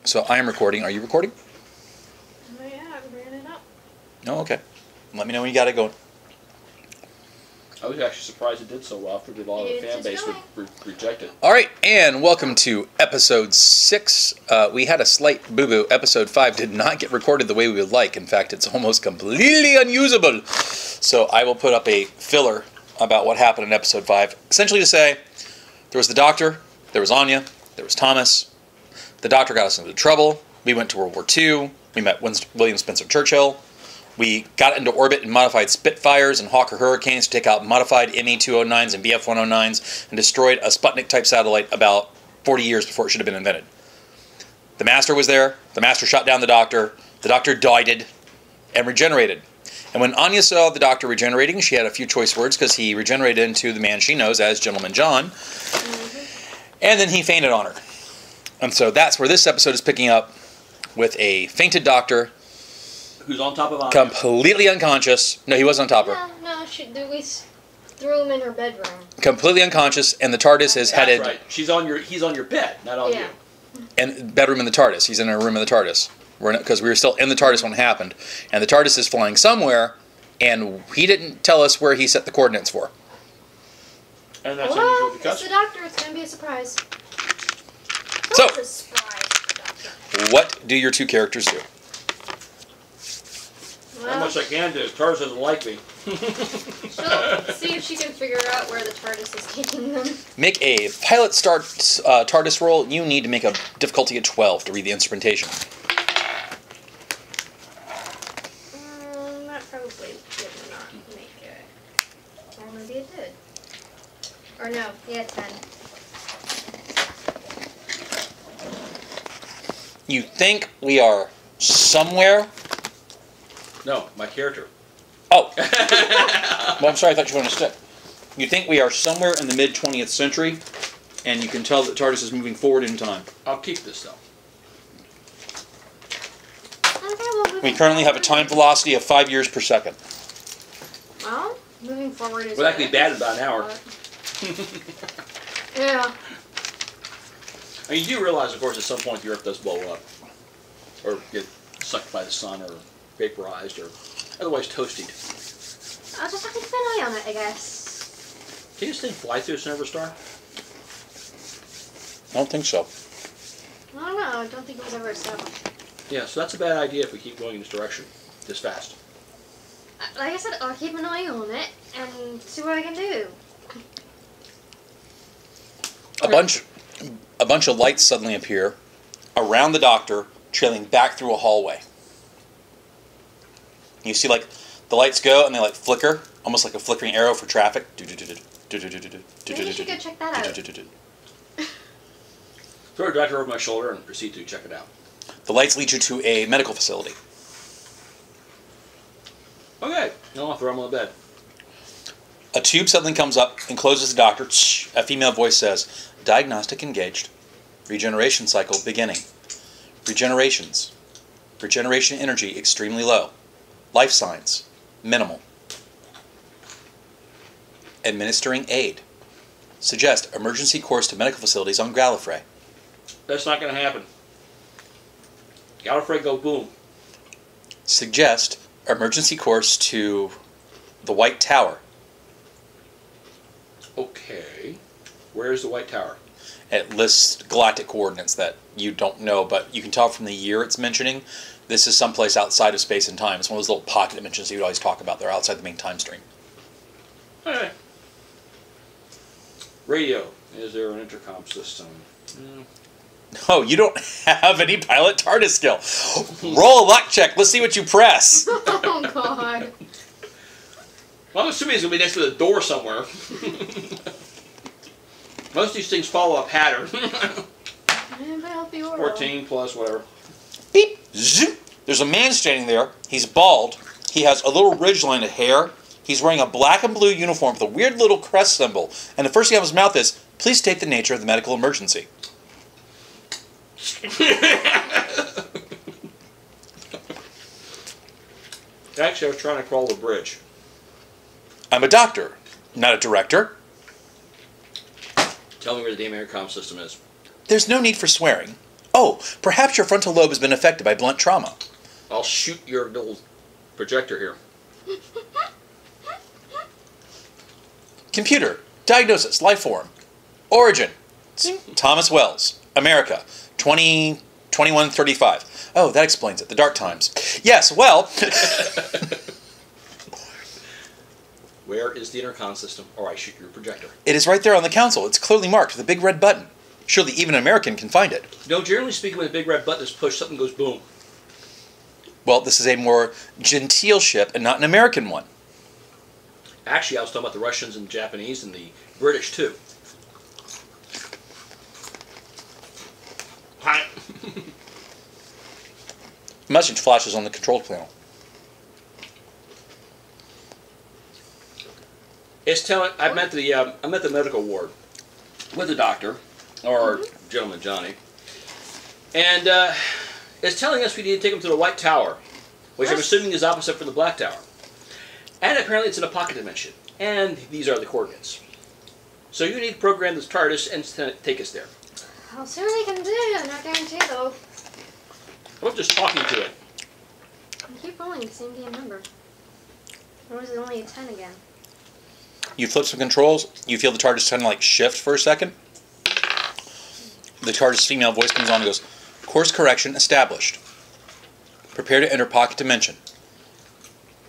So I am recording. Are you recording? Oh yeah, I'm bringing it up. No, okay. Let me know when you got it going. I was actually surprised it did so well. I figured a lot of the fan base would reject it. All right, and welcome to episode 6. We had a slight boo-boo. Episode 5 did not get recorded the way we would like. In fact, it's almost completely unusable. So I will put up a filler about what happened in episode 5. Essentially to say, there was the Doctor, there was Anya, there was Thomas. The Doctor got us into trouble. We went to World War II. We met William Spencer Churchill. We got into orbit in modified Spitfires and Hawker Hurricanes to take out modified ME-209s and BF-109s and destroyed a Sputnik-type satellite about 40 years before it should have been invented. The Master was there. The Master shot down the Doctor. The Doctor died and regenerated. And when Anya saw the Doctor regenerating, she had a few choice words because he regenerated into the man she knows as Gentleman John. And then he fainted on her. And so that's where this episode is picking up with a fainted Doctor. Who's on top of Anya? Completely unconscious. No, he wasn't on top of her. No, we threw him in her bedroom. Completely unconscious, and the TARDIS is headed... That's right. He's on your bed, not on you. And bedroom in the TARDIS. He's in a room in the TARDIS. Because we were still in the TARDIS when it happened. And the TARDIS is flying somewhere, and he didn't tell us where he set the coordinates for. And that's well, unusual because... it's the Doctor. It's going to be a surprise. So, a surprise, Doctor. What do your two characters do? Not much I can do. TARDIS doesn't like me. She'll see if she can figure out where the TARDIS is taking them. Make a pilot start TARDIS roll. You need to make a difficulty of 12 to read the instrumentation. That probably did not make it. Or maybe it did. Or no, yeah, 10. You think we are somewhere... No, my character. Oh. Well, I'm sorry, I thought you were going to stick. You think we are somewhere in the mid-20th century, and you can tell that TARDIS is moving forward in time. I'll keep this, though. Okay, well, We currently have a time velocity of 5 years per second. Well, moving forward is... Well, that could be bad in about an hour. Yeah. I mean, you do realize, of course, at some point the Earth does blow up. Or get sucked by the sun, or vaporized, or otherwise toasted. I'll just have to keep an eye on it, I guess. Can this thing fly through a super star? I don't think so. I don't know. I don't think it was ever established. Yeah, so that's a bad idea if we keep going in this direction this fast. Like I said, I'll keep an eye on it and see what I can do. A bunch of lights suddenly appear around the Doctor, trailing back through a hallway. You see, like, the lights go and they, like, flicker, almost like a flickering arrow for traffic. Maybe you should go check that out. Throw a Doctor over my shoulder and proceed to check it out. The lights lead you to a medical facility. Okay, no, I'll throw him on the bed. A tube suddenly comes up and closes the Doctor. A female voice says, "Diagnostic engaged. Regeneration cycle beginning. Regenerations. Regeneration energy extremely low. Life signs minimal. Administering aid. Suggest emergency course to medical facilities on Gallifrey." That's not going to happen. Gallifrey go boom. Suggest emergency course to the White Tower. Okay. Where's the White Tower? It lists galactic coordinates that you don't know, but you can tell from the year it's mentioning. This is someplace outside of space and time. It's one of those little pocket dimensions you would always talk about. They're outside the main time stream. Alright. Radio. Is there an intercom system? Oh, you don't have any pilot TARDIS skill. Roll a luck check. Let's see what you press. Oh, God. Well, I'm assuming it's going to be next to the door somewhere. Most of these things follow a pattern. 14 plus whatever. Beep. Zoop. There's a man standing there. He's bald. He has a little ridgeline of hair. He's wearing a black and blue uniform with a weird little crest symbol. And the first thing out of his mouth is, "Please state the nature of the medical emergency." Actually, I was trying to crawl the bridge. I'm a doctor, not a director. Tell me where the damn intercom system is. There's no need for swearing. Oh, perhaps your frontal lobe has been affected by blunt trauma. I'll shoot your little projector here. Computer. Diagnosis. Life form. Origin. Thomas Wells. America. 2135. Oh, that explains it. The dark times. Yes, well... Where is the intercom system? Or I shoot your projector. It is right there on the console. It's clearly marked with a big red button. Surely even an American can find it. No, generally speaking, when a big red button is pushed, something goes boom. Well, this is a more genteel ship and not an American one. Actually, I was talking about the Russians and the Japanese and the British, too. Hi. Message flashes on the control panel. It's telling. I'm at the medical ward with the doctor, or gentleman Johnny, and it's telling us we need to take him to the White Tower, which I'm assuming is opposite from the Black Tower, and apparently it's in a pocket dimension, and these are the coordinates. So you need to program this TARDIS and take us there. I'll see what I can do. I'm not guaranteed though. I'm just talking to it. I keep rolling the same damn number. Or was it only a 10 again? You flip some controls, you feel the TARDIS kind of like shift for a second. The TARDIS female voice comes on and goes, course correction established. Prepare to enter pocket dimension.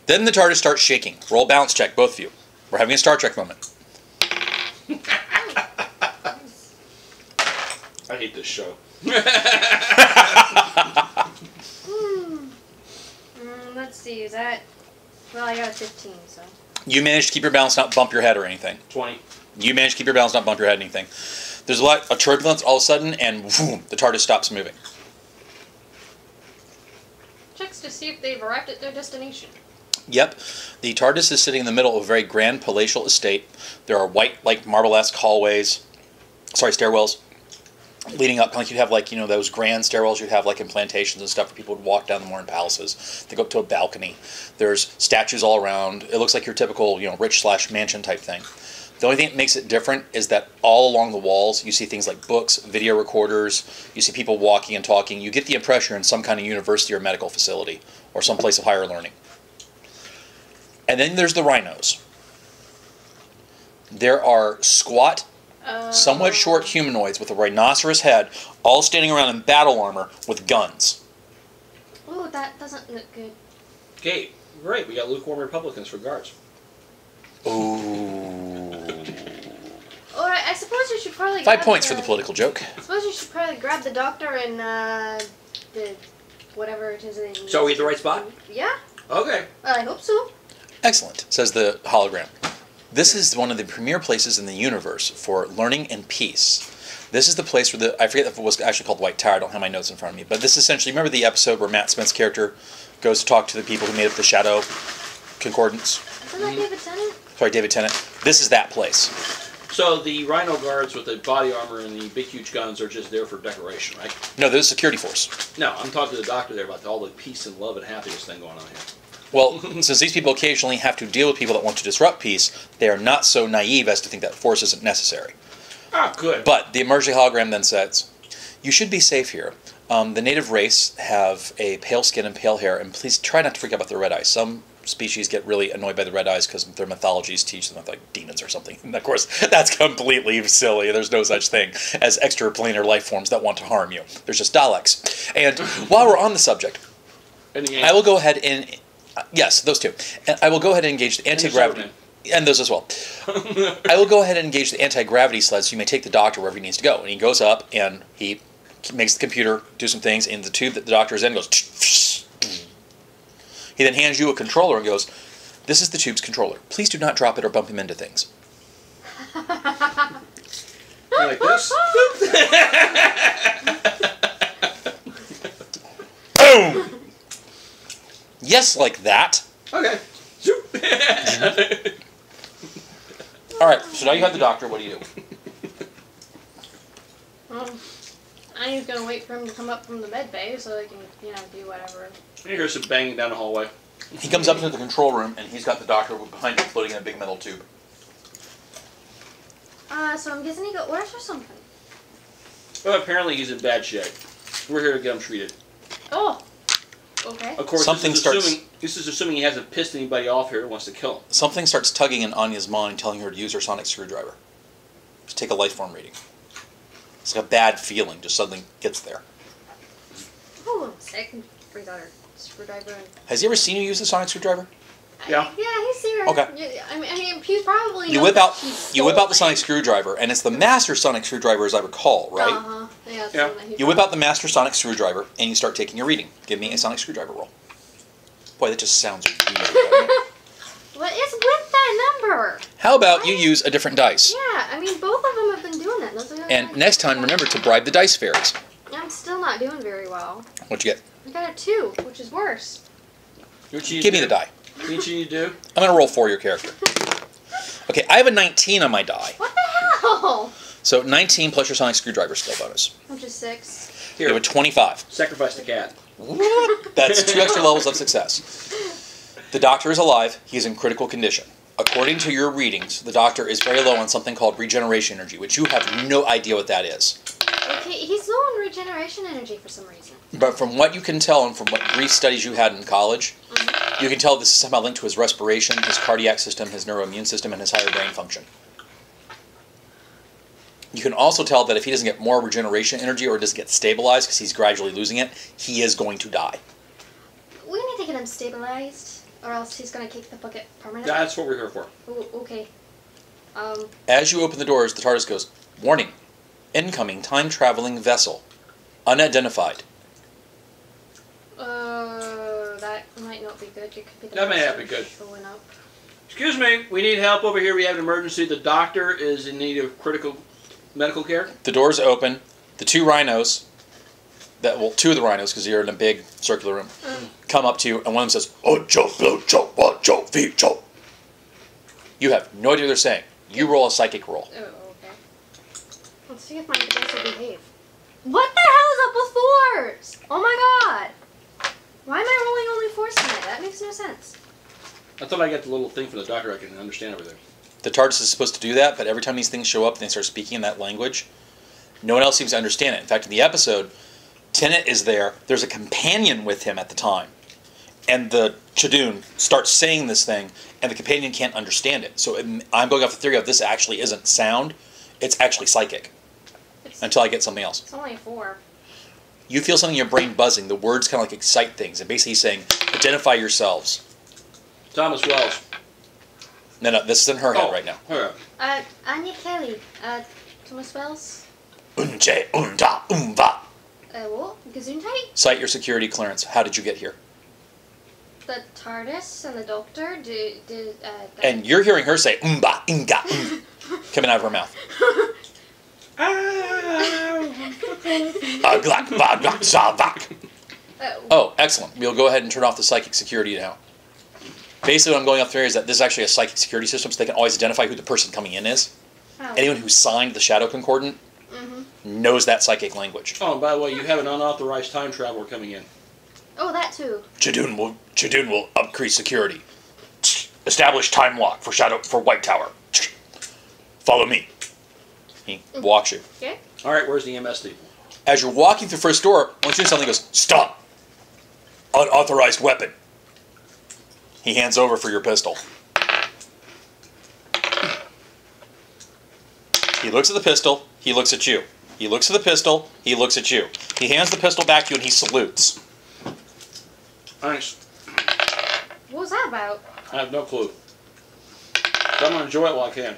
Then the TARDIS starts shaking. Roll balance check, both of you. We're having a Star Trek moment. I hate this show. Let's see, is that... Well, I got a 15, so... You managed to keep your balance, not bump your head or anything. 20. You managed to keep your balance, not bump your head or anything. There's a lot of turbulence all of a sudden, and boom, the TARDIS stops moving. Checks to see if they've arrived at their destination. Yep. The TARDIS is sitting in the middle of a very grand palatial estate. There are white, like marble-esque hallways, stairwells, leading up, like you'd have like, those grand stairwells you'd have like in plantations and stuff where people would walk down the morning palaces. They go up to a balcony. There's statues all around. It looks like your typical, rich/mansion type thing. The only thing that makes it different is that all along the walls you see things like books, video recorders, you see people walking and talking. You get the impression you're in some kind of university or medical facility or some place of higher learning. And then there's the rhinos. There are squat, somewhat short humanoids with a rhinoceros head, all standing around in battle armor with guns. Oh, that doesn't look good. Okay, great. We got lukewarm Republicans for guards. Ooh. Alright, I suppose you should probably 5 points for the political joke. I suppose you should probably grab the doctor and the whatever it is they need. So are we at the right spot? Yeah. Okay. I hope so. Excellent, says the hologram. This is one of the premier places in the universe for learning and peace. This is the place where I forget if it was actually called White Tower, I don't have my notes in front of me, but this essentially, remember the episode where Matt Smith's character goes to talk to the people who made up the Shadow Concordance? Isn't that David Tennant? Sorry, David Tennant. This is that place. So the rhino guards with the body armor and the big huge guns are just there for decoration, right? No, there's a security force. No, I'm talking to the doctor there about all the peace and love and happiness thing going on here. Well, since these people occasionally have to deal with people that want to disrupt peace, they are not so naive as to think that force isn't necessary. Ah, good. But the emerging hologram then says, you should be safe here. The native race have a pale skin and pale hair, and please try not to freak out about their red eyes. Some species get really annoyed by the red eyes because their mythologies teach them like demons or something. And of course, that's completely silly. There's no such thing as extraplanar life forms that want to harm you. There's just Daleks. And while we're on the subject, I will go ahead and... yes, those two. And I will go ahead and engage the anti-gravity... And those as well. I will go ahead and engage the anti-gravity sled so you may take the doctor wherever he needs to go. And he goes up and he makes the computer do some things in the tube that the doctor is in goes... He then hands you a controller and goes, this is the tube's controller. Please do not drop it or bump him into things. Like this? Boom! Yes, like that. Okay. Alright, so now you have the doctor. What do you do? I'm just gonna wait for him to come up from the med bay so I can, do whatever. You hear some banging down the hallway. He comes up into the control room, and he's got the doctor behind him floating in a big metal tube. So I'm guessing he got worse or something. Well, apparently he's in bad shape. We're here to get him treated. Oh. Okay. Of course, Something this is assuming he hasn't pissed anybody off here and wants to kill him. Something starts tugging in Anya's mind, telling her to use her sonic screwdriver. Just take a life form reading. It's like a bad feeling just suddenly gets there. Oh, sick. Freeze out her screwdriver. Has he ever seen you use the sonic screwdriver? Yeah. Yeah, he's here. Okay. Yeah, I mean, he's probably. You whip out the sonic screwdriver, and it's the master sonic screwdriver, as I recall, right? Uh-huh. Yeah. That's Yeah. the one that he You whip out the master sonic screwdriver, and you start taking your reading. Give me a sonic screwdriver roll. Boy, that just sounds weird. Doesn't it? What is with that number? How about you use a different dice? Yeah, I mean, both of them have been doing that. Those are And next time, remember to bribe the dice fairies. I'm still not doing very well. What'd you get? I got a 2, which is worse. Give me the die. What you do? I'm going to roll for your character. Okay, I have a 19 on my die. What the hell? So 19 plus your sonic screwdriver skill bonus. Which is 6. You have a 25. Sacrifice the cat. That's 2 extra levels of success. The doctor is alive. He is in critical condition. According to your readings, the doctor is very low on something called regeneration energy, which you have no idea what that is. Okay, he's low on regeneration energy for some reason. But from what you can tell and from what brief studies you had in college, you can tell this is somehow linked to his respiration, his cardiac system, his neuroimmune system, and his higher brain function. You can also tell that if he doesn't get more regeneration energy or doesn't get stabilized because he's gradually losing it, he is going to die. We need to get him stabilized, or else he's gonna kick the bucket permanently. That's what we're here for. Ooh, okay. As you open the doors, the TARDIS goes, "Warning. Incoming time-traveling vessel. Unidentified." That might not be good. It could be the That may not monster be good. showing up. Excuse me, we need help over here. We have an emergency. The doctor is in need of critical medical care. The doors open. The 2 rhinos, 2 of the rhinos, because you're in a big circular room, come up to you, and one of them says, "Ocho, Blocho, Wacho, Vicho." You have no idea what they're saying. You roll a psychic roll. Oh, okay. Let's see if my dice will behave. What the hell is up with 4s? Oh my god! Why am I rolling only 4s tonight? That makes no sense. I thought I got the little thing from the doctor. I can understand everything. The TARDIS is supposed to do that, but every time these things show up and they start speaking in that language, no one else seems to understand it. In fact, in the episode, Tennant is there. There's a companion with him at the time. And the Chadun starts saying this thing, and the companion can't understand it. So I'm going off the theory of this actually isn't sound. It's actually psychic. Until I get something else. It's only 4. You feel something in your brain buzzing. The words kind of like excite things. And basically he's saying, identify yourselves. Thomas Wells. No, this is in her head right now. Her. Anya Kelly. Thomas Wells. Unje, unda, umva. What? Gesundheit? Cite your security clearance. How did you get here? The TARDIS and the Doctor did And you're hearing her say, umba, inga, coming out of her mouth. Oh, excellent. We'll go ahead and turn off the psychic security now. Basically, what I'm going off there is that this is actually a psychic security system, so they can always identify who the person coming in is. Oh. Anyone who signed the Shadow Concordant knows that psychic language. Oh, and by the way, you have an unauthorized time traveler coming in. Oh, that too. Chadun will increase security. Establish time lock for White Tower. Follow me. He walks you. Okay. All right, where's the EMS team? As you're walking through first door, once you do something, goes, "Stop! Unauthorized weapon." He hands over for your pistol. He looks at the pistol. He looks at you. He looks at the pistol. He looks at you. He hands the pistol back to you and he salutes. Thanks. What was that about? I have no clue. But I'm going to enjoy it while I can.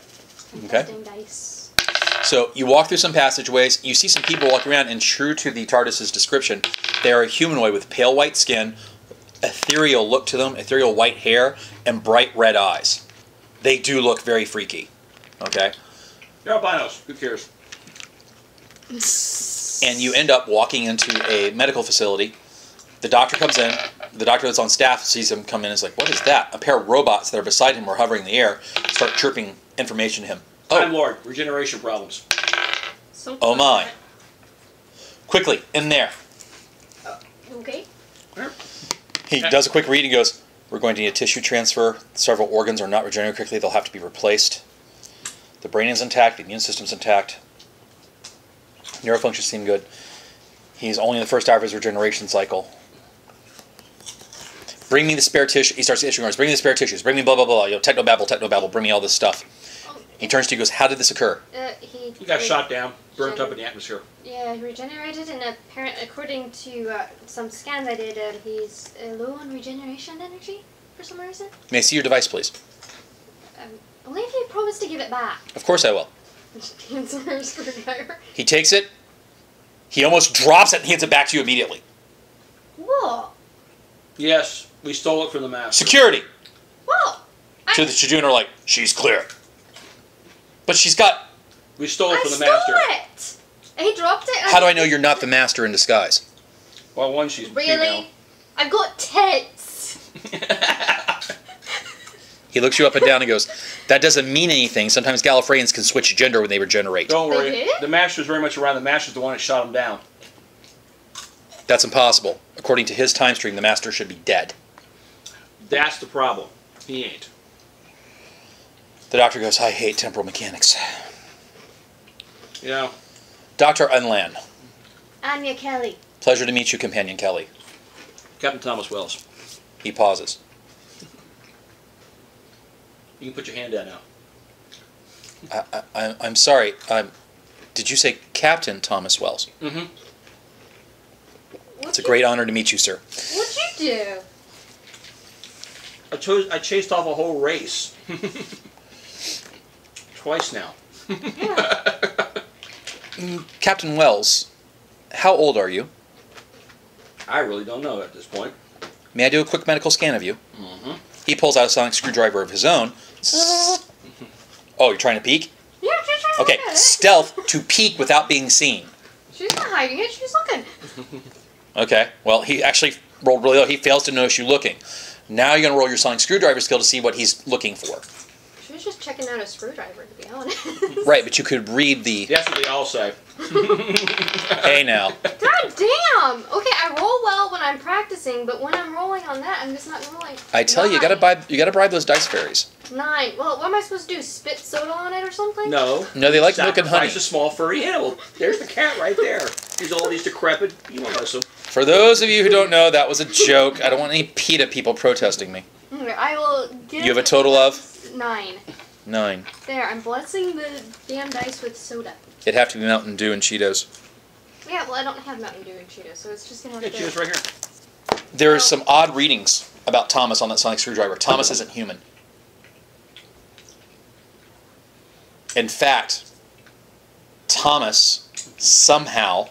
Okay. Interesting dice. So you walk through some passageways. You see some people walking around, and true to the TARDIS's description, they are a humanoid with pale white skin, ethereal look to them, ethereal white hair, and bright red eyes. They do look very freaky. Okay? They're albinos. Who cares? And you end up walking into a medical facility. The doctor comes in. The doctor that's on staff sees him come in and is like, "What is that?" A pair of robots that are beside him or hovering in the air start chirping information to him. Time Lord. Regeneration problems. Oh my. Quickly, in there. Okay. He does a quick read and goes, "We're going to need a tissue transfer. Several organs are not regenerating quickly. They'll have to be replaced. The brain is intact. The immune system's intact. Neurofunctions seem good." He's only in the first hour of his regeneration cycle. Bring me the spare tissue. He starts issuing orders. Bring me the spare tissues. Bring me blah, blah, blah. You know, technobabble. Bring me all this stuff. He turns to you and goes, how did this occur? He got shot down, burnt up in the atmosphere. Yeah, he regenerated, and according to some scans I did, he's low on regeneration energy for some reason. May I see your device, please? Only if you promise to give it back. Of course I will. Hands on her screwdriver. He takes it. He almost drops it and hands it back to you immediately. Whoa. Yes, we stole it from the master. Security! Whoa. To the Shadun are like, she's clear. But she's got... We stole it from the master. I stole it! And he dropped it. How do I know you're not the master in disguise? Well, one, she's really? female. I've got tits. He looks you up and down and goes, that doesn't mean anything. Sometimes Gallifreyans can switch gender when they regenerate. Don't worry. They did? The master's very much around. The master's the one that shot him down. That's impossible. According to his time stream, the master should be dead. That's the problem. He ain't. The doctor goes, I hate temporal mechanics. Yeah. Dr. Unlan. Anya Kelly. Pleasure to meet you, Companion Kelly. Captain Thomas Wells. He pauses. You can put your hand down now. I'm sorry. Did you say Captain Thomas Wells? Mm-hmm. It's a great honor to meet you, sir. What'd you do? I chased off a whole race. Twice now. Captain Wells, how old are you? I really don't know at this point. May I do a quick medical scan of you? Mm-hmm. He pulls out a sonic screwdriver of his own. Oh, you're trying to peek? Yeah, she's trying to Okay, look at it. stealth to peek without being seen. She's not hiding it, she's looking. Okay, well, he actually rolled really low. He fails to notice you looking. Now you're going to roll your sonic screwdriver skill to see what he's looking for. She was just checking out a screwdriver, to be honest. Right, but you could read the... That's what they all say. Hey, now. God damn! Okay, I roll well when I'm practicing, but when I'm rolling on that, I'm just not rolling. I tell you, you gotta bribe those dice fairies. 9. Well, what am I supposed to do? Spit soda on it or something? No. No, they like milk and honey. Sacrifice a small furry animal. There's the cat right there. He's all these decrepit. You won't miss him. For those of you who don't know, that was a joke. I don't want any PETA people protesting me. Okay, I will get You have a total of? 9. 9. There, I'm blessing the damn dice with soda. It'd have to be Mountain Dew and Cheetos. Yeah, well, I don't have Mountain Dew and Cheetos, so it's just gonna have Yeah, to... cheers right here. There are some odd readings about Thomas on that sonic screwdriver. Thomas isn't human. In fact, Thomas somehow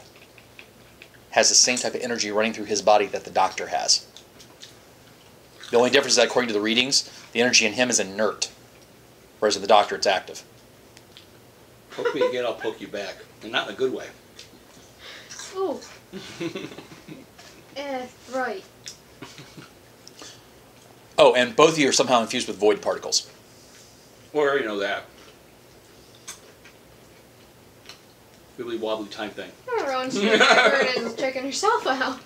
has the same type of energy running through his body that the doctor has. The only difference is that according to the readings, the energy in him is inert, whereas in the doctor it's active. Poke me again, I'll poke you back. And not in a good way. Ooh. Right. Oh, and both of you are somehow infused with void particles. Well, I already know that. Wibbly wobbly time thing. Everyone's is checking herself out.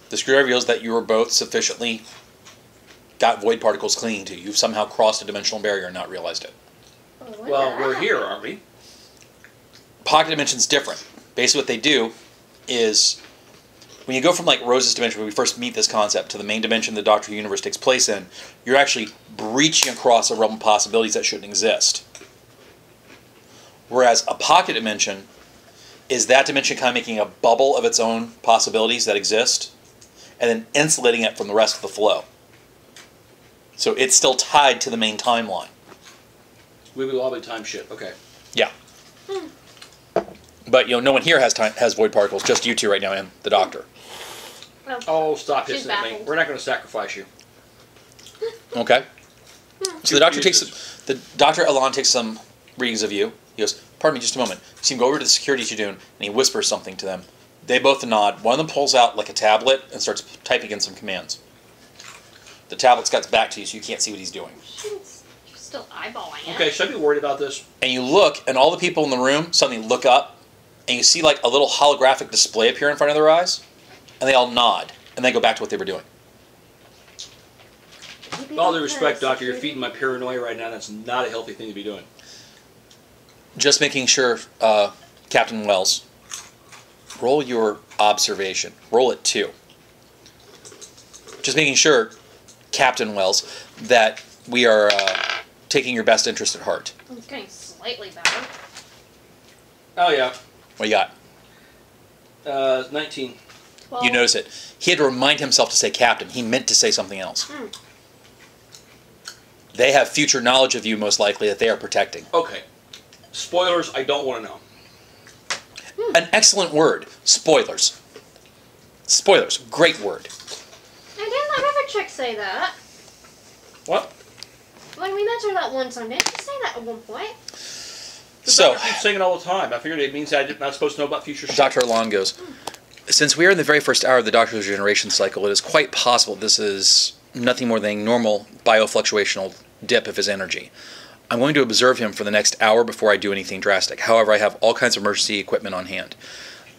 The screwdriver reveals that you are both sufficiently got void particles clinging to you. You've somehow crossed a dimensional barrier and not realized it. Well, we're here, aren't we? Pocket dimension's different. Basically what they do is when you go from like Rose's dimension, when we first meet this concept, to the main dimension the Doctor Who universe takes place in, you're actually breaching across a realm of possibilities that shouldn't exist. Whereas a pocket dimension is that dimension kind of making a bubble of its own possibilities that exist and then insulating it from the rest of the flow. So it's still tied to the main timeline. Wibbly wobbly time shit. Okay. Yeah. But no one here has void particles, just you two right now and the Doctor. Well, Oh, stop she's hissing at me. baffled. We're not going to sacrifice you. Okay. So the Doctor Elan takes some readings of you. He goes, pardon me just a moment. You see him go over to the security Shadoon and he whispers something to them. They both nod. One of them pulls out like a tablet and starts typing in some commands. The tablet's got back to you so you can't see what he's doing. she's still eyeballing it. Okay, should I be worried about this? And you look, and all the people in the room suddenly look up, and you see like a little holographic display appear in front of their eyes, and they all nod, and they go back to what they were doing. With all due respect, Doctor, you're feeding my paranoia right now. That's not a healthy thing to be doing. Just making sure, Captain Wells, roll your observation. Roll it 2. Just making sure, Captain Wells, that we are taking your best interest at heart. It's getting slightly better. Oh, yeah. What do you got? 19. 12. You notice it. He had to remind himself to say captain. He meant to say something else. They have future knowledge of you, most likely, that they are protecting. Okay. Spoilers, I don't want to know. An excellent word. Spoilers. Spoilers. Great word. I didn't have a chick say that. What? Like, we met her that one time. Didn't you say that at one point? The So, doctor keeps saying it all the time. I figured it means I'm not supposed to know about future shit. Dr. Alon goes, since we are in the very first hour of the Doctor's regeneration cycle, it is quite possible this is nothing more than a normal biofluctuational dip of his energy. I'm going to observe him for the next hour before I do anything drastic. However, I have all kinds of emergency equipment on hand.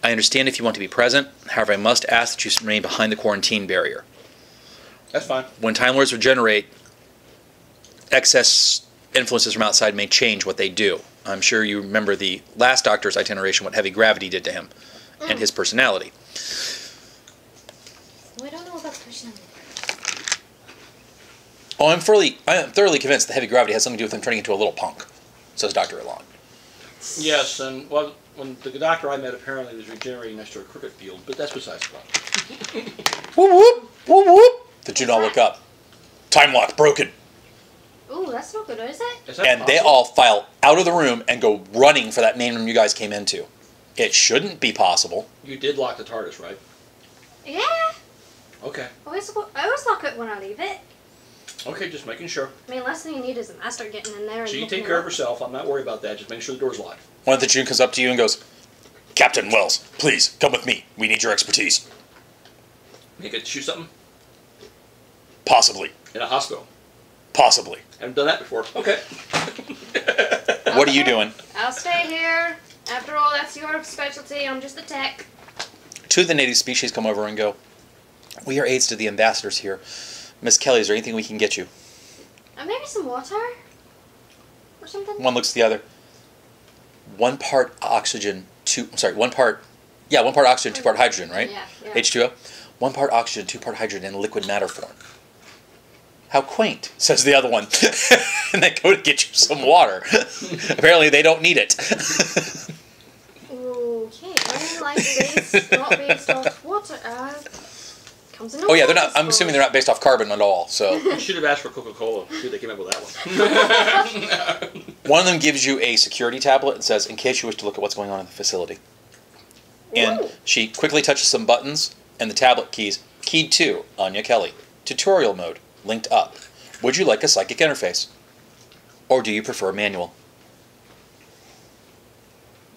I understand if you want to be present. However, I must ask that you remain behind the quarantine barrier. That's fine. When Time Lords regenerate, excess influences from outside may change what they do. I'm sure you remember the last Doctor's itineration, what heavy gravity did to him and his personality. We don't know about personality. Oh, I am thoroughly convinced the heavy gravity has something to do with him turning into a little punk, says Dr. Alon. Yes, and well, when the doctor I met apparently was regenerating next to a cricket field, but that's besides the point. Whoop, whoop, whoop, whoop. The two all look up. Time lock broken. Ooh, that's not good, is it? Is that And they possible? all file out of the room and go running for that main room you guys came into. It shouldn't be possible. You did lock the TARDIS, right? Yeah. Okay. I always lock it when I leave it. Okay, just making sure. I mean, last thing you need is a master getting in there and So you looking take care of around. yourself. I'm not worried about that. Just make sure the door's locked. One of the June comes up to you and goes, Captain Wells, please, come with me. We need your expertise. You get to shoot something Possibly. in a hospital. Possibly. Haven't done that before. Okay. What are you doing? I'll stay here. After all, that's your specialty. I'm just a tech. Two of the native species come over and go, we are aides to the ambassadors here. Miss Kelly, is there anything we can get you? Maybe some water? Or something? One looks at the other. One part oxygen, one part oxygen, 2 part hydrogen, right? Yeah. H2O. 1 part oxygen, 2 part hydrogen in liquid matter form. How quaint, says the other one. And they go to get you some water. Apparently they don't need it. Okay, well, like this, not based off water. Comes in a Oh yeah, they're not. water I'm assuming they're not based off carbon at all. So You should have asked for Coca-Cola. See if they came up with that one. one of them gives you a security tablet and says, "In case you wish to look at what's going on in the facility." And Ooh. she quickly touches some buttons, and the tablet keys keyed to Anya Kelly. Tutorial mode linked up. Would you like a psychic interface, or do you prefer manual?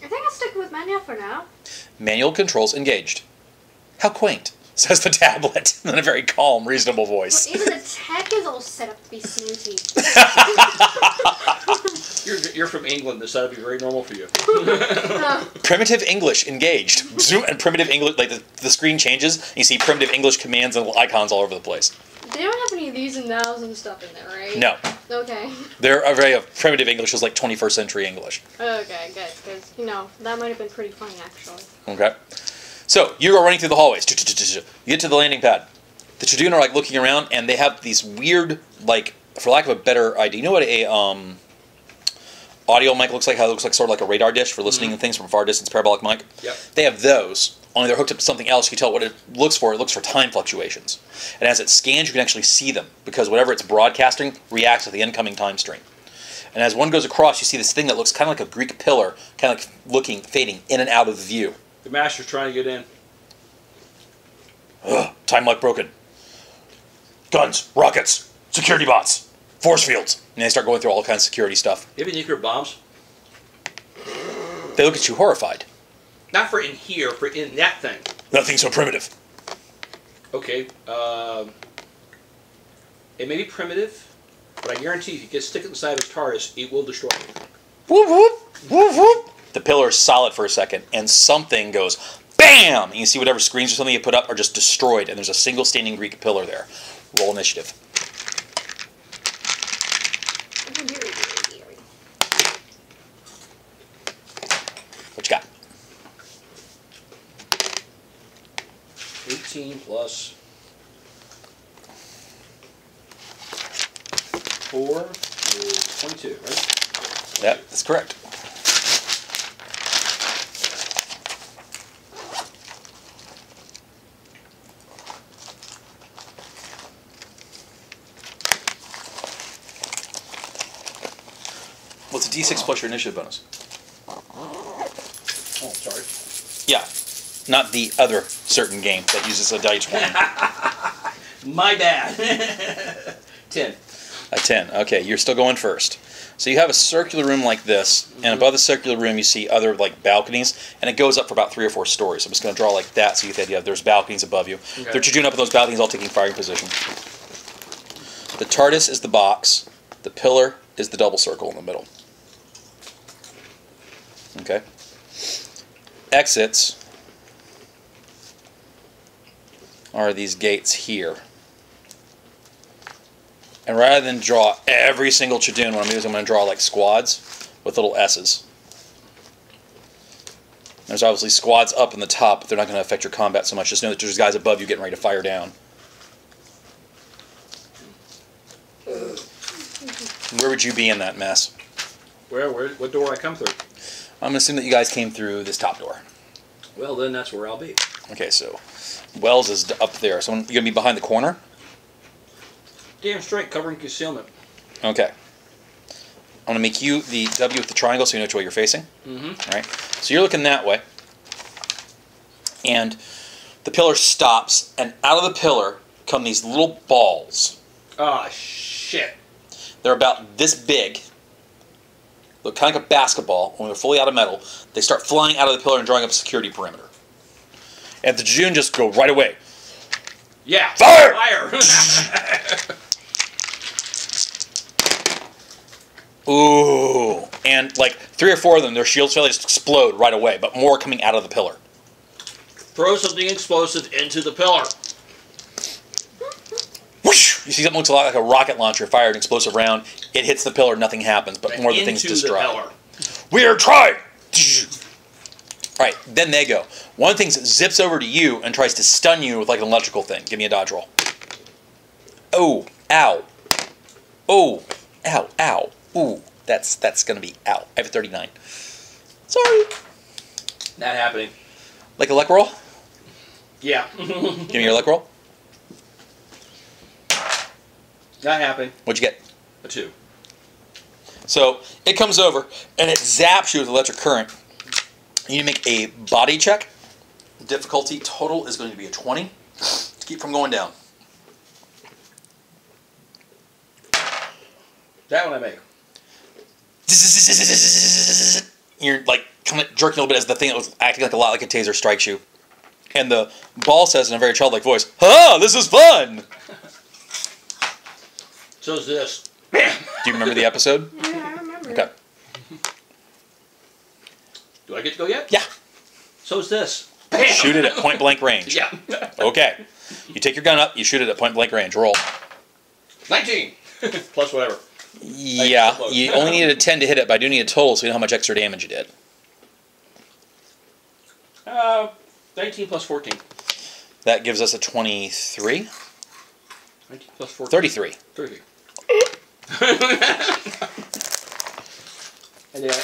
I think I'll stick with manual for now. Manual controls engaged. How quaint, says the tablet in a very calm, reasonable voice. But even the tech is all set up to be snooty. You're from England. This ought to be very normal for you. Primitive English engaged. Zoom, and primitive English, like the screen changes, and you see primitive English commands and icons all over the place. They don't have any of these and nows and stuff in there, right? No. Okay. Their array of primitive English is like 21st century English. Okay, good. Because, that might have been pretty funny, actually. Okay. So, you are running through the hallways. You get to the landing pad. The Chadun are like looking around, and they have these weird, like, for lack of a better idea, you know what a audio mic looks like? How it looks like sort of like a radar dish for listening to things from far distance, parabolic mic? Yep. They have those, only they're hooked up to something else. You can tell what it looks for. It looks for time fluctuations. And as it scans, you can actually see them, because whatever it's broadcasting reacts to the incoming time stream. And as one goes across, you see this thing that looks kind of like a Greek pillar, kind of like fading in and out of the view. The master's trying to get in. Ugh, time lock broken. Guns, rockets, security bots, force fields. And they start going through all kinds of security stuff. You have any nuclear bombs? They look at you horrified. Not for in here, for in that thing. Nothing so primitive. Okay. It may be primitive, but I guarantee if you get stick it inside of his TARDIS, it will destroy it. Whoop, whoop, whoop, whoop. The pillar is solid for a second, and something goes BAM! And you see whatever screens or something you put up are just destroyed, and there's a single standing Greek pillar there. Roll initiative. What you got? 16 plus 4 is 22, right? Yep, that's correct. What's a D6 plus your initiative bonus? Oh, sorry. Yeah, not the other certain game that uses a dice 20. My bad. 10. A 10. Okay, you're still going first. So you have a circular room like this, and above the circular room you see other like balconies, and it goes up for about 3 or 4 stories. I'm just going to draw like that so you get the idea. There's balconies above you. Okay. They're doing up in those balconies, all taking firing position. The TARDIS is the box. The pillar is the double circle in the middle. Okay. Exits are these gates here. And rather than draw every single Chadoon, what I'm doing is I'm going to draw like squads with little S's. There's obviously squads up in the top, but they're not going to affect your combat so much. Just know that there's guys above you getting ready to fire down. Where would you be in that mess? Where? What door I come through? I'm going to assume that you guys came through this top door. Well, then that's where I'll be. Okay, so Wells is up there. So you're going to be behind the corner? Damn straight, covering concealment. Okay. I'm going to make you the W with the triangle so you know which way you're facing. Mm-hmm. All right. So you're looking that way. And the pillar stops, and out of the pillar come these little balls. Ah, shit. They're about this big. Look kind of like a basketball. When they're fully out of metal, they start flying out of the pillar and drawing up a security perimeter. And the June just go right away. Yeah. Fire! Fire! Ooh. And like 3 or 4 of them, their shields fail, they just explode right away, but more coming out of the pillar. Throw something explosive into the pillar. Whoosh! You see something that looks a lot like a rocket launcher, fired an explosive round. It hits the pillar, nothing happens, but more of the things destroy. We are trying! Alright, then they go. One of the things zips over to you and tries to stun you with like an electrical thing. Give me a dodge roll. Oh, ow. Oh, ow, ow. Ooh, that's going to be ow. I have a 39. Sorry. Not happening. Like a luck roll? Yeah. Give me your luck roll. Not happening. What'd you get? A 2. So it comes over and it zaps you with electric current. You need to make a body check. Difficulty total is going to be a 20 to keep from going down. That one I make. You're like kind of jerking a little bit as the thing that was acting like a lot like a taser strikes you. And the ball says in a very childlike voice, "Ah, this is fun!" So's this. Do you remember the episode? Yeah, I remember. Okay. Do I get to go yet? Yeah. So's this. Shoot it at point blank range. Yeah. Okay. You take your gun up, you shoot it at point blank range. Roll. 19. Plus whatever. Yeah. You only needed a 10 to hit it, but I do need a total so you know how much extra damage you did. 19 plus 14. That gives us a 23. 19 plus 14. 33. 33.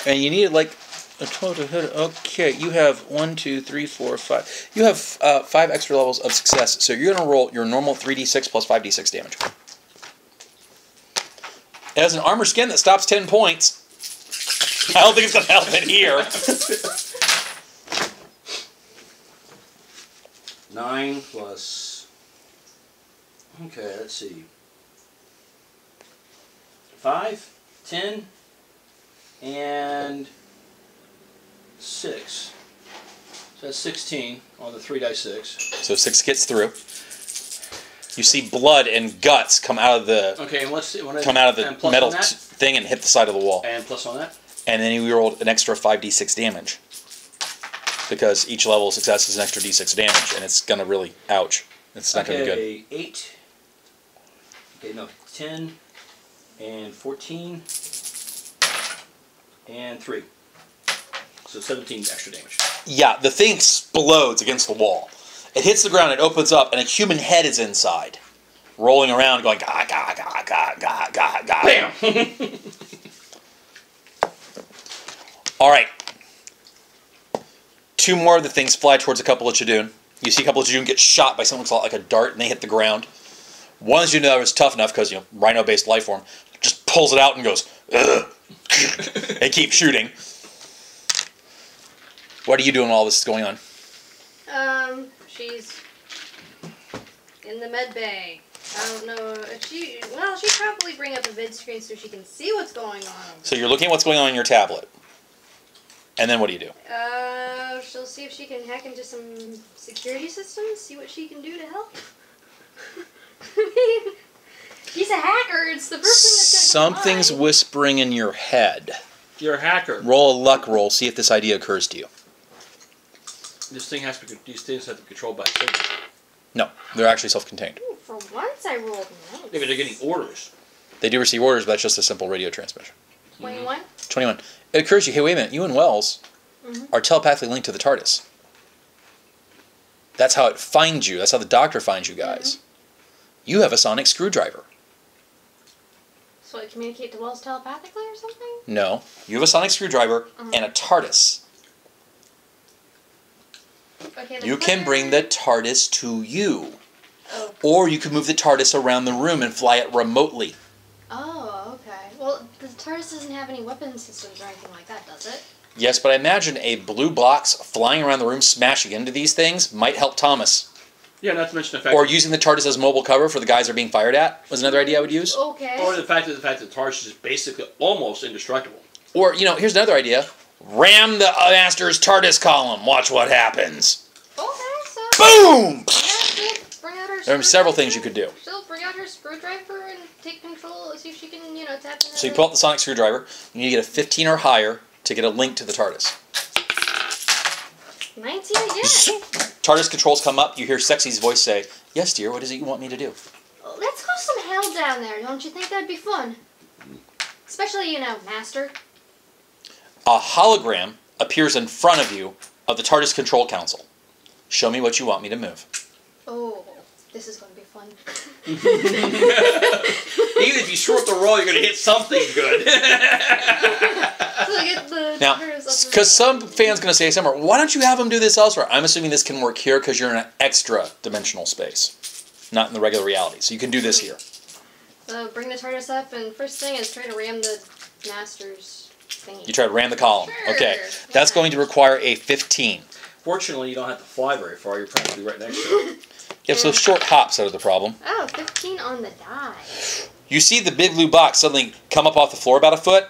And you needed like a total hit. Okay, you have 1, 2, 3, 4, 5. You have 5 extra levels of success, so you're going to roll your normal 3d6 plus 5d6 damage. It has an armor skin that stops 10 points. I don't think it's going to help it here. 9 plus... Okay, let's see. 5, 10, and 6. So that's 16 on the 3d6. So 6 gets through. You see blood and guts come out of the Okay, and what's the metal thing and hit the side of the wall. And plus on that? And then you rolled an extra 5d6 damage. Because each level of success is an extra d6 damage, and it's going to really, ouch. It's not going to be good. 8. Okay, no, 10, and 14, and 3. So 17 extra damage. Yeah, the thing explodes against the wall. It hits the ground, it opens up, and a human head is inside, rolling around, going ga ga ga ga ga ga ga. Bam! All right. 2 more of the things fly towards a couple of Chadoon. You see a couple of Chadoon get shot by something like a dart, and they hit the ground. One Chadoon that was tough enough, because, rhino-based life form, just pulls it out and goes, ugh, and keeps shooting. What are you doing while this is going on? She's in the med bay. I don't know if she'd probably bring up a vid screen so she can see what's going on. So you're looking at what's going on in your tablet. And then what do you do? She'll see if she can hack into some security systems, see what she can do to help. I mean, she's a hacker. It's the first thing that's going to Something's whispering in your head. You're a hacker. Roll a luck roll. See if this idea occurs to you. These things have to be controlled by signal. No, they're actually self-contained. Ooh, for once I rolled nice. Yeah, but they're getting orders. They do receive orders, but that's just a simple radio transmission. 21? 21. It occurs to you, hey, wait a minute, you and Wells are telepathically linked to the TARDIS. That's how it finds you. That's how the Doctor finds you guys. You have a sonic screwdriver. So I communicate to Wells telepathically or something? No. You have a sonic screwdriver and a TARDIS. Okay, You can bring the TARDIS to you. Oh. Or you can move the TARDIS around the room and fly it remotely. Oh, okay. Well, the TARDIS doesn't have any weapon systems or anything like that, does it? Yes, but I imagine a blue box flying around the room smashing into these things might help Thomas. Yeah, not to mention the fact... Or using the TARDIS as mobile cover for the guys they're being fired at was another idea I would use. Okay. Or the fact that the TARDIS is basically almost indestructible. Or, here's another idea. Ram the Master's TARDIS column. Watch what happens. Okay, so... Boom! Yeah, she'll bring out her There are several things you could do. She'll bring out her screwdriver and take control, see if she can, tap into So you pull out the sonic screwdriver. You need to get a 15 or higher to get a link to the TARDIS. 19 again. TARDIS controls come up. You hear Sexy's voice say, "Yes, dear, what is it you want me to do?" Let's go some hell down there. Don't you think that'd be fun? Especially, Master. A hologram appears in front of you of the TARDIS Control Council. Show me what you want me to move. Oh, this is going to be fun. Even if you screw up the roll, you're going to hit something good. So get the Now, because some fans going to say somewhere, why don't you have them do this elsewhere? I'm assuming this can work here because you're in an extra dimensional space, not in the regular reality. So you can do this here. So bring the TARDIS up, and first thing is try to ram the Master's thingy. You try to ram the column. Sure. Okay. That's going to require a 15. Fortunately, you don't have to fly very far. You're practically right next to it. Yeah, so short hops out of the problem. Oh, 15 on the die. You see the big blue box suddenly come up off the floor about a foot.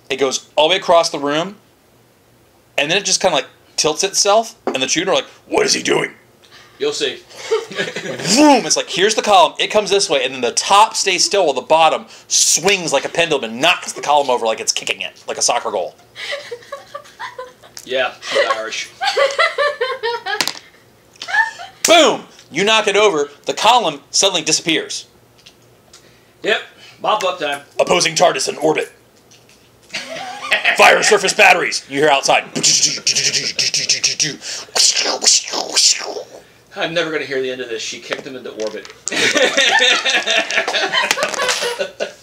It goes all the way across the room, and then it just kind of tilts itself, and the children are like, "What is he doing?" You'll see. Boom! It's like, here's the column. It comes this way, and then the top stays still while the bottom swings like a pendulum and knocks the column over like it's kicking it, like a soccer goal. Yeah, she's Irish. Boom! You knock it over, the column suddenly disappears. Yep, Bob up time. Opposing TARDIS in orbit. Fire surface batteries. You hear outside. I'm never going to hear the end of this. She kicked him into orbit.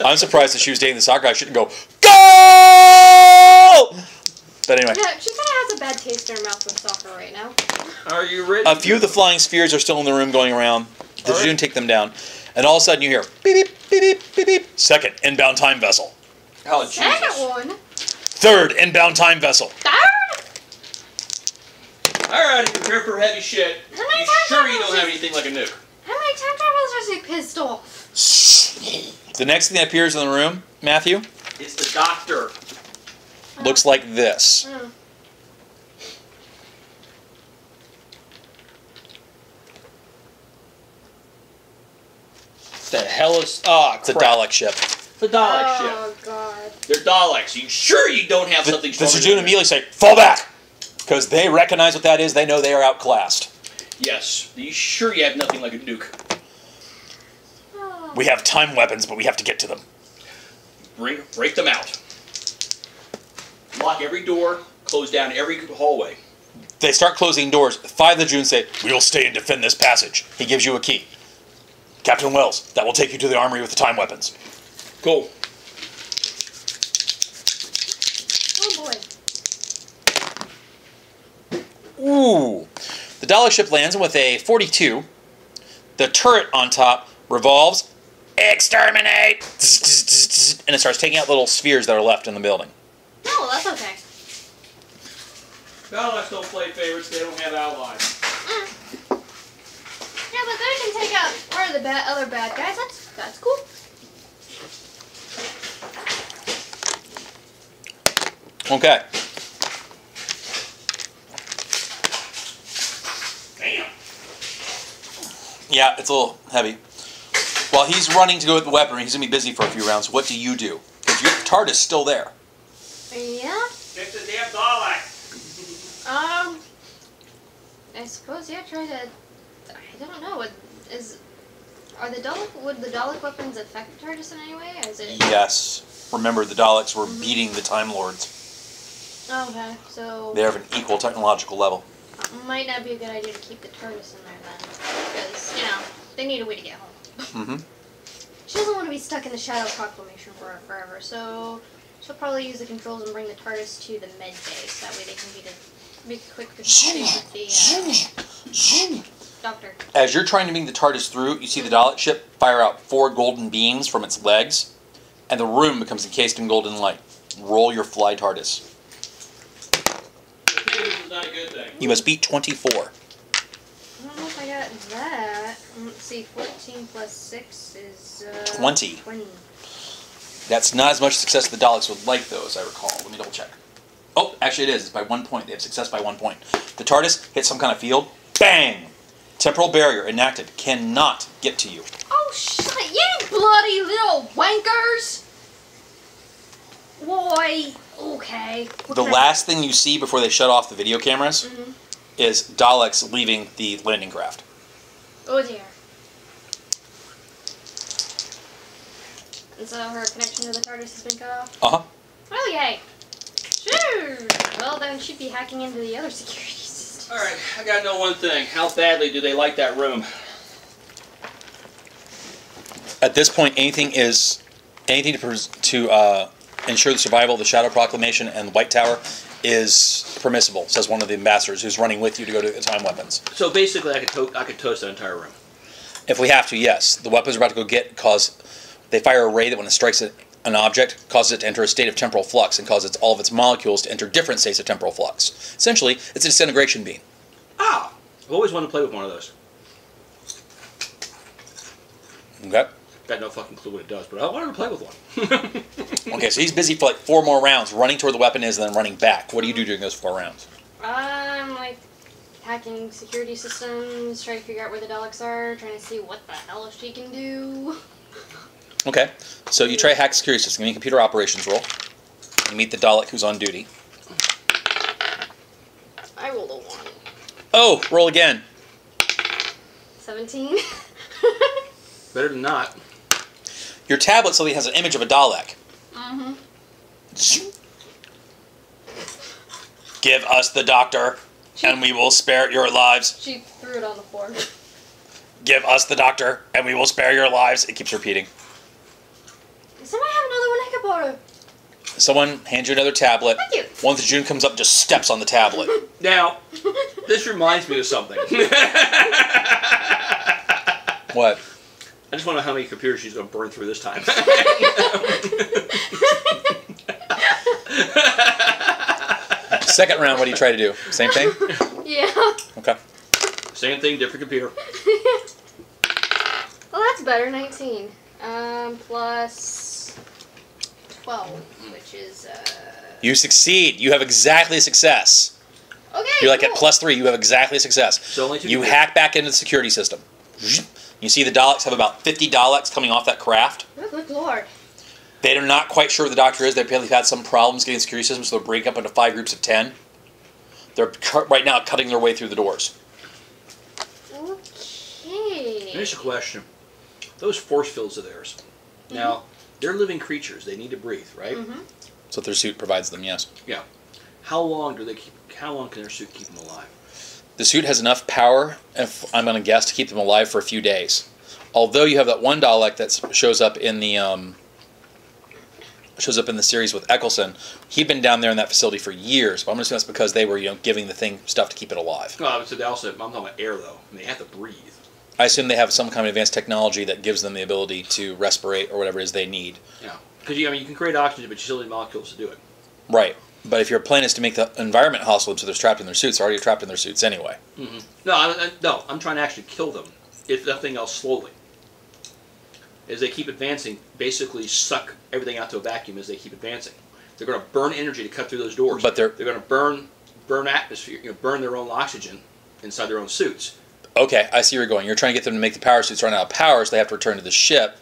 I'm surprised that she was dating the soccer guy. She didn't go, GOAL! But anyway. Yeah, she kind of has a bad taste in her mouth with soccer right now. Are you ready? A few of the flying spheres are still in the room going around. The June take them down. And all of a sudden you hear, beep, beep, beep, beep, beep, beep. Second inbound time vessel. Oh, Second Jesus. one. Third inbound time vessel. Third? Alright, prepare for heavy shit. How many You times sure you have don't I have anything like a nuke? How many times have I just get pissed off? The next thing that appears in the room, Matthew, It's the doctor. looks like this. Mm. The hell is... Oh, It's a crap. Dalek ship. It's a Dalek ship. Oh, God. They're Daleks. You sure you don't have something The stronger June than immediately say, fall back! Because they recognize what that is. They know they are outclassed. Yes. Are you sure you have nothing like a nuke? Oh. We have time weapons, but we have to get to them. Break them out. Lock every door. Close down every hallway. They start closing doors. 5 of the Junes say, "We will stay and defend this passage." He gives you a key. Captain Wells, that will take you to the armory with the time weapons. Cool. Oh boy. Ooh. The Dalek ship lands with a 42. The turret on top revolves. Exterminate! And it starts taking out little spheres that are left in the building. No, that's okay. Daleks don't play favorites. They don't have allies. Yeah, but they can take out part of the other bad guys. That's cool. Okay. Damn. Yeah, it's a little heavy. While he's running to go with the weapon, he's going to be busy for a few rounds. What do you do? Because your TARDIS still there. Yeah. Fix the damn Dalek. I suppose, yeah, try to... I don't know, would the Dalek weapons affect the TARDIS in any way? Or is it... Yes. Remember, the Daleks were beating the Time Lords. Okay, so... They're of an equal technological level. Might not be a good idea to keep the TARDIS in there then. Because, you know, they need a way to get home. Mm-hmm. She doesn't want to be stuck in the Shadow Proclamation forever, so she'll probably use the controls and bring the TARDIS to the med bay, so that way they can be quick to speak with the doctor. As you're trying to bring the TARDIS through, you see the Dalek ship fire out 4 golden beams from its legs, and the room becomes encased in golden light. Roll your fly TARDIS. This is not a good thing. You must beat 24. I don't know if I got that. Let's see, 14 plus 6 is... 20. 20. That's not as much success as the Daleks would like, though, as I recall. Let me double check. Oh, actually it is. It's by 1 point. They have success by 1 point. The TARDIS hits some kind of field. Bang! Temporal barrier enacted. Cannot get to you. Oh, shut it, you bloody little wankers! Boy, okay. The last thing you see before they shut off the video cameras is Daleks leaving the landing craft. Oh dear. And so her connection to the TARDIS has been cut off? Uh-huh. Oh yay. Sure. Well, then she'd be hacking into the other security systems. Alright, I gotta know one thing. How badly do they like that room? At this point, anything to ensure the survival of the Shadow Proclamation and the White Tower is permissible, says one of the ambassadors who's running with you to go to the time weapons. So basically, I could toast that entire room. If we have to, yes. The weapons we're about to go get cause they fire a ray that when it strikes an object causes it to enter a state of temporal flux and causes all of its molecules to enter different states of temporal flux. Essentially, it's a disintegration beam. Ah! I've always wanted to play with one of those. Okay. Got no fucking clue what it does, but I wanted to play with one. Okay, so he's busy for like 4 more rounds, running toward the weapon is, and then running back. What do you do during those 4 rounds? Like hacking security systems, trying to figure out where the Daleks are, trying to see what the hell she can do. Okay, so you try hack security system. Give me a computer operations roll. You meet the Dalek who's on duty. I rolled a 1. Oh, roll again. 17. Better than not. Your tablet suddenly has an image of a Dalek. Give us the doctor, and we will spare your lives. She threw it on the floor. Give us the doctor, and we will spare your lives. It keeps repeating. Does somebody have another one I could borrow? Someone hands you another tablet. Thank you. Once the June comes up, just steps on the tablet. Now, this reminds me of something. What? I just want to know how many computers she's going to burn through this time. Second round, what do you try to do? Same thing? Yeah. Okay. Same thing, different computer. Well, that's better. 19. Plus 12, which is, You succeed. You have exactly a success. Okay, You're like cool. at +3, you have exactly a success. So only 2 You computers. hack back into the security system. You see the Daleks have about 50 Daleks coming off that craft. Oh, good lord. They're not quite sure who the doctor is. They've apparently had some problems getting the security system, so they'll break up into 5 groups of 10. They're right now cutting their way through the doors. Okay. Here's a question. Those force fields of theirs. Now, they're living creatures. They need to breathe, right? That's what their suit provides them, yes. Yeah. How long do they how long can their suit keep them alive? The suit has enough power, if I'm going to guess, to keep them alive for a few days. Although you have that one Dalek that shows up in the series with Eccleston. He'd been down there in that facility for years. But I'm assuming that's because they were, giving the thing stuff to keep it alive. Well, so they also, I'm talking about air though. I mean, they have to breathe. I assume they have some kind of advanced technology that gives them the ability to respirate or whatever it is they need. Yeah, because you can create oxygen, but you still need molecules to do it. Right. But if your plan is to make the environment hostile so they're trapped in their suits, they're already trapped in their suits anyway. Mm-hmm. No, I'm trying to actually kill them, if nothing else, slowly. As they keep advancing, basically suck everything out to a vacuum as they keep advancing. They're going to burn energy to cut through those doors. But they're going to burn atmosphere, burn their own oxygen inside their own suits. Okay, I see where you're going. You're trying to get them to make the power suits run out of power, so they have to return to the ship,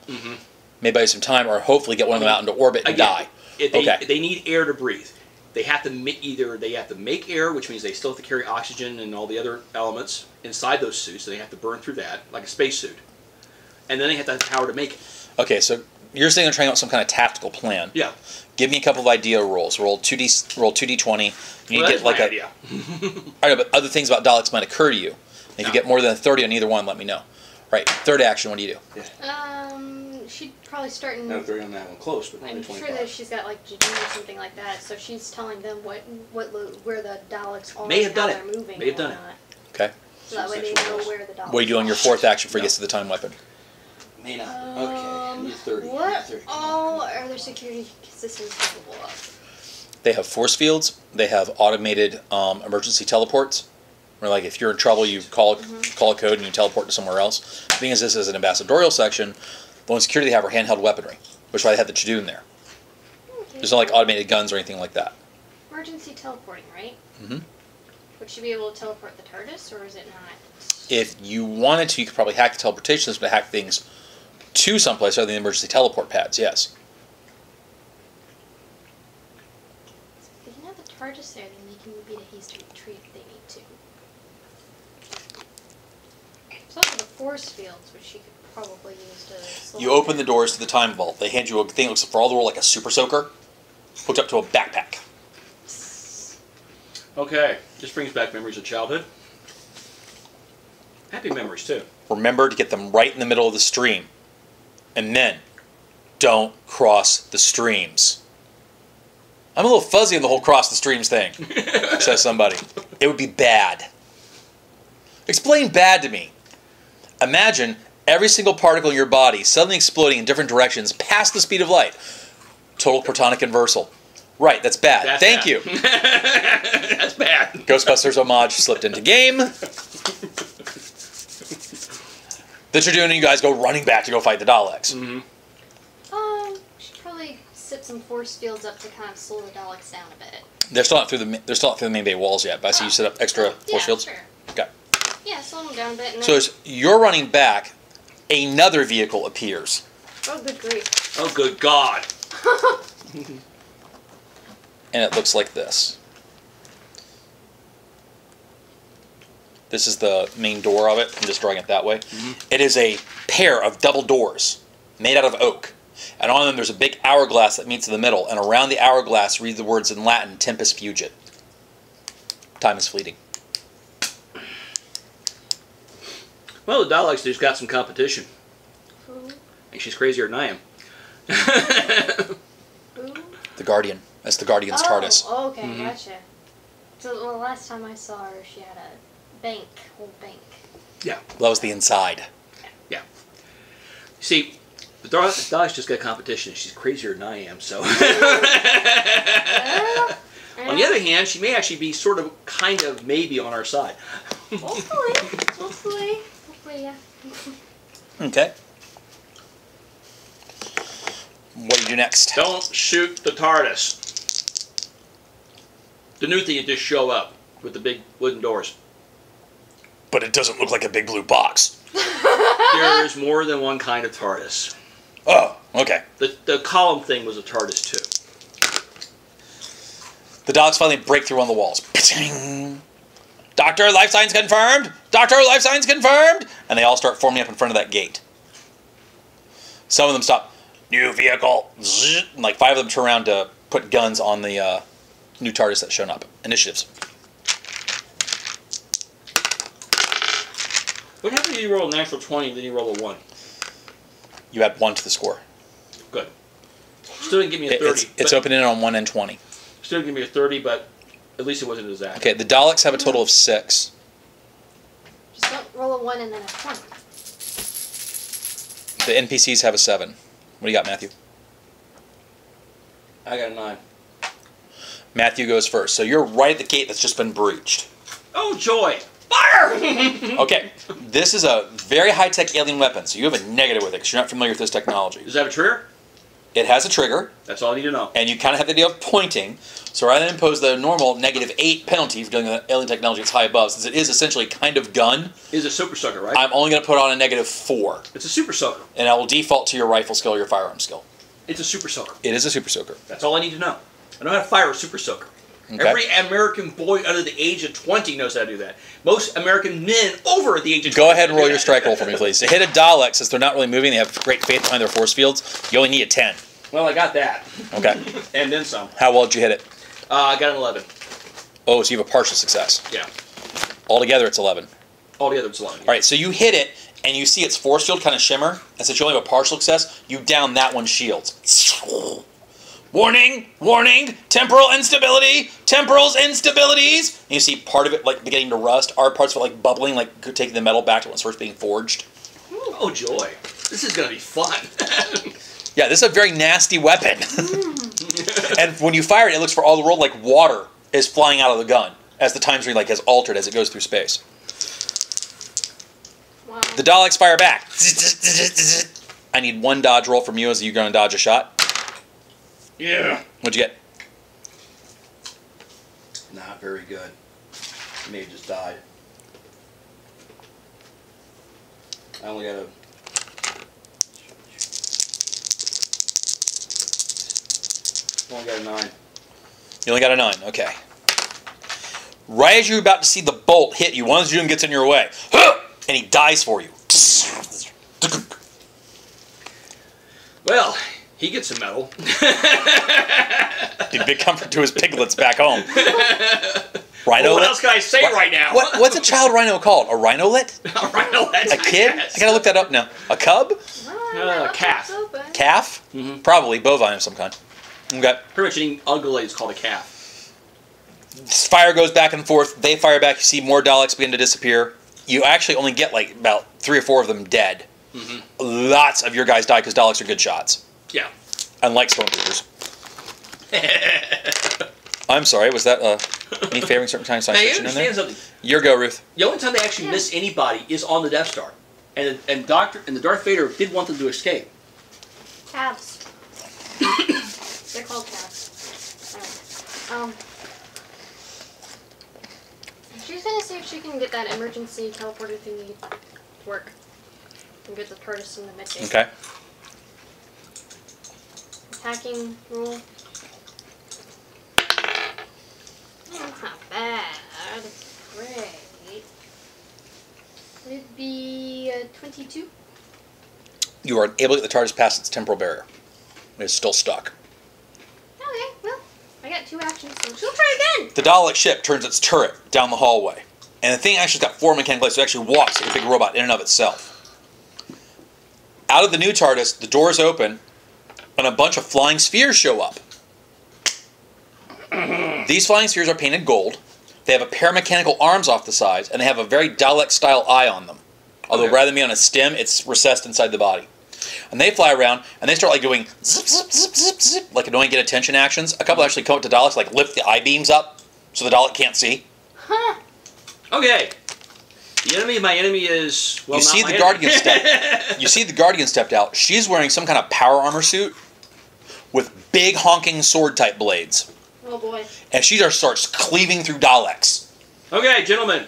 maybe buy some time, or hopefully get one of them out into orbit and die. They need air to breathe. They have to make air, which means they still have to carry oxygen and all the other elements inside those suits, so they have to burn through that, like a spacesuit. And then they have to have the power to make it. Okay, so you're saying they're trying out some kind of tactical plan. Yeah. Give me a couple of idea rolls. Roll 2d20. You need to get like idea. I know, but other things about Daleks might occur to you. If you get more than a 30 on either one, let me know. Right, third action, what do you do? Yeah. She'd probably start in... No, 30 on that one, close, but I'm only sure that she's got like Jadine or something like that, so she's telling them where the Daleks are and how they're moving. May have done it. Okay. So that way they know where the Daleks are. What do you do on your fourth action before you get to the time weapon? May not. Okay, need 30. What 30. all are their security systems capable of? They have force fields. They have automated emergency teleports. Where, like, if you're in trouble, you call a code and you teleport to somewhere else. The thing is, this is an ambassadorial section. The only security they have are handheld weaponry, which is why they had the Jadoon there. Okay. There's no like automated guns or anything like that. Emergency teleporting, right? Mm-hmm. Would she be able to teleport the TARDIS, or is it not? If you wanted to, you could probably hack the teleportation system to hack things to someplace other than the emergency teleport pads, yes. If you have the TARDIS there, then they can be the haste retreat if they need to. There's also the force fields, which she could probably use to slow You open the doors to the time vault. They hand you a thing that looks for all the world like a super soaker, hooked up to a backpack. Okay, this brings back memories of childhood. Happy memories, too. Remember to get them right in the middle of the stream. And then, don't cross the streams. I'm a little fuzzy on the whole cross the streams thing, says somebody. It would be bad. Explain bad to me. Imagine every single particle in your body suddenly exploding in different directions past the speed of light. Total protonic inversal. Right, that's bad. That's Thank bad. you. That's bad. Ghostbusters homage slipped into game. That you're doing, and you guys go running back to go fight the Daleks. Mm-hmm. Should probably set some force fields up to kind of slow the Daleks down a bit. They're still not through the main bay walls yet, but I see you set up extra force fields. Sure. Okay. Yeah, slow them down a bit. And So as you're running back, another vehicle appears. oh, good grief. Oh, good God. And it looks like this. This is the main door of it. I'm just drawing it that way. Mm-hmm. It is a pair of double doors made out of oak. And on them there's a big hourglass that meets in the middle. And around the hourglass read the words in Latin, Tempus Fugit. Time is fleeting. Well, the Daleks just got some competition. Who? And she's crazier than I am. Who? The Guardian. That's the Guardian's TARDIS. Oh, okay, gotcha. So the last time I saw her, she had a whole bank. Yeah. That was the inside. Yeah. See, the Daleks just got competition. She's crazier than I am, so. On the other hand, she may actually be sort of, kind of, maybe on our side. Hopefully, yeah. Okay. What do you do next? Don't shoot the TARDIS. The new thing, you just show up with the big wooden doors. But it doesn't look like a big blue box. There's more than one kind of TARDIS. Oh, okay. The column thing was a TARDIS too. The Daleks finally break through on the walls. Doctor, life signs confirmed! Doctor, life signs confirmed! And they all start forming up in front of that gate. Some of them stop. New vehicle. And like 5 of them turn around to put guns on the new TARDIS that's shown up. Initiatives. What happens if you roll a natural 20 and then you roll a 1? You add 1 to the score. Good. Still didn't give me a 30. It's opening on 1 and 20. Still didn't give me a 30, but at least it wasn't a disaster. Okay, the Daleks have a total of 6. Just don't roll a 1 and then a 20. The NPCs have a 7. What do you got, Matthew? I got a 9. Matthew goes first. So you're right at the gate that's just been breached. Oh, joy! Fire! Okay, this is a very high-tech alien weapon, so you have a negative with it because you're not familiar with this technology. Does that have a trigger? It has a trigger. That's all I need to know. And you kind of have the idea of pointing. So rather than impose the normal -8 penalty for dealing with alien technology that's high above, since it is essentially kind of gun, It's a super soaker, right? I'm only going to put on a -4. It's a super soaker. And I will default to your rifle skill or your firearm skill. It's a super soaker. It is a super soaker. That's all I need to know. I know how to fire a super soaker. Okay. Every American boy under the age of 20 knows how to do that. Most American men over the age of 20. Go ahead and roll your strike roll for me, please. To hit a Dalek, since they're not really moving, they have great faith behind their force fields, you only need a 10. Well, I got that. Okay. And then some. How well did you hit it? I got an 11. Oh, so you have a partial success. Yeah. Altogether, it's 11. Altogether, it's 11. All right, so you hit it, and you see its force field kind of shimmer, and since you only have a partial success, you down that one's shields. Warning! Warning! Temporal instability! Temporal's instabilities! And you see part of it like beginning to rust, other parts of it like bubbling, like taking the metal back to when it's first being forged. Oh, joy. This is going to be fun. Yeah, this is a very nasty weapon. And when you fire it, it looks for all the world like water is flying out of the gun as the time stream like has altered as it goes through space. Wow. The Daleks fire back. I need 1 dodge roll from you as you're going to dodge a shot. Yeah. What'd you get? Not very good. May have just died. I only got a... only got a 9. You only got a 9. Okay. Right as you're about to see the bolt hit you, one of them gets in your way. And he dies for you. Well, he gets some metal. Be a big comfort to his piglets back home. Rhino. What else can I say right now? What's a child rhino called? A rhinolet? A rhinolet. A kid? I gotta look that up now. A cub? Calf. Calf? Mm-hmm. Probably bovine of some kind. Okay. Pretty much any ungulate is called a calf. Fire goes back and forth. They fire back. You see more Daleks begin to disappear. You actually only get like about 3 or 4 of them dead. Mm-hmm. Lots of your guys die because Daleks are good shots. Yeah. Unlike Stormtroopers. I'm sorry, was that me favoring certain kind of science fiction in there? Understand something. Your go, Ruth. The only time they actually miss anybody is on the Death Star, and the Darth Vader did want them to escape. Calves. They're called calves. She's gonna see if she can get that emergency teleporter thingy to work. And get the TARDIS in the mid base. Okay. Attacking rule. That's not bad. Great. It'd be 22. You are able to get the TARDIS past its temporal barrier. It's still stuck. Okay, well, I got 2 actions, so she'll try again. The Dalek ship turns its turret down the hallway. And the thing actually's got 4 mechanical legs, so it actually walks like a big robot in and of itself. Out of the new TARDIS, the doors open, and a bunch of flying spheres show up. These flying spheres are painted gold. They have a pair of mechanical arms off the sides, and they have a very Dalek-style eye on them. Although rather than be on a stem, it's recessed inside the body. And they fly around, and they start like doing zip, zip, zip, zip, zip, like annoying get attention actions. A couple actually come up to Daleks, like lift the eye beams up, so the Dalek can't see. Huh. Okay. The enemy of my enemy is, well, You not see my the enemy. Guardian You see the Guardian stepped out. She's wearing some kind of power armor suit with big honking sword-type blades. Oh boy. And she just starts cleaving through Daleks. Okay, gentlemen,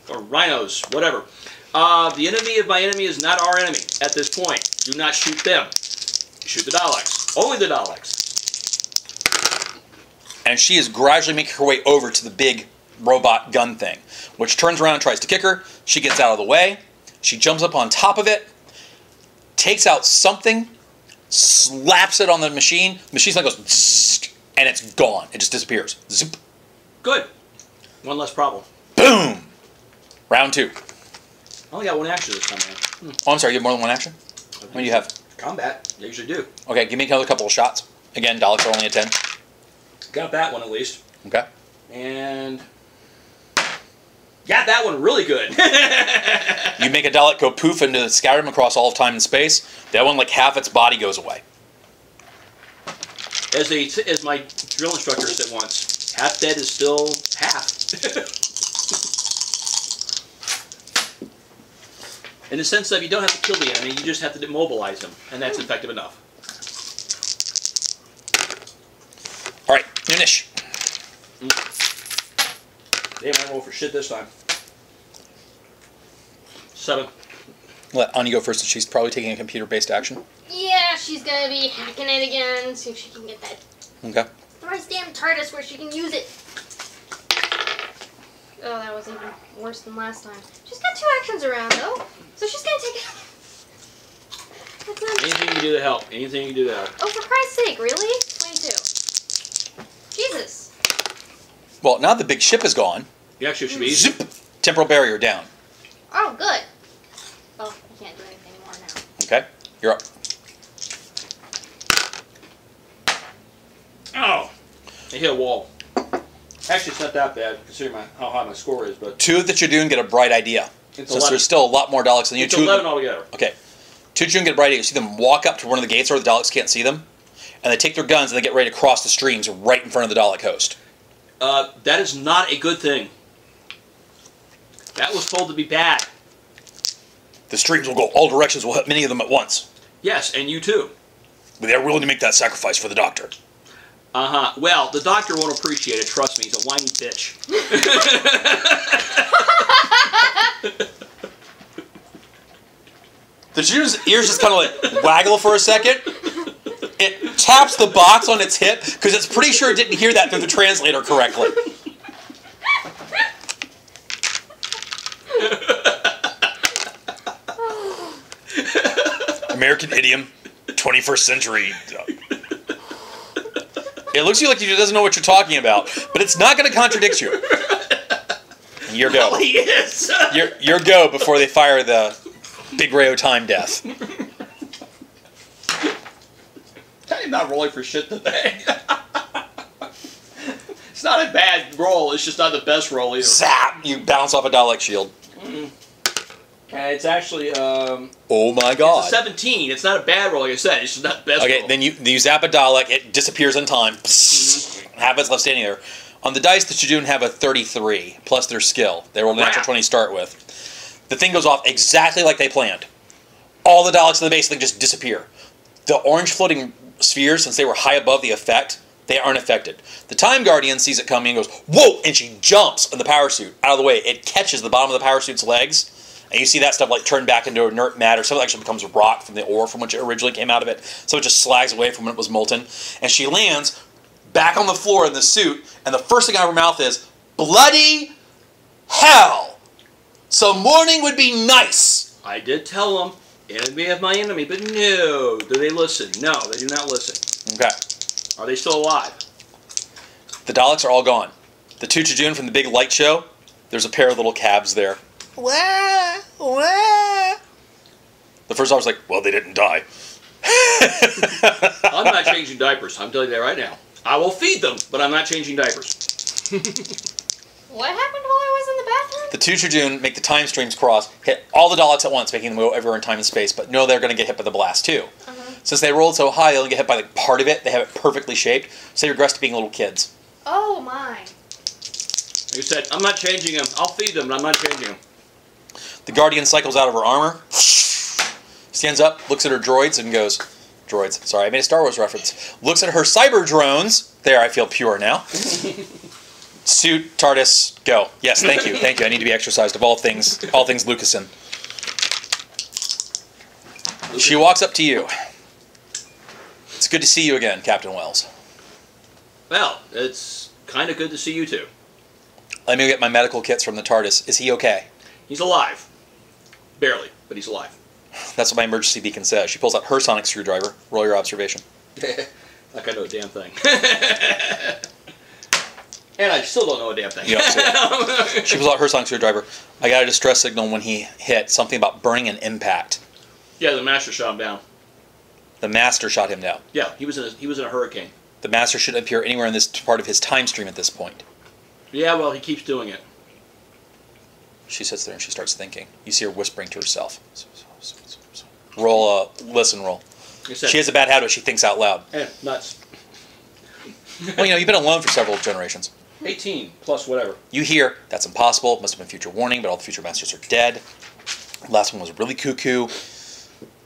or rhinos, whatever. The enemy of my enemy is not our enemy at this point. Do not shoot them. Shoot the Daleks. Only the Daleks. And she is gradually making her way over to the big robot gun thing, which turns around and tries to kick her. She gets out of the way. She jumps up on top of it, takes out something, slaps it on the machine. The machine's like goes, zzz, and it's gone. It just disappears. Zip. Good. One less problem. Boom. Round 2. I only got one action this time, man. Oh, I'm sorry, you have more than one action? What do you have? Combat. They usually do. Okay, give me another couple of shots. Again, Daleks are only a 10. Got that one at least. Okay. And got that one really good. You make a Dalek go poof and scatter him across all of time and space. That one, like half its body goes away. As my drill instructor said once, half dead is still half. In the sense that you don't have to kill the enemy, you just have to demobilize him, and that's effective enough. All right, finish. Damn, I roll for shit this time. 7. Let Ani go first. She's probably taking a computer-based action. Yeah, she's gonna be hacking it again, see if she can get that Okay. thrice damn TARDIS where she can use it. Oh, that was even worse than last time. She's got 2 actions around, though, so she's gonna take it. That's not... Anything you can do to help. Anything you can do to help. Oh, for Christ's sake, really? 22. Jesus. Well, now the big ship is gone. You actually should be easy. Zip! Temporal barrier down. Oh, good. Oh, I can't do anything anymore now. Okay, you're up. Oh! I hit a wall. Actually, it's not that bad, considering how high my score is, but... 2 that you're doing get a bright idea. It's Since there's still a lot more Daleks than you. It's 11 altogether. Okay. 2 that you get a bright idea. You see them walk up to one of the gates where the Daleks can't see them, and they take their guns and they get ready to cross the streams right in front of the Dalek host. That is not a good thing. That was told to be bad. The streams will go all directions. We'll hit many of them at once. Yes, and you too. But they're willing to make that sacrifice for the Doctor. Uh-huh. Well, the Doctor won't appreciate it. Trust me, he's a whiny bitch. The Jew's ears just kind of like waggle for a second. It taps the box on its hip because it's pretty sure it didn't hear that through the translator correctly. American idiom, 21st century. It looks to you like he doesn't know what you're talking about, but it's not going to contradict you. Your go. Well, he is. Your go before they fire the big ray of time death. I'm not rolling for shit today. It's not a bad roll. It's just not the best roll either. Zap! You bounce off a Dalek shield. It's actually oh my god. It's a 17. It's not a bad roll, like I said. It's just not the best Okay, roll. then you zap a Dalek. It disappears in time. Half it's left standing there. On the dice that you do have a 33 plus their skill. They roll a natural 20 to start with. The thing goes off exactly like they planned. All the Daleks in the base thing just disappear. The orange floating spheres, since they were high above the effect, they aren't affected. The Time Guardian sees it coming and goes, whoa! And she jumps in the power suit out of the way. It catches the bottom of the power suit's legs, and you see that stuff like turn back into inert matter. Some of it actually becomes rock from the ore from which it originally came out of it. So it just slags away from when it was molten. And she lands back on the floor in the suit, and the first thing out of her mouth is, bloody hell! Some mourning would be nice! I did tell them, enemy of my enemy, but no. Do they listen? No, they do not listen. Okay. Are they still alive? The Daleks are all gone. The two Chajun from the big light show, there's a pair of little cabs there. Wah, wah. The first officer's like, well, they didn't die. I'm not changing diapers. I'm telling you that right now. I will feed them, but I'm not changing diapers. What happened while I was in the bathroom? The two Chajun make the time streams cross, hit all the Daleks at once, making them go everywhere in time and space, but no, they're going to get hit by the blast too. Since they rolled so high, they only get hit by like part of it. They have it perfectly shaped, so they regress to being little kids. Oh my. You said, I'm not changing them. I'll feed them, but I'm not changing them. The Guardian cycles out of her armor, stands up, looks at her droids, and goes, droids, sorry, I made a Star Wars reference. Looks at her cyber drones. There, I feel pure now. Suit, TARDIS, go. Yes, thank you, thank you. I need to be exercised of all things Lucasen. She walks up to you. It's good to see you again, Captain Wells. Well, it's kind of good to see you too. Let me get my medical kits from the TARDIS. Is he okay? He's alive. Barely, but he's alive. That's what my emergency beacon says. She pulls out her sonic screwdriver. Roll your observation. Like I know a damn thing. And I still don't know a damn thing. You don't see it. She pulls out her sonic screwdriver. I got a distress signal when he hit. Something about burning an impact. Yeah, the master shot him down. The master shot him down. Yeah, he was in a hurricane. The master shouldn't appear anywhere in this part of his time stream at this point. Yeah, well, he keeps doing it. She sits there and she starts thinking. You see her whispering to herself. Roll a listen roll. She has a bad habit. She thinks out loud. Nuts. Well, you've been alone for several generations. 18 plus whatever. You hear, that's impossible. Must have been future warning, but all the future masters are dead. The last one was really cuckoo.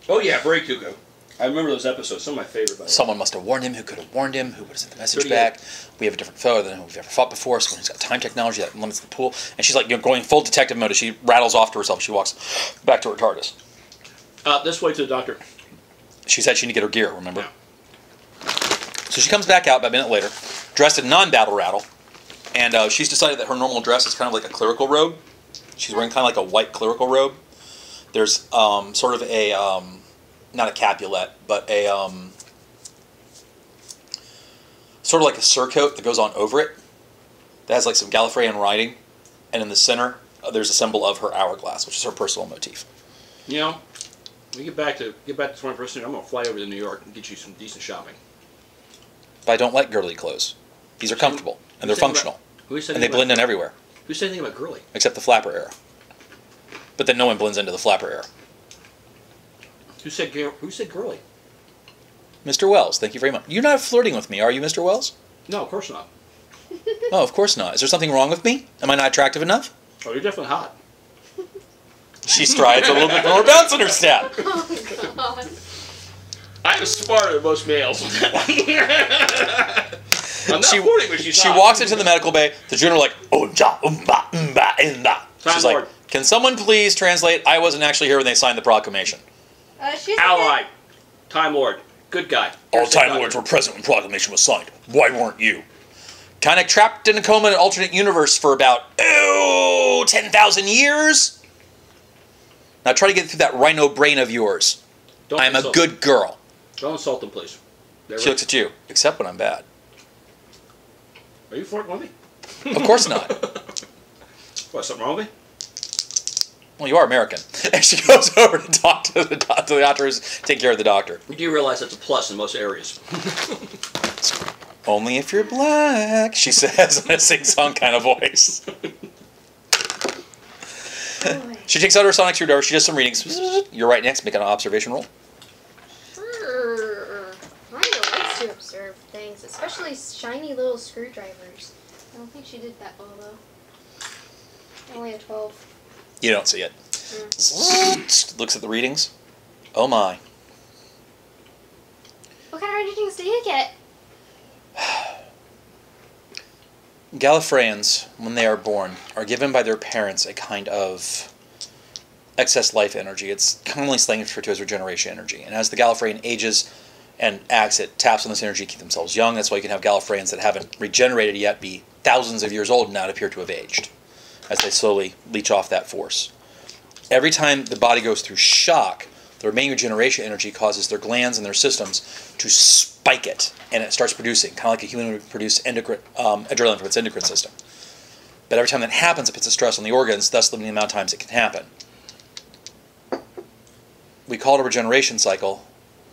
Oh yeah, very cuckoo. I remember those episodes. Some of my favorite. By the way. Someone must have warned him. Who could have warned him? Who would have sent the message back? We have a different foe than we've ever fought before. Someone who's got time technology that limits the pool. And she's like going full detective mode as she rattles off to herself. She walks back to her TARDIS. This way to the doctor. She said she needed to get her gear, remember? Yeah. So she comes back out about a minute later, dressed in non-battle rattle. And she's decided that her normal dress is kind of like a clerical robe. She's wearing kind of like a white clerical robe. There's sort of a... not a capulet, but a sort of like a surcoat that goes on over it that has like some Gallifreyan writing, and in the center there's a symbol of her hourglass, which is her personal motif. You know, when we get back to the 21st century, I'm gonna fly over to New York and get you some decent shopping. But I don't like girly clothes. These are comfortable and they're functional, and they blend in everywhere. Who said anything about girly? Except the flapper era. But then no one blends into the flapper era. Who said girly? Mr. Wells, thank you very much. You're not flirting with me, are you, Mr. Wells? No, of course not. Oh, of course not. Is there something wrong with me? Am I not attractive enough? Oh, you're definitely hot. She strides a little bit more bounce in her step. Oh, God. I'm smarter than most males. I'm not 40, but she's She hot. walks into the medical bay. The junior like, oh-ja, umba, umba, inda. She's like, can someone please translate? I wasn't actually here when they signed the proclamation. She's Ally. Time Lord. Good guy. All Time Lords were present when proclamation was signed. Why weren't you? Kind of trapped in a coma in an alternate universe for about, 10,000 years? Now try to get through that rhino brain of yours. I'm a good girl. Don't insult them, please. She looks at you, except when I'm bad. Are you flirting with me? Of course not. What, something wrong with me? Well, you are American. And she goes over to talk to the doctor who's taking care of the doctor. You do realize that's a plus in most areas. Only if you're black, she says in a sing-song kind of voice. She takes out her sonic screwdriver. She does some readings. You're right next. Make an observation roll. Mario likes to observe things, especially shiny little screwdrivers. I don't think she did that well, though. Only a 12. You don't see it. Looks at the readings. Oh my. What kind of readings do you get? Gallifreyans, when they are born, are given by their parents a kind of excess life energy. It's commonly slang referred to as regeneration energy. And as the Gallifreyan ages and acts, it taps on this energy to keep themselves young. That's why you can have Gallifreyans that haven't regenerated yet be thousands of years old and not appear to have aged, as they slowly leech off that force. Every time the body goes through shock, the remaining regeneration energy causes their glands and their systems to spike it, and it starts producing, kind of like a human would produce adrenaline from its endocrine system. But every time that happens, it puts a stress on the organs, thus limiting the amount of times it can happen. We call it a regeneration cycle.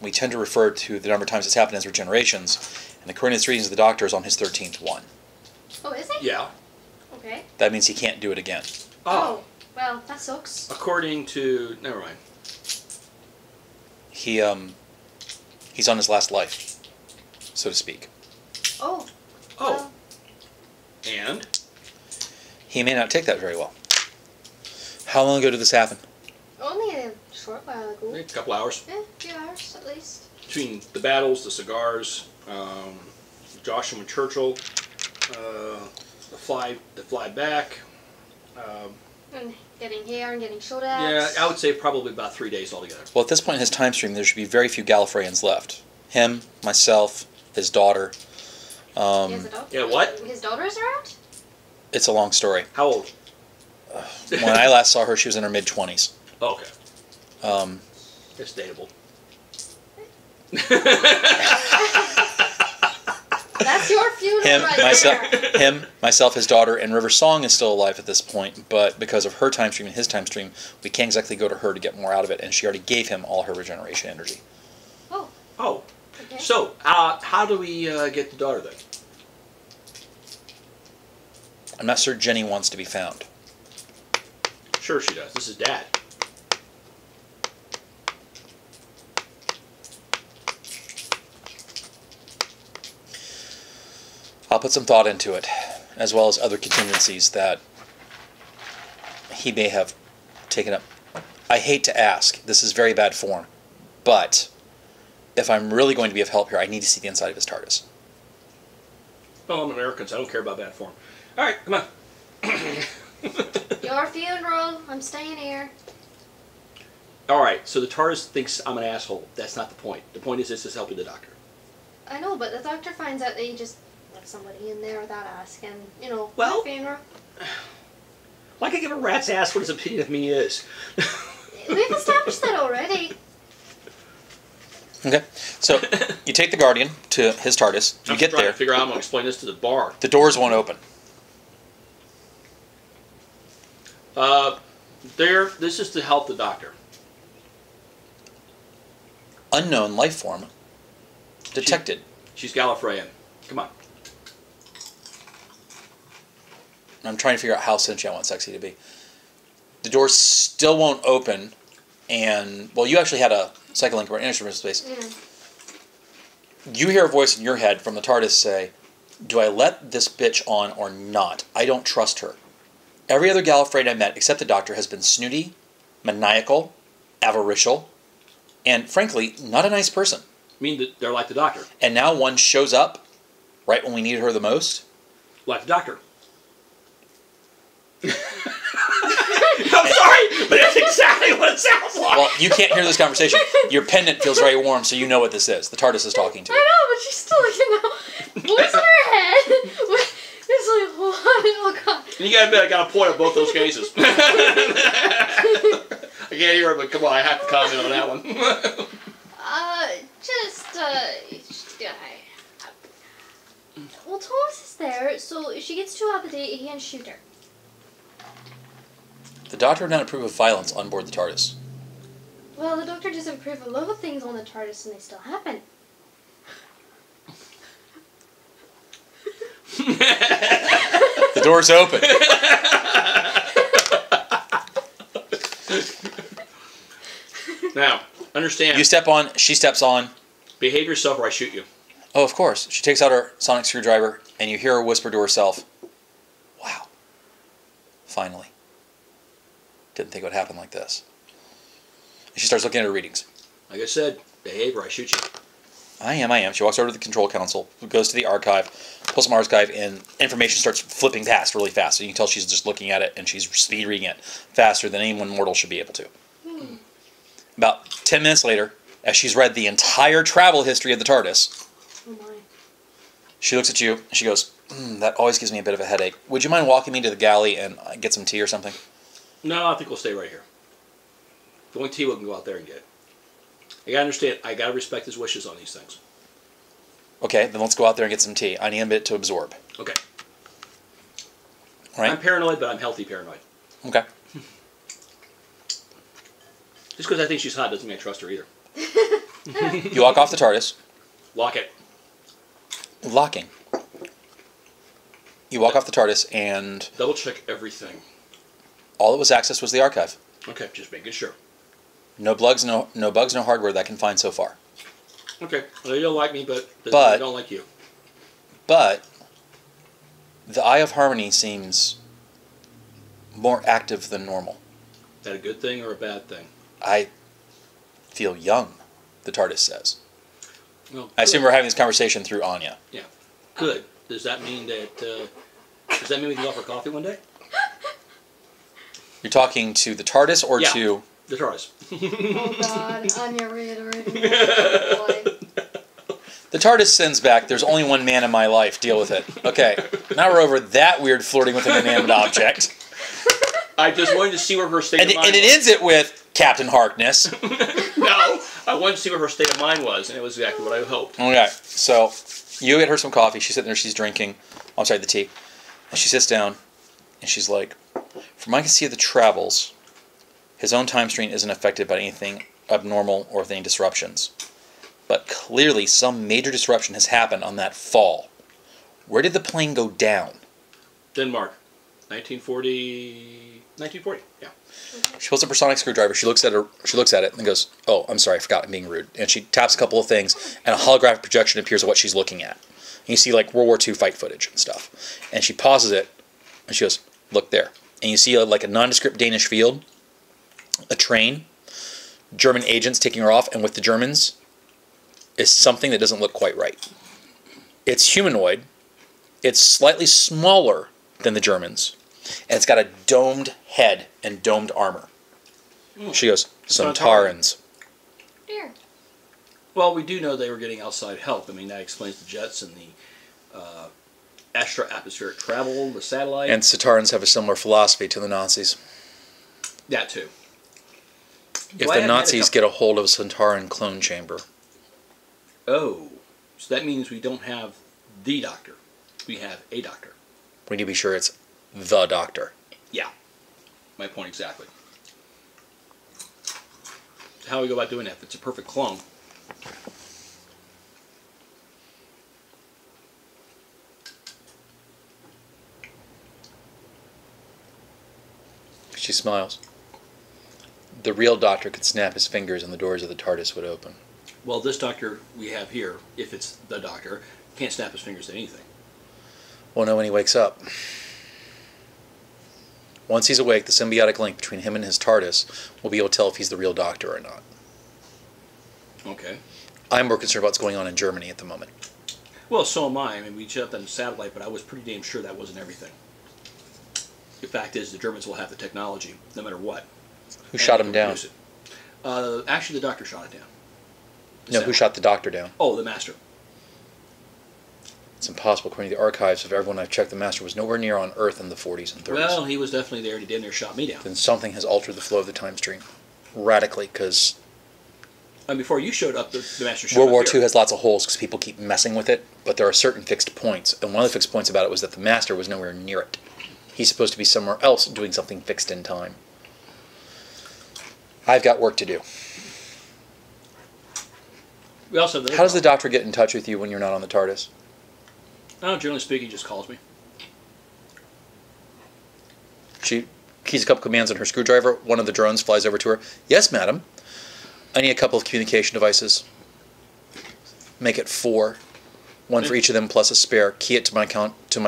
We tend to refer to the number of times it's happened as regenerations, and according to the readings of the doctor is on his 13th one. Oh, is it? Yeah. Okay. That means he can't do it again. Oh, well, that sucks. According to... Never mind. He's on his last life, so to speak. Oh. Oh. And? He may not take that very well. How long ago did this happen? Only a short while ago. A couple hours. Yeah, a few hours at least. Between the battles, the cigars, Joshua and Churchill, the fly back. And getting hair and getting short abs. Yeah, I would say probably about 3 days altogether. Well, at this point in his time stream, there should be very few Gallifreyans left. Him, myself, his daughter. He has a daughter? Yeah, what? His daughter is around? It's a long story. How old? When I last saw her, she was in her mid-20s. Oh, okay. It's dateable. That's your funeral Him, right there. myself, his daughter, and River Song is still alive at this point, but because of her time stream and his time stream, we can't exactly go to her to get more out of it, and she already gave him all her regeneration energy. Oh. Oh. Okay. So, how do we get the daughter then? I'm not sure Jenny wants to be found. Sure she does. This is Dad. I'll put some thought into it, as well as other contingencies that he may have taken up. I hate to ask. This is very bad form. But if I'm really going to be of help here, I need to see the inside of his TARDIS. Well, I'm an American, so I don't care about bad form. All right, come on. Your funeral. I'm staying here. All right, so the TARDIS thinks I'm an asshole. That's not the point. The point is this is helping the Doctor. I know, but the doctor finds out that you just let somebody in there without asking. You know, Well- my funeral. Like I give a rat's ass what his opinion of me is. We've established that already. Okay, so you take the Guardian to his TARDIS. You I'm get trying there. to figure out how I'm going to explain this to the bar. The doors won't open. This is to help the Doctor. Unknown life form detected. She's Gallifreyan. Come on. I'm trying to figure out how sentient I want Sexy to be. The doors still won't open, and, well, you actually had a psycholink or an instrument space. You hear a voice in your head from the TARDIS say, do I let this bitch on or not? I don't trust her. Every other Gallifreyan I met, except the Doctor, has been snooty, maniacal, avaricial, and, frankly, not a nice person. I mean, they're like the Doctor. And now one shows up right when we need her the most. Like the Doctor. I'm sorry, but that's exactly what it sounds like. Well, you can't hear this conversation. Your pendant feels very warm, so you know what this is. The TARDIS is talking to I you. know, but she's still, voice in her head. It's like, what? Oh, God. And you gotta admit, I got a point on both those cases. I can't hear it, but come on, I have to comment on that one. Well, Thomas is there, so if she gets too uppity, he can shoot her. The Doctor would not approve of violence on board the TARDIS. Well, the Doctor doesn't approve of a lot of things on the TARDIS, and they still happen. The door's open. Now, understand. You step on, she steps on. Behave yourself or I shoot you. Oh, of course. She takes out her sonic screwdriver, and you hear her whisper to herself, wow. Finally. Didn't think it would happen like this. And she starts looking at her readings. Like I said, behave or I shoot you. I am. She walks over to the control console, goes to the archive, pulls some archive, and information starts flipping past really fast. So you can tell she's just looking at it, and she's speed reading it faster than anyone mortal should be able to. About 10 minutes later, as she's read the entire travel history of the TARDIS, Oh, my. she looks at you, and she goes, that always gives me a bit of a headache. Would you mind walking me to the galley and get some tea or something? No, I think we'll stay right here. If you want tea, we can go out there and get it. You gotta understand, I gotta respect his wishes on these things. Okay, then let's go out there and get some tea. I need a bit to absorb. Okay. All right? I'm paranoid, but I'm healthy paranoid. Okay. Just because I think she's hot doesn't mean I trust her either. You walk off the TARDIS. Lock it. Locking. You walk off the TARDIS, and Double check everything. all that was accessed was the archive. Okay, just making sure. No bugs, no bugs, no hardware that I can find so far. Okay, well, you don't like me, but But- I don't like you. But the Eye of Harmony seems more active than normal. Is that a good thing or a bad thing? I feel young, the TARDIS says. Well, I assume good. we're having this conversation through Anya. Yeah. Good. Does that mean that? Does that mean we can go for coffee one day? You're talking to the TARDIS or Yeah. to... The TARDIS. Oh, God. Anya reiterating. Oh, boy. The TARDIS sends back, there's only one man in my life, deal with it. Okay, now we're over that weird flirting with an inanimate object. I just wanted to see where her state And of mind it was. ends it with Captain Harkness. No, I I wanted to see what her state of mind was, and it was exactly what I hoped. Okay, so you get her some coffee. She's sitting there, she's drinking. I'm sorry, the tea. And she sits down, and she's like, from what I can see of the travels, his own time stream isn't affected by anything abnormal or with any disruptions. But clearly some major disruption has happened on that fall. Where did the plane go down? Denmark. 1940, yeah. She pulls up her sonic screwdriver. She looks at it and goes, "Oh, I'm sorry, I forgot. I'm being rude." And she taps a couple of things, and a holographic projection appears of what she's looking at. And you see like World War II fight footage and stuff. And she pauses it, and she goes, "Look there." And you see like a nondescript Danish field, a train, German agents taking her off, and with the Germans is something that doesn't look quite right. It's humanoid. It's slightly smaller than the Germans. And it's got a domed head and domed armor. She goes, Sontarans. Here. Well, we do know they were getting outside help. I mean, that explains the jets and the extra-atmospheric travel, the satellite. And Sontarans have a similar philosophy to the Nazis. That too. If the Nazis get a hold of a Sontaran clone chamber. Oh, so that means we don't have the doctor. We have a doctor. We need to be sure it's the doctor. Yeah. My point exactly. How do we go about doing that if it's a perfect clone? She smiles. The real doctor could snap his fingers and the doors of the TARDIS would open. Well, this doctor we have here, if it's the doctor, can't snap his fingers at anything. Won't know when he wakes up. Once he's awake, the symbiotic link between him and his TARDIS will be able to tell if he's the real doctor or not. Okay. I'm more concerned about what's going on in Germany at the moment. Well, so am I. I mean, we shut up on satellite, but I was pretty damn sure that wasn't everything. The fact is, the Germans will have the technology, no matter what. Who shot him down? Actually, the doctor shot it down. No, who shot the doctor down? Oh, the master. It's impossible. According to the archives of everyone I've checked, the master was nowhere near on Earth in the 40s and 30s. Well, he was definitely there, and he damn near shot me down. Then something has altered the flow of the time stream radically, because And before you showed up, the master showed World up War here. II has lots of holes because people keep messing with it, but there are certain fixed points, and one of the fixed points about it was that the master was nowhere near it. He's supposed to be somewhere else doing something fixed in time. I've got work to do. We also have How does the doctor get in touch with you when you're not on the TARDIS? Oh, generally speaking, he just calls me. She keys a couple commands on her screwdriver. One of the drones flies over to her. "Yes, madam. I need a couple of communication devices. Make it 4. One for each of them plus a spare. Key it to my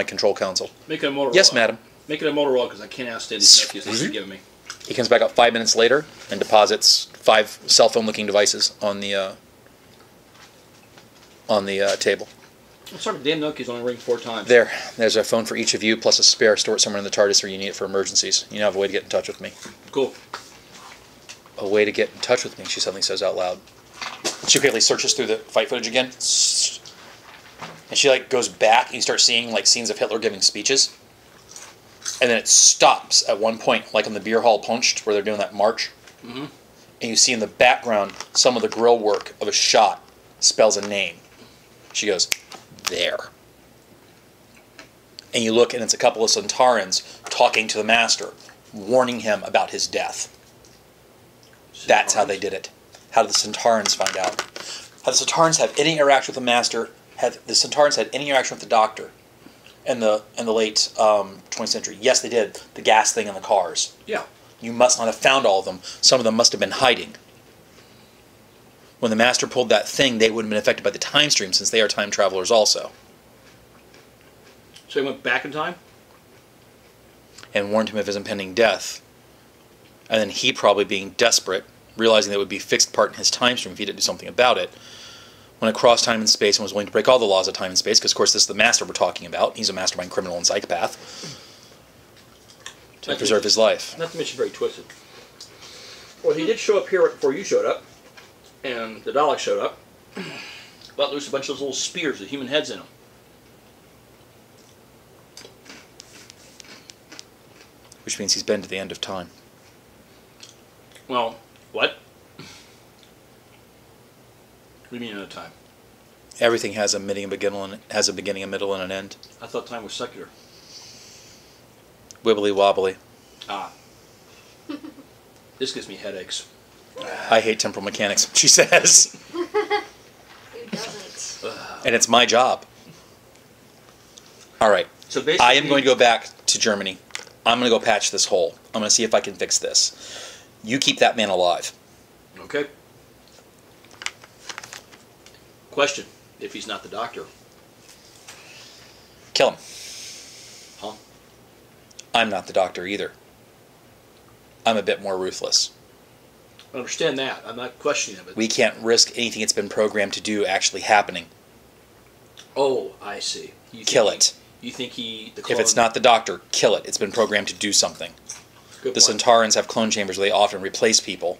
control console." Make it a Motorola. "Yes, madam." Make it a Motorola because I can't outstand these Nokias that you're giving me. He comes back up 5 minutes later and deposits 5 cell phone looking devices on the table. I'm sorry, but damn Nokia's only ring 4 times. There's a phone for each of you plus a spare. Store it somewhere in the TARDIS or you need it for emergencies. You now have a way to get in touch with me. Cool. "A way to get in touch with me," she suddenly says out loud. She quickly searches through the fight footage again. And she like goes back and you start seeing like scenes of Hitler giving speeches. And then it stops at one point, like on the beer hall punched, where they're doing that march. Mm-hmm. And you see in the background some of the grill work of a shot spells a name. She goes, "There." And you look and it's a couple of Sontarans talking to the master, warning him about his death. That's how they did it. How did the Sontarans find out? How the Sontarans have any interaction with the master? Have the Sontarans had any interaction with the doctor in the late 20th century? Yes, they did. The gas thing in the cars. Yeah. You must not have found all of them. Some of them must have been hiding. When the master pulled that thing, they would have been affected by the time stream since they are time travelers also. So he went back in time? And warned him of his impending death. And then he, probably being desperate, realizing that it would be a fixed part in his time stream if he didn't do something about it, went across time and space and was willing to break all the laws of time and space, because of course this is the master we're talking about. He's a mastermind criminal and psychopath. To preserve his life. Not to mention very twisted. Well, he did show up here right before you showed up, and the Dalek showed up. Let loose a bunch of those little spears with human heads in them. Which means he's been to the end of time. Well, what? do you mean no time? Everything has a beginning, a middle, and an end. I thought time was secular. Wibbly wobbly. Ah. This gives me headaches. I hate temporal mechanics, she says. Who doesn't? And it's my job. All right. So basically, I am going to go back to Germany. I'm going to go patch this hole. I'm going to see if I can fix this. You keep that man alive. Okay. Question: if he's not the doctor, Kill him. huh? I'm not the doctor either. I'm a bit more ruthless. I understand that. I'm not questioning it. We can't risk anything it's been programmed to do actually happening. Oh, I see. Kill it. You think he? The If clone, it's not the doctor, kill it. It's been programmed to do something. Good The point. Centaurans have clone chambers where they often replace people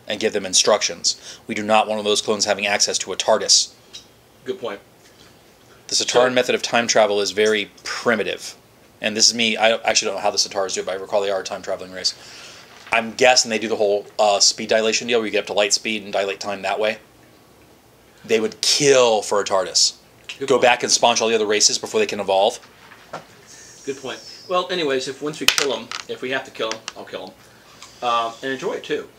and give them instructions. We do not want one of those clones having access to a TARDIS. Good point. The Centaran method of time travel is very primitive. And this is me. I actually don't know how the Centaurs do it, but I recall they are a time traveling race. I'm guessing they do the whole speed dilation deal where you get up to light speed and dilate time that way. They would kill for a TARDIS. Good Go point. back and spawn all the other races before they can evolve. Good point. Well, anyways, if once we kill him, if we have to kill him, I'll kill him, and enjoy it too.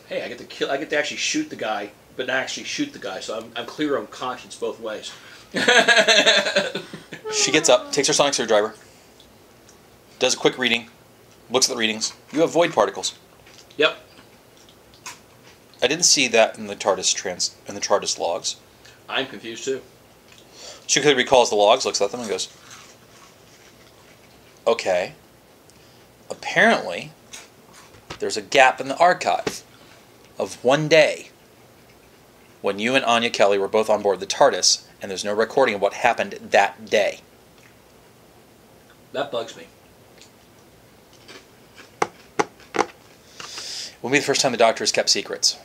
Hey, I get to kill. I get to actually shoot the guy, but not actually shoot the guy. So I'm clear on conscience both ways. She gets up, takes her sonic screwdriver, does a quick reading, looks at the readings. You have void particles. Yep. I didn't see that in the TARDIS logs. I'm confused too. She quickly recalls the logs, looks at them, and goes, "Okay. Apparently, there's a gap in the archive of one day when you and Anya Kelly were both on board the TARDIS, and there's no recording of what happened that day." That bugs me. Will be the first time the Doctor has kept secrets.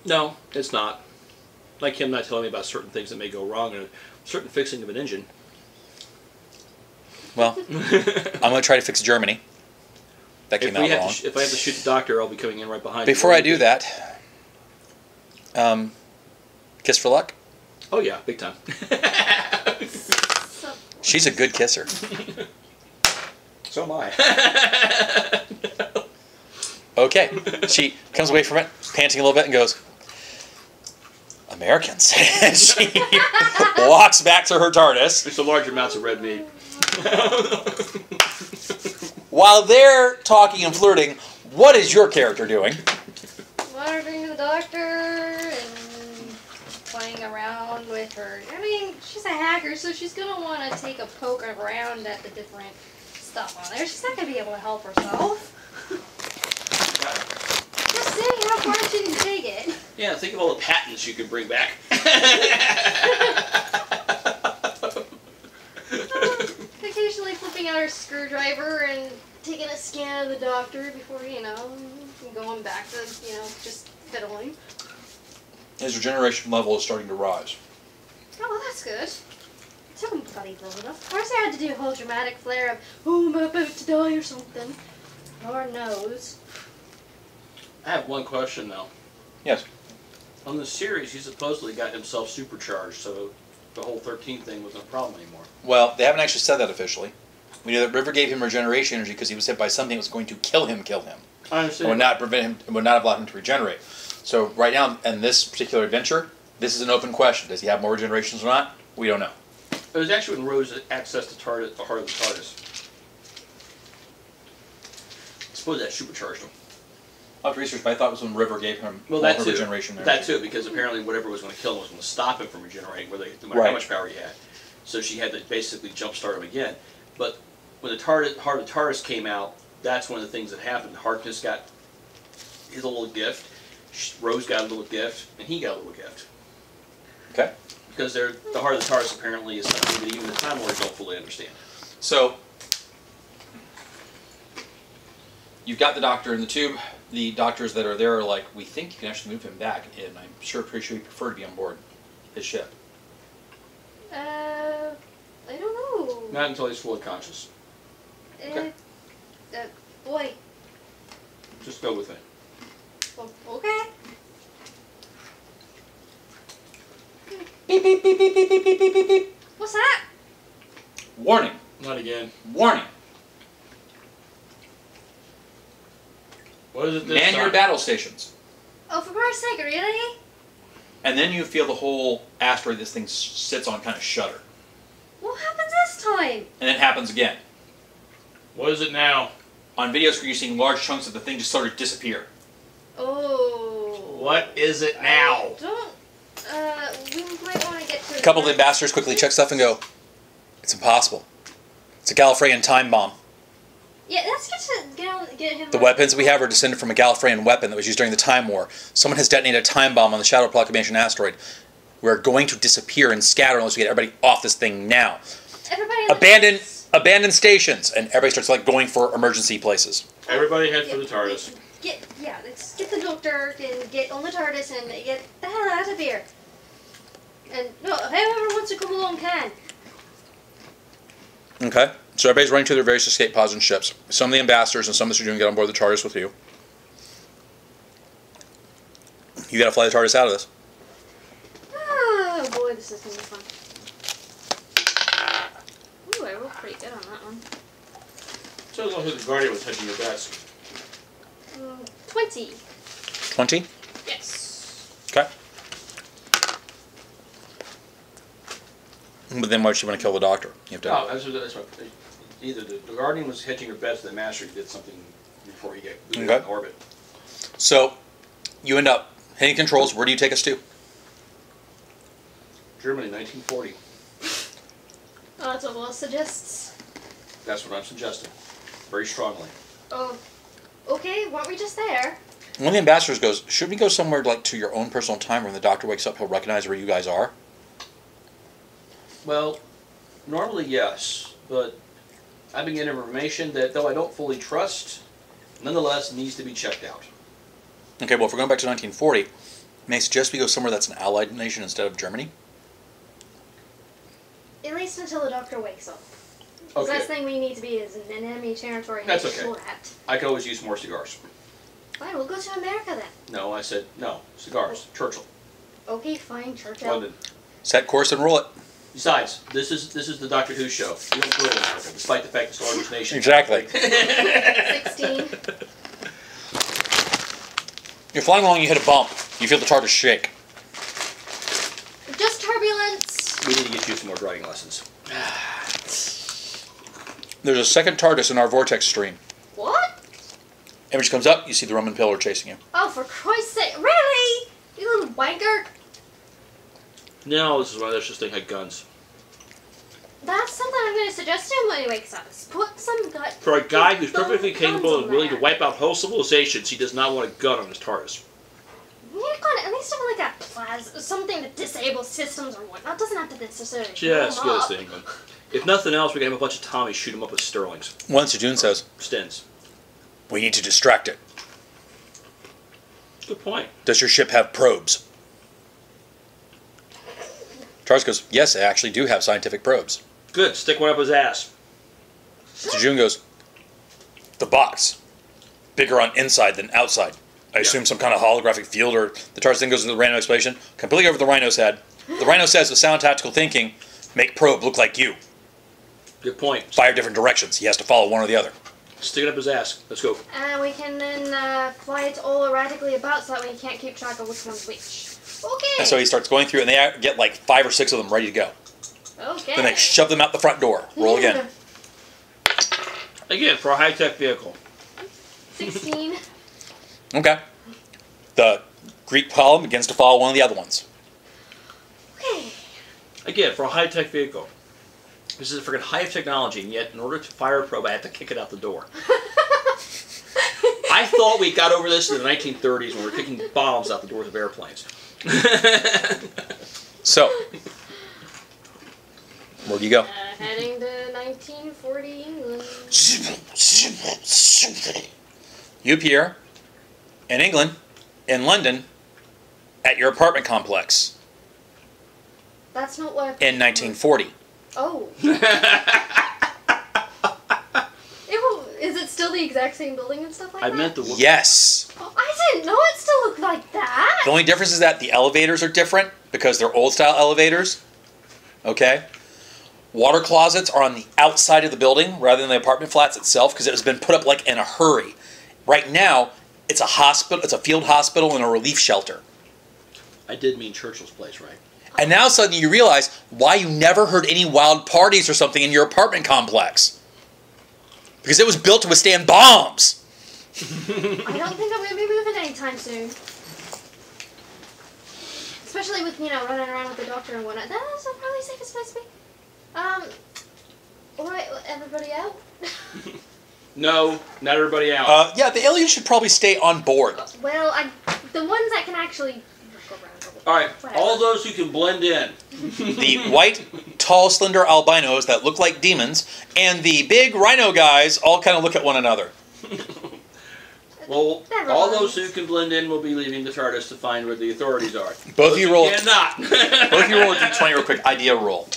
No, it's not. Like him not telling me about certain things that may go wrong in a certain fixing of an engine. Well, I'm going to try to fix Germany. That came out wrong. If I have to shoot the doctor, I'll be coming in right behind Before you. I do that, kiss for luck. Oh yeah, big time. She's a good kisser. So am I. Okay. She comes away from it, panting a little bit, and goes, "Americans." And she walks back to her TARDIS. It's a large amounts of red meat. While they're talking and flirting, what is your character doing? Monitoring the doctor and playing around with her. I mean, she's a hacker, so she's gonna want to take a poke around at the different stuff on there. She's not gonna be able to help herself. Just seeing how far she can take it. Yeah, think of all the patents you could bring back. Occasionally flipping out her screwdriver and taking a scan of the doctor before, going back to, just fiddling. His regeneration level is starting to rise. Oh, well, that's good. It took him bloody long enough. Of course I had to do a whole dramatic flare of, oh, I'm about to die or something. Lord knows. I have one question though. Yes. On the series, he supposedly got himself supercharged, so the whole 13 thing was no problem anymore. Well, they haven't actually said that officially. We know that River gave him regeneration energy because he was hit by something that was going to kill him. I And understand. would not prevent him, would not allow him to regenerate. So right now, in this particular adventure, this is an open question. Does he have more regenerations or not? We don't know. It was actually when Rose accessed the heart of the TARDIS. I suppose that supercharged him. I'll have to research, but I thought it was when River gave him Well, all that her too. regeneration energy. That too, because apparently whatever was going to kill him was going to stop him from regenerating, no matter Right. how much power he had. So she had to basically jumpstart him again. But when the heart of the TARDIS came out, that's one of the things that happened. Harkness got his little gift, Rose got a little gift, and he got a little gift. Okay. Because the heart of the TARDIS apparently is something that even the Time Lords don't fully understand. So, you've got the Doctor in the tube. The doctors that are there are like, we think you can actually move him back, and I'm pretty sure he'd prefer to be on board his ship. I don't know. Not until he's fully conscious. Okay. Boy. Just go with it. Well, okay. Beep, beep, beep, beep, beep, beep, beep, beep, beep, beep. What's that? Warning. Not again. Warning. What is it this Man time? your battle stations. Oh, for Christ's sake, really? And then you feel the whole asteroid this thing sits on kind of shudder. What happens this time? And then it happens again. What is it now? On video screen, you're seeing large chunks of the thing just sort of disappear. Oh. What is it now? We might want to get to... A couple of the ambassadors quickly check stuff and go, it's impossible. It's a Gallifreyan time bomb. Yeah, let's get him... The weapons we have are descended from a Gallifreyan weapon that was used during the Time War. Someone has detonated a time bomb on the Shadow Proclamation asteroid. We're going to disappear and scatter unless we get everybody off this thing now. Everybody... Abandon stations. And everybody starts like going for emergency places. Everybody head for the TARDIS. Let's get the doctor and get on the TARDIS and get the hell out of here. And no, whoever wants to come along can. Okay. So everybody's running to their various escape pods and ships. Some of the ambassadors and some of the students get on board the TARDIS with you. You gotta fly the TARDIS out of this. Oh boy, this is gonna be fun. Ooh, I rolled pretty good on that one. So as long as the Guardian was hedging your bets. 20. 20? Yes. Okay. But then why would you want to kill the doctor? You have to. No, that's what. Either the Guardian was hedging your bets, or the Master did something before he got in orbit. So, you end up hitting controls. Where do you take us to? Germany, 1940. Oh, that's what Will suggests. That's what I'm suggesting. Very strongly. Oh, okay. Weren't we just there? One of the ambassadors goes, should we go somewhere like to your own personal time when the doctor wakes up, he'll recognize where you guys are? Well, normally yes, but I've been getting information that, though I don't fully trust, nonetheless needs to be checked out. Okay, well, if we're going back to 1940, may I suggest we go somewhere that's an allied nation instead of Germany? At least until the doctor wakes up. The Okay. last thing we need to be is in enemy territory. That's Make okay. sure that. I could always use more cigars. Fine, we'll go to America then. No, I said no. Cigars. Churchill. Okay, fine, Churchill. London. Set course and roll it. Besides, this is the Doctor Who show. We don't go to America, despite the fact it's the largest nation. Exactly. 16. You're flying along, you hit a bump. You feel the TARDIS shake. Just turbulence. We need to get you some more driving lessons. There's a second TARDIS in our vortex stream. What? Image comes up, you see the Roman pillar chasing you. Oh, for Christ's sake. Really? You little wanker. No, this is why this thing had guns. That's something I'm going to suggest to him when he wakes up. Is put some gut. For a guy who's perfectly capable and willing to there. wipe out whole civilizations, he does not want a gun on his TARDIS. You got at least have like a plasma, something that disables systems or whatnot. Doesn't have to necessarily. Just blow 'em get us up. to England. If nothing else, we can have a bunch of Tommies shoot him up with Sterlings. One Sejun says, Stens. we need to distract it. Good point. Does your ship have probes? TARDIS goes, yes, I actually do have scientific probes. Good. Stick one up his ass. Sejun goes, the box. Bigger on inside than outside. I assume some kind of holographic field, or the TARDIS thing goes into the random explanation, completely over the Rhino's head. The Rhino says, with sound tactical thinking, make probe look like you. Good point. Fire different directions. He has to follow one or the other. Stick it up his ass. Let's go. And we can then fly it all erratically about so that we can't keep track of which one's which. Okay. And so he starts going through, and they get like 5 or 6 of them ready to go. Okay. Then they shove them out the front door. Roll again. Again, for a high-tech vehicle. 16. Okay. The Greek column begins to follow one of the other ones. Okay. Again, for a high-tech vehicle. This is a freaking high technology, and yet in order to fire a probe, I have to kick it out the door. I thought we got over this in the 1930s when we were kicking bombs out the doors of airplanes. So, where do you go? Heading to 1940 England. You appear in England, in London, at your apartment complex That's not what I... in 1940. Oh. Is it still the exact same building and stuff like I that? meant the... Yes. Oh, I didn't know it still looked like that. The only difference is that the elevators are different because they're old-style elevators. Okay? Water closets are on the outside of the building rather than the apartment flats itself because it has been put up like in a hurry. Right now, it's a hospital. It's a field hospital and a relief shelter. I did mean Churchill's place, right? And now suddenly you realize why you never heard any wild parties or something in your apartment complex. Because it was built to withstand bombs. I don't think I'm going to be moving anytime soon. Especially with, running around with the doctor and whatnot. That's probably the safest place to be. Alright, everybody out? No, not everybody out. Yeah, the aliens should probably stay on board. Well, the ones that can actually go around. Alright, Whatever. all those who can blend in. The white, tall, slender albinos that look like demons and the big rhino guys all kind of look at one another. Well, all those who can blend in will be leaving the TARDIS to find where the authorities are. Both of you roll. Cannot. Both of you roll a d20 real quick. Idea roll.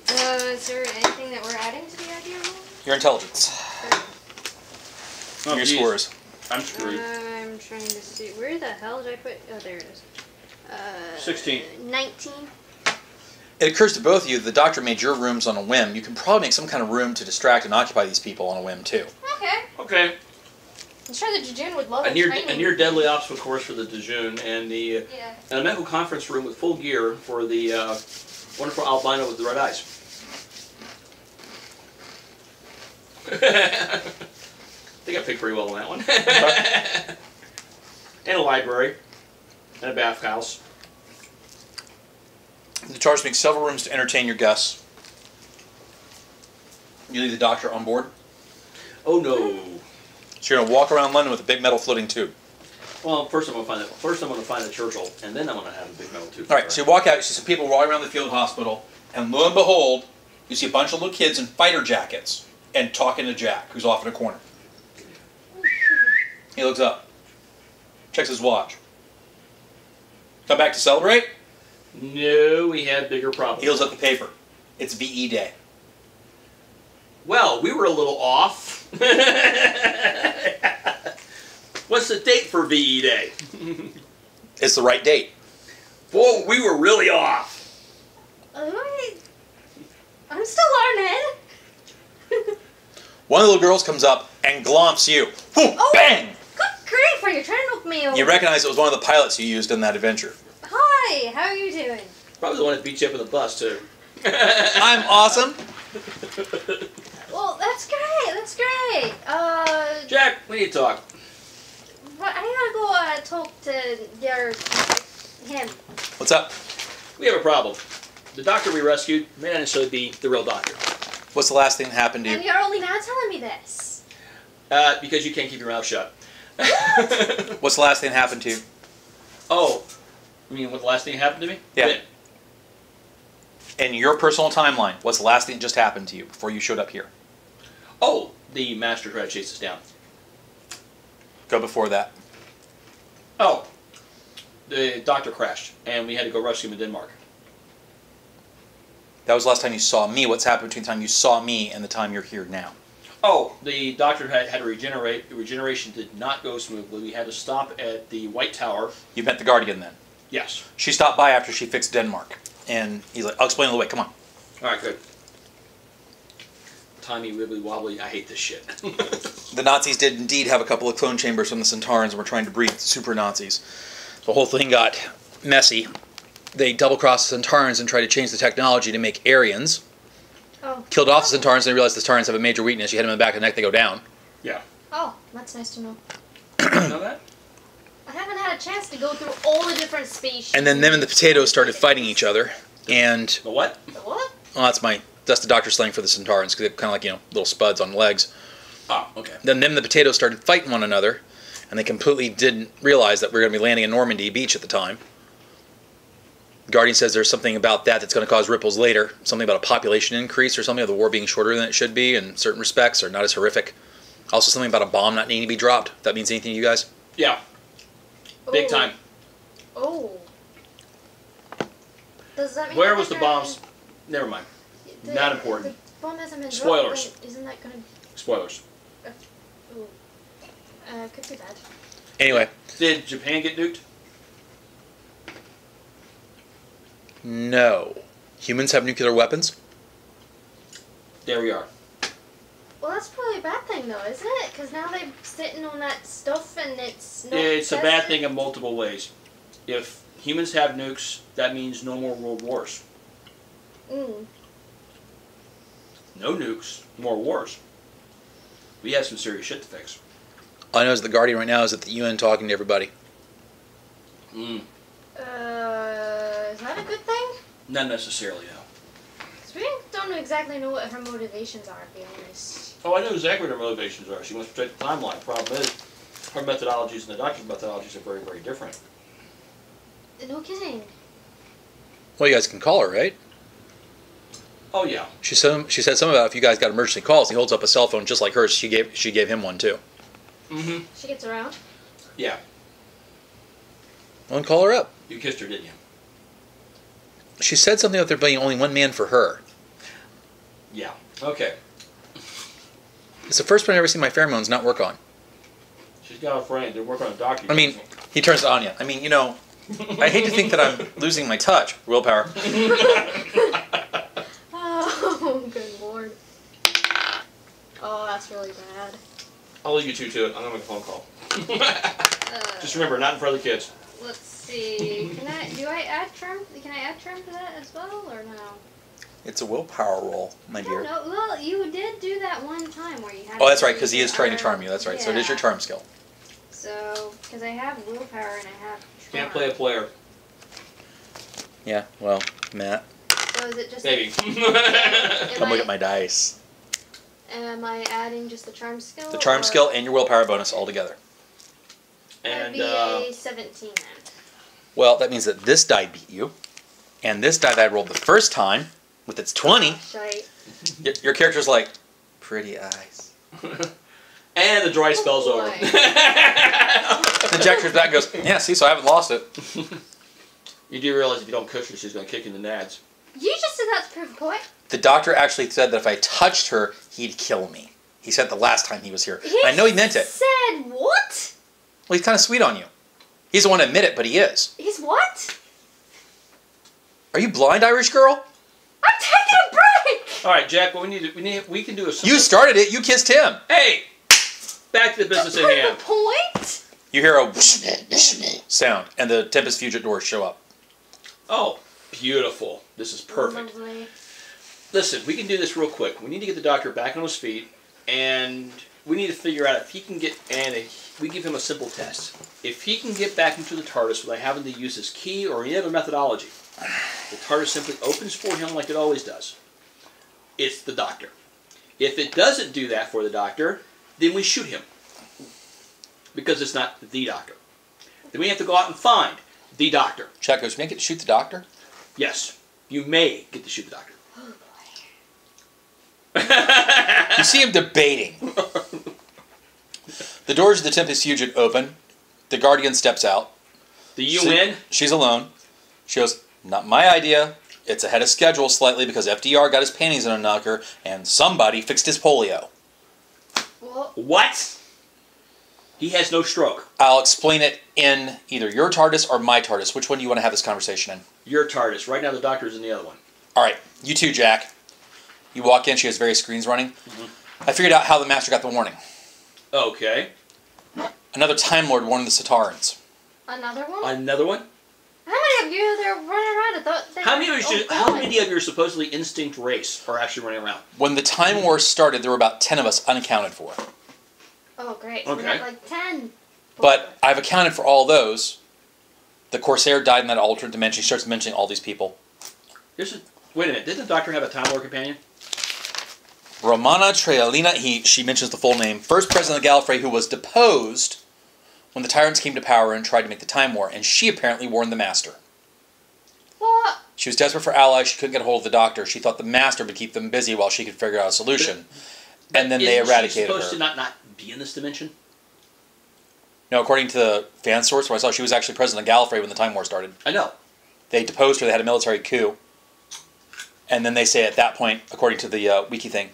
Is there anything that we're adding to the idea roll? Your intelligence. Oh, Your geez. scores. I'm screwed. I'm trying to see. Where the hell did I put? Oh, there it is. 16. 19. It occurs to both of you the doctor made your rooms on a whim. You can probably make some kind of room to distract and occupy these people on a whim, too. Okay. Okay. I'm sure the Jejun would love A training. near deadly obstacle course for the Dejun and the and a medical conference room with full gear for the wonderful albino with the red eyes. I think I picked pretty well on that one. And a library. And a bathhouse. The TARDIS makes several rooms to entertain your guests. You leave the doctor on board. Oh no. So you're going to walk around London with a big metal floating tube. Well, first I'm going to find a Churchill, and then I'm going to have a big metal tube. All right, so you walk out, you see some people walking around the field hospital, and lo and behold, you see a bunch of little kids in fighter jackets and talking to Jack, who's off in a corner. He looks up, checks his watch. Come back to celebrate? No, we had bigger problems. He holds up the paper. It's VE Day. Well, we were a little off. What's the date for VE Day? It's the right date. Whoa, we were really off. I'm still learning. One of the little girls comes up and glomps you. Whew, Oh. bang! Good grief, are you trying to look me over? You recognize it was one of the pilots you used in that adventure. Hi, how are you doing? Probably the one that beat you up in the bus, too. I'm awesome. Well, that's great, that's great. Jack, we need to talk. I gotta go talk to him. What's up? We have a problem. The doctor we rescued may not necessarily be the real doctor. What's the last thing that happened to And you? you're only now telling me this. Because you can't keep your mouth shut. What's the last thing that happened to you? Oh, you mean what the last thing happened to me? Yeah. When? In your personal timeline, what's the last thing that just happened to you before you showed up here? Oh, the master tried to chase us down. Go before that. Oh, the doctor crashed, and we had to go rescue him in Denmark. That was the last time you saw me. What's happened between the time you saw me and the time you're here now? Oh, the doctor had to regenerate. The regeneration did not go smoothly. We had to stop at the White Tower. You met the Guardian then? Yes. She stopped by after she fixed Denmark. And he's like, I'll explain it the way. Come on. All right, good. Timey, wibbly, wobbly. I hate this shit. The Nazis did indeed have a couple of clone chambers from the Centaurans and were trying to breed super Nazis. The whole thing got messy. They double-crossed the Centaurans and tried to change the technology to make Aryans. Oh. Killed off the Centaurans and they realized the Centaurans have a major weakness. You hit them in the back of the neck, they go down. Yeah. Oh, that's nice to know. You know that? I haven't had a chance to go through all the different species. And then them and the potatoes started fighting each other. And, The what? The what? well, that's the doctor slang for the Centaurans, because they're kind of like, little spuds on legs. Oh, okay. Then them and the potatoes started fighting one another, and they completely didn't realize that we were going to be landing in Normandy Beach at the time. Guardian says there's something about that's going to cause ripples later. Something about a population increase or something, of the war being shorter than it should be in certain respects, or not as horrific. Also something about a bomb not needing to be dropped. If that means anything to you guys? Yeah. Big Oh. time. Oh. Does that mean Where that was the they're- bombs? Never mind. Not important. The bomb hasn't been Spoilers. dropped, but isn't that gonna... Spoilers. Ooh. Could be bad. Anyway. Did Japan get nuked? No. Humans have nuclear weapons? There we are. Well, that's probably a bad thing, though, isn't it? Because now they're sitting on that stuff and it's not It's a bad tested. thing in multiple ways. If humans have nukes, that means no more world wars. Mm. No nukes, more wars. We have some serious shit to fix. All I know is the Guardian right now is at the UN talking to everybody. Mm. Is that a good thing? Not necessarily, no. Because we don't exactly know what her motivations are, to be honest. Oh, I know exactly what her motivations are. She wants to protect the timeline. Problem is, her methodologies and the doctor's methodologies are very, very different. No kidding. Well, you guys can call her, right? Oh, yeah. She said something about if you guys got emergency calls. He holds up a cell phone just like hers. She gave him one too. Mm-hmm. She gets around? Yeah. Well, call her up. You kissed her, didn't you? She said something about there being only one man for her. Yeah. Okay. It's the first one I've ever seen my pheromones not work on. She's got a friend. They're working on a doctor. I mean, he turns to Anya. I mean, you know, I hate to think that I'm losing my touch. Willpower. Oh, good lord. Oh, that's really bad. I'll leave you two to it. I'm going to make a phone call. Just remember, not in front of the kids. Let's see. Can I add charm to that as well, or no? It's a willpower roll, my dear. No. Well, you did do that one time where you had. Oh, that's right, because he is trying to charm you. That's right. Yeah. So it is your charm skill. So, because I have willpower and I have charm. Can't play a player. Yeah, well, Matt. So is it just... Maybe. Come look at my dice. Am I adding just the charm skill? The charm skill and your willpower bonus all together. That'd And, be a 17 then. Well, that means that this die beat you. And this die that I rolled the first time, with its 20, Right. your character's like, pretty eyes. and the dry spell's Oh, over. boy. And Jack turns back and goes, yeah, see, so I haven't lost it. You do realize if you don't coach her, she's going to kick you in the nads. You just said that's proof of point. The doctor actually said that if I touched her, he'd kill me. He said the last time he was here. I know he meant it. Said what? Well, he's kind of sweet on you. He's the one to admit it, but he is. He's what? Are you blind, Irish girl? I'm taking a break! All right, Jack, what we can do a simple... You started it. You kissed him. Hey! Back to the business at hand. The point? You hear a sound, and the Tempest Fugit doors show up. Oh, beautiful. This is perfect. Lovely. Listen, we can do this real quick. We need to get the doctor back on his feet, and we need to figure out if he can get... And we give him a simple test. If he can get back into the TARDIS without having to use his key or any other methodology, the TARDIS simply opens for him like it always does. It's the doctor. If it doesn't do that for the doctor, then we shoot him. Because it's not the doctor. Then we have to go out and find the doctor. Chuck goes, you make it to shoot the doctor? Yes, you may get to shoot the doctor. Oh boy. You see him debating. The doors of the Tempest Fugit open. The Guardian steps out. The UN? She's alone. She goes, not my idea. It's ahead of schedule slightly because FDR got his panties in a knocker and somebody fixed his polio. Well, What? He has no stroke. I'll explain it in either your TARDIS or my TARDIS. Which one do you want to have this conversation in? Your TARDIS. Right now the doctor's in the other one. All right, you too, Jack. You walk in, she has various screens running. Mm-hmm. I figured out how the Master got the warning. Okay. Another Time Lord warned the Satarans. another one? Another one? How many of you there running around? I thought they How were many, all how many of your supposedly instinct race are actually running around? When the Time War started, there were about 10 of us unaccounted for. Oh, great. Okay. We had like 10. But I've accounted for all those. The Corsair died in that alternate dimension. He starts mentioning all these people. Wait a minute. Didn't the doctor have a Time Lord companion? Romana Trealina, she mentions the full name, first president of Gallifrey, who was deposed when the tyrants came to power and tried to make the Time War, and she apparently warned the Master. What? She was desperate for allies. She couldn't get a hold of the Doctor. She thought the Master would keep them busy while she could figure out a solution. And then they eradicated her. Isn't she supposed to not be in this dimension? No, according to the fan source, where I saw she was actually president of Gallifrey when the Time War started. I know. They deposed her. They had a military coup. And then they say at that point, according to the wiki thing,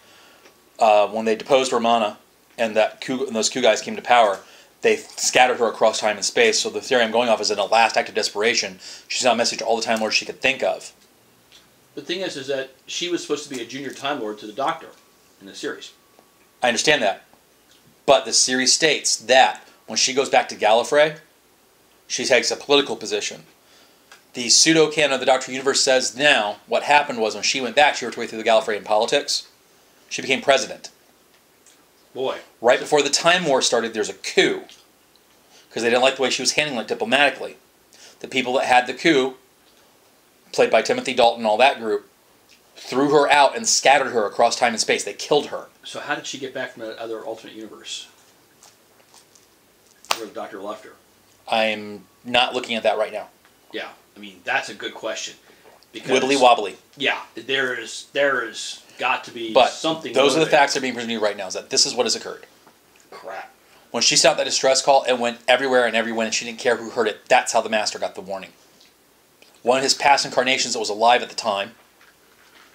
when they deposed Romana, and those coup guys came to power, they scattered her across time and space. So the theory I'm going off is in a last act of desperation, she sent a message to all the Time Lords she could think of. The thing is that she was supposed to be a junior Time Lord to the Doctor in the series. I understand that. But the series states that when she goes back to Gallifrey, she takes a political position. The pseudo-canon of the Doctor Universe says now what happened was when she went back, she worked her way through the Gallifreyan politics. She became president. Boy. Right before the Time War started, there's a coup. Because they didn't like the way she was handling it diplomatically. The people that had the coup, played by Timothy Dalton and all that group, threw her out and scattered her across time and space. They killed her. So how did she get back from that other alternate universe where the Doctor left her? I'm not looking at that right now. Yeah, I mean, that's a good question. Because, Wibbly wobbly. Yeah, there is got to be something. Those are the facts that are being presented to you right now, is that this is what has occurred. Crap. When she sent out that distress call, it went everywhere and everyone, and she didn't care who heard it. That's how the Master got the warning. One of his past incarnations that was alive at the time,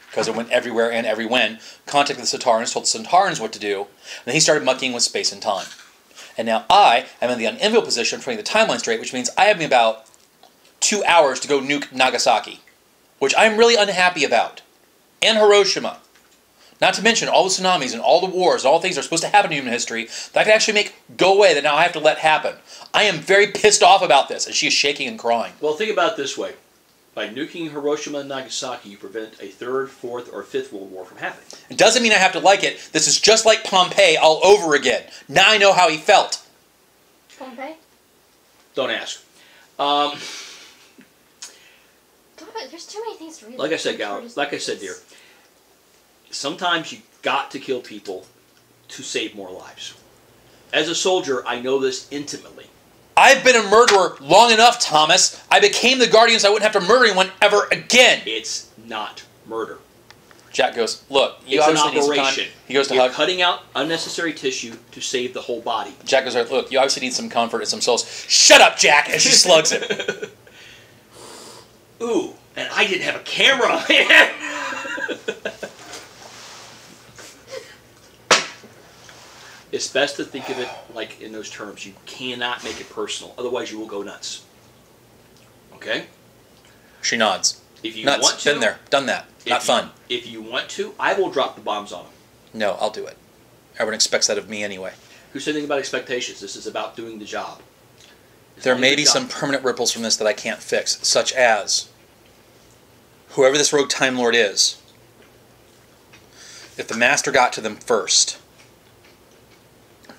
because it went everywhere and everywhen, contacted the Sontarans, told the Sontarans what to do, and then he started mucking with space and time. And now I am in the unenviable position of putting the timeline straight, which means I have about 2 hours to go nuke Nagasaki, which I'm really unhappy about, and Hiroshima. Not to mention all the tsunamis and all the wars and all the things that are supposed to happen in human history that I can actually make go away that now I have to let happen. I am very pissed off about this, and she is shaking and crying. Well, think about it this way. By nuking Hiroshima and Nagasaki, you prevent a third, fourth, or fifth World War from happening. It doesn't mean I have to like it. This is just like Pompeii all over again. Now I know how he felt. Pompeii? Don't ask. God, there's too many things to read. Like I said, dear, sometimes you got to kill people to save more lives. As a soldier, I know this intimately. I've been a murderer long enough, Thomas. I became the Guardian so I wouldn't have to murder anyone ever again. It's not murder. Jack goes, look, you it's obviously an need some operation. He goes to You're hug. cutting out unnecessary tissue to save the whole body. Jack goes, look, you obviously need some comfort and some souls. Shut up, Jack, as she slugs him. Ooh, and I didn't have a camera, man. It's best to think of it like in those terms. You cannot make it personal, otherwise you will go nuts. Okay? She nods. If you nuts. want to, been there, done that. Not fun. If you want to, I will drop the bombs on them. No, I'll do it. Everyone expects that of me anyway. Who said anything about expectations? This is about doing the job. There may be some permanent ripples from this that I can't fix, such as whoever this rogue Time Lord is, if the Master got to them first,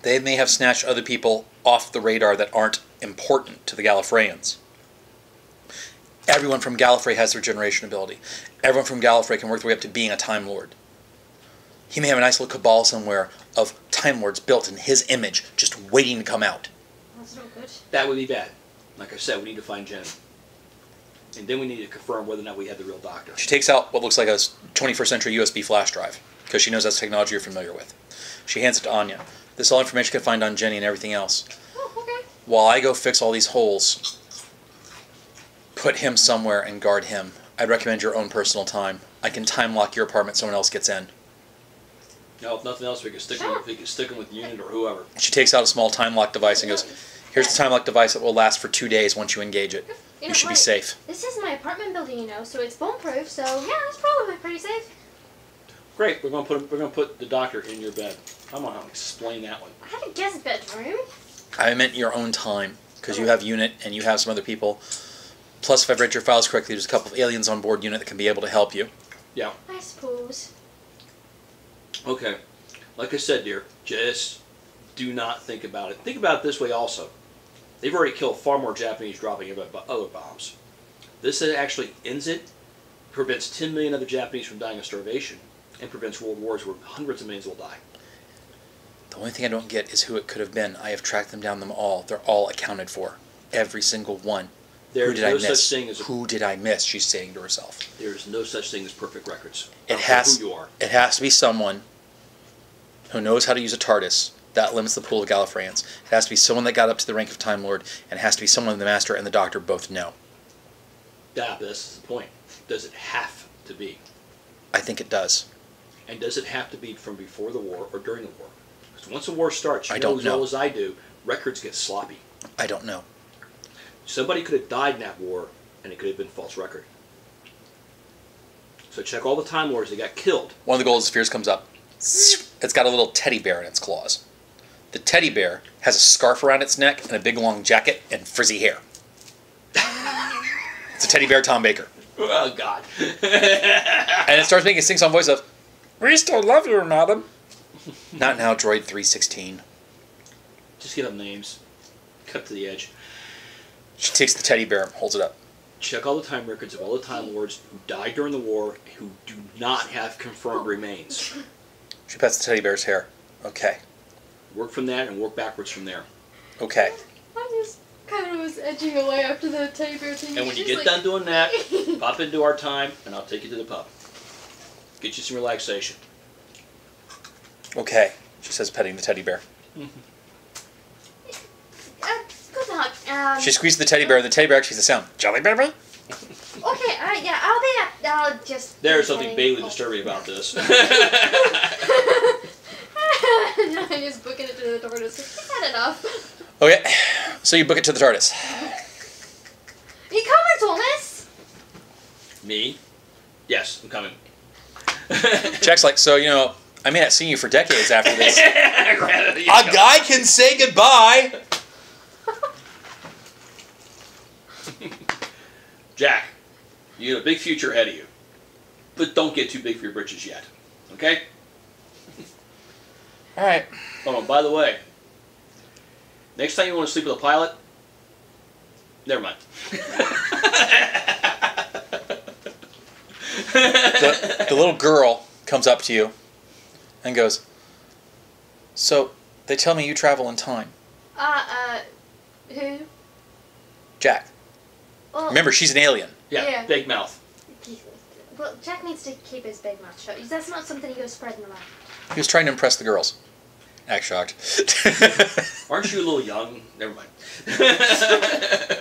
they may have snatched other people off the radar that aren't important to the Gallifreyans. Everyone from Gallifrey has their regeneration ability. Everyone from Gallifrey can work their way up to being a Time Lord. He may have a nice little cabal somewhere of Time Lords built in his image, just waiting to come out. That's no good. That would be bad. Like I said, we need to find Jen. And then we need to confirm whether or not we have the real Doctor. She takes out what looks like a 21st century USB flash drive, because she knows that's technology you're familiar with. She hands it to Anya. This is all information you can find on Jenny and everything else. Oh, okay. While I go fix all these holes, put him somewhere and guard him. I'd recommend your own personal time. I can time lock your apartment, someone else gets in. No, if nothing else, we can stick him with the unit or whoever. She takes out a small time lock device and goes, here's the time lock device that will last for 2 days once you engage it. You should be safe. This is my apartment building, you know, so it's bomb-proof, so yeah, it's probably pretty safe. Great, we're gonna put the Doctor in your bed. I'm gonna explain that one. I had a guest bedroom. I meant your own time, because you have unit and you have some other people. Plus, if I've read your files correctly, there's a couple of aliens on board unit that can be able to help you. Yeah. I suppose. Okay. Like I said, dear, just do not think about it. Think about it this way also. They've already killed far more Japanese dropping other bombs. This actually ends it, prevents 10 million other Japanese from dying of starvation, and prevents world wars where hundreds of millions will die. The only thing I don't get is who it could have been. I have tracked them down all. They're all accounted for. Every single one. There Who is did I no miss? such thing as Who did I miss? She's saying to herself. There is no such thing as perfect records. It has. Who you are. It has to be someone who knows how to use a TARDIS. That limits the pool of Gallifreyans. It has to be someone that got up to the rank of Time Lord, and it has to be someone the Master and the Doctor both know. Yeah, but that's the point. Does it have to be? I think it does. And does it have to be from before the war or during the war? Once the war starts, you know as well as I do, records get sloppy. I don't know. Somebody could have died in that war, and it could have been false record. So check all the Time Lords that got killed. One of the Golden Spheres comes up. It's got a little teddy bear in its claws. The teddy bear has a scarf around its neck and a big long jacket and frizzy hair. It's a teddy bear Tom Baker. Oh, God. And it starts making a sing-song voice of, "We still love you, madam." Not now, Droid 316. Just give them names. Cut to the edge. She takes the teddy bear and holds it up. Check all the time records of all the Time Lords who died during the war who do not have confirmed remains. She pets the teddy bear's hair. Okay. Work from that and work backwards from there. Okay. I just kind of was edging away after the teddy bear thing. And when you get done doing that, pop into our time and I'll take you to the pub. Get you some relaxation. Okay, she says, petting the teddy bear. Good luck. She squeezes the teddy bear, and the teddy bear actually has a sound. Jelly baby? Okay, alright, yeah, I'll just... There's something vaguely disturbing about this. No, I just booking it to the TARDIS. Is that enough? Okay, so you book it to the TARDIS. Are you coming, Thomas? Me? Yes, I'm coming. Jack's like, so, you know, I may not see you for decades after this. A guy can say goodbye! Jack, you got a big future ahead of you. But don't get too big for your britches yet. Okay? Alright. Oh, and by the way, next time you want to sleep with a pilot, never mind. The little girl comes up to you and goes, so, they tell me you travel in time. Who? Jack. Well, Remember, she's an alien. Yeah, big mouth. well, Jack needs to keep his big mouth shut. That's not something he goes spreading around. He was trying to impress the girls. Act shocked. Aren't you a little young? Never mind.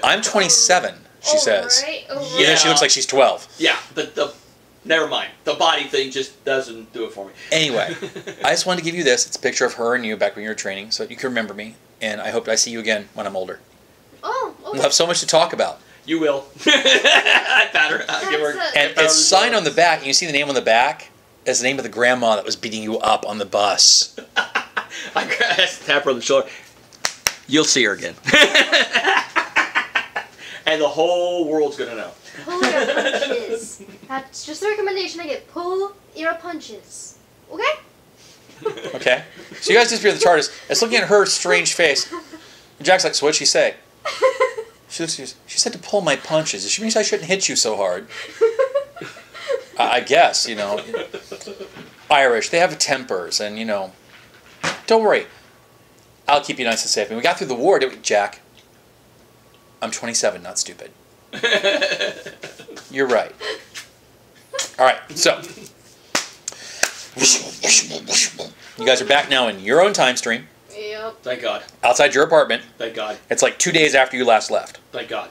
I'm 27, she says. Right, And then she looks like she's 12. Yeah, but never mind. The body thing just doesn't do it for me. Anyway, I just wanted to give you this. It's a picture of her and you back when you were training, so you can remember me. And I hope I see you again when I'm older. Oh, okay. We'll have so much to talk about. You will. I pat her. I'll give her. And it's signed on the back, and you see the name on the back as the name of the grandma that was beating you up on the bus. I tap her on the shoulder. You'll see her again. And the whole world's going to know. Pull your punches. That's just a recommendation I get. Pull your punches. Okay? Okay? So you guys disappear the TARDIS. It's looking at her strange face. And Jack's like, so what'd she say? She said to pull my punches. She means I shouldn't hit you so hard. I guess, you know. Irish, they have tempers, and, you know. Don't worry. I'll keep you nice and safe. And we got through the war, didn't we, Jack? I'm 27, not stupid. You're right. All right, so. You guys are back now in your own time stream. Yep. Thank God. Outside your apartment. Thank God. It's like 2 days after you last left. Thank God.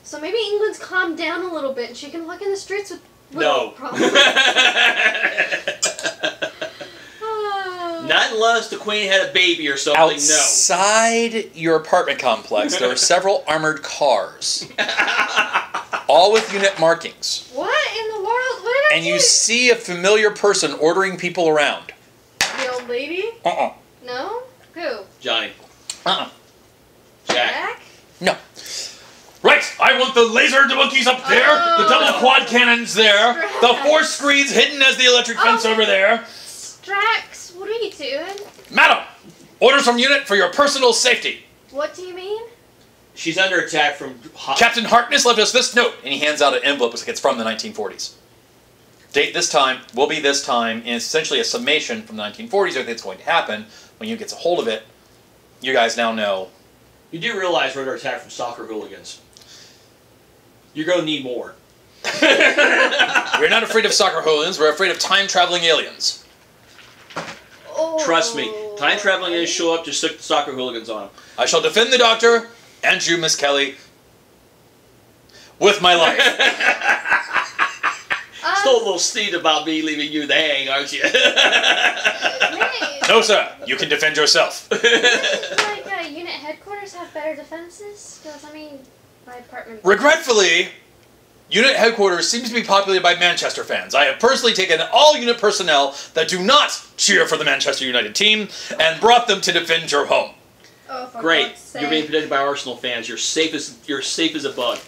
So maybe England's calmed down a little bit and she can walk in the streets with No. problems. Not unless the Queen had a baby or something, Outside your apartment complex, there are several armored cars. All with unit markings. What in the world? What did I And do? you see a familiar person ordering people around. The old lady? Uh-uh. No? Who? Johnny. Uh-uh. Jack. No. Right, I want the laser monkeys up there, the double quad cannons there, the 4 screens hidden as the electric fence over there. Strax, what are you doing? Madam, orders from unit for your personal safety. What do you mean? She's under attack from... Captain Harkness left us this note. And he hands out an envelope. Looks like it's from the 1940s. Date this time, will be this time, and it's essentially a summation from the 1940s of everything that's going to happen. When you get a hold of it, you guys now know. You do realize we're under attack from soccer hooligans. You're going to need more. We're not afraid of soccer hooligans. We're afraid of time-traveling aliens. Oh. Trust me. Time-traveling aliens show up, just stick the soccer hooligans on them. I shall defend the Doctor and you, Miss Kelly, with my life. still a little steamed about me leaving you to hang, aren't you? No, sir. You can defend yourself. Like, unit headquarters have better defenses? Because, I mean, my apartment... Regretfully, unit headquarters seems to be populated by Manchester fans. I have personally taken all unit personnel that do not cheer for the Manchester United team and brought them to defend your home. Oh, for Great. God's sake. You're being protected by Arsenal fans. You're safe as a bug.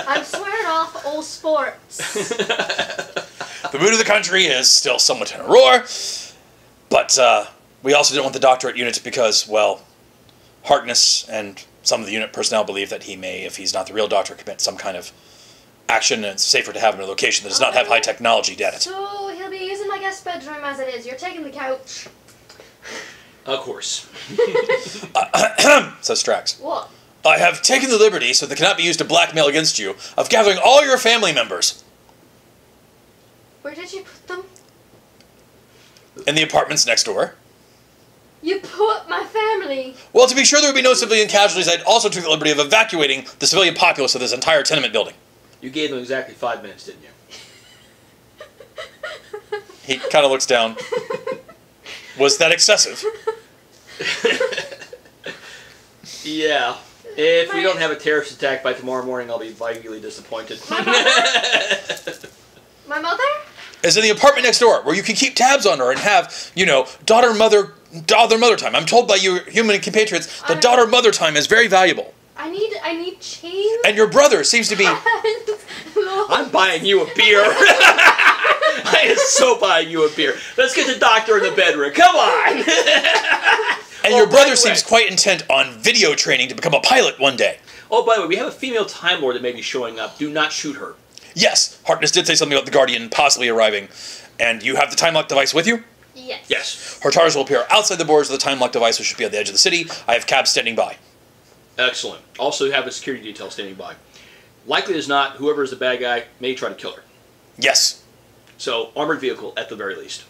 I'm swearing off all sports. The mood of the country is still somewhat in a roar, but we also didn't want the doctor at unit because, well, Harkness and some of the unit personnel believe that he may, if he's not the real doctor, commit some kind of action, and it's safer to have him in a location that does not have high technology data. So he'll be using my guest bedroom as it is. You're taking the couch. Of course. Says Strax. What? I have taken the liberty, so that cannot be used to blackmail against you, of gathering all your family members Where did you put them? in the apartments next door. You put my family. Well, to be sure there would be no civilian casualties, I also took the liberty of evacuating the civilian populace of this entire tenement building. You gave them exactly 5 minutes, didn't you? He kind of looks down. Was that excessive? Yeah. If we don't have a terrorist attack by tomorrow morning, I'll be vaguely disappointed. My mother? Is in the apartment next door, where you can keep tabs on her and have, you know, daughter-mother time. I'm told by you human compatriots that daughter-mother time is very valuable. I need change. And your brother seems to be... I'm buying you a beer. I am so buying you a beer. Let's get the doctor in the bedroom. Come on. And your brother seems quite intent on video training to become a pilot one day. Oh, by the way, we have a female Time Lord that may be showing up. Do not shoot her. Yes, Harkness did say something about the Guardian possibly arriving. And you have the time lock device with you? Yes. Yes. Her TARDIS will appear outside the borders of the time lock device, which should be at the edge of the city. I have cabs standing by. Excellent. Also, you have a security detail standing by. Likely as not, whoever is the bad guy may try to kill her. Yes. So, armored vehicle at the very least.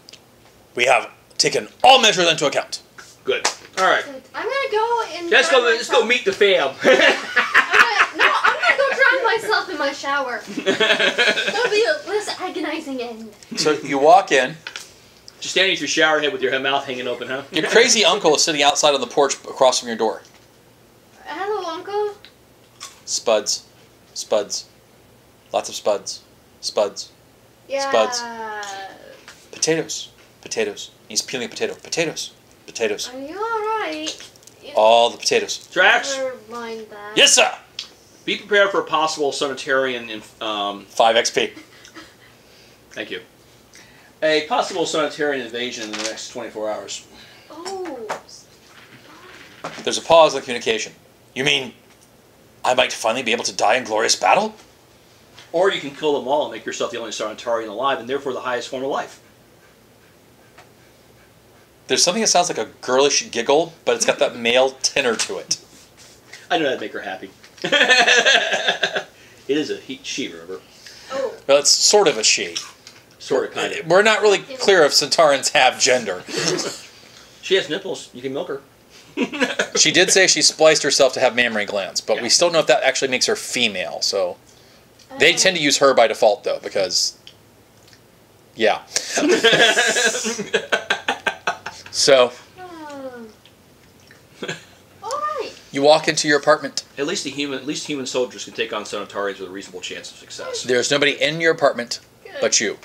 We have taken all measures into account. Good. All right. I'm gonna go and. Let's go meet the fam. I'm gonna go drown myself in my shower. That'll be a less agonizing end. So you walk in. Just standing at your shower head with your mouth hanging open, huh? Your crazy uncle is sitting outside on the porch across from your door. Hello, Uncle. Spuds. Spuds. Lots of spuds. Spuds. Yeah. Spuds. Potatoes. Potatoes. He's peeling a potato. Potatoes. Potatoes. Are you alright? All the potatoes. Drax? Never mind that. Yes, sir! Be prepared for a possible sanitarian... 5 XP. Thank you. A possible sanitarian invasion in the next 24 hours. Oh. There's a pause in the communication. You mean I might finally be able to die in glorious battle? Or you can kill them all and make yourself the only sanitarian alive, and therefore the highest form of life. There's something that sounds like a girlish giggle, but it's got that male tenor to it. I know that'd make her happy. It is a she, remember? Oh. Well, it's sort of a she. Sort of, kind of. We're not really clear if Centaurans have gender. She has nipples. You can milk her. She did say she spliced herself to have mammary glands, but Yeah. we still don't know if that actually makes her female, so... They tend to use her by default, though, because... Yeah. So... Alright. You walk into your apartment. At least human soldiers can take on sanitarians with a reasonable chance of success. There's nobody in your apartment but you.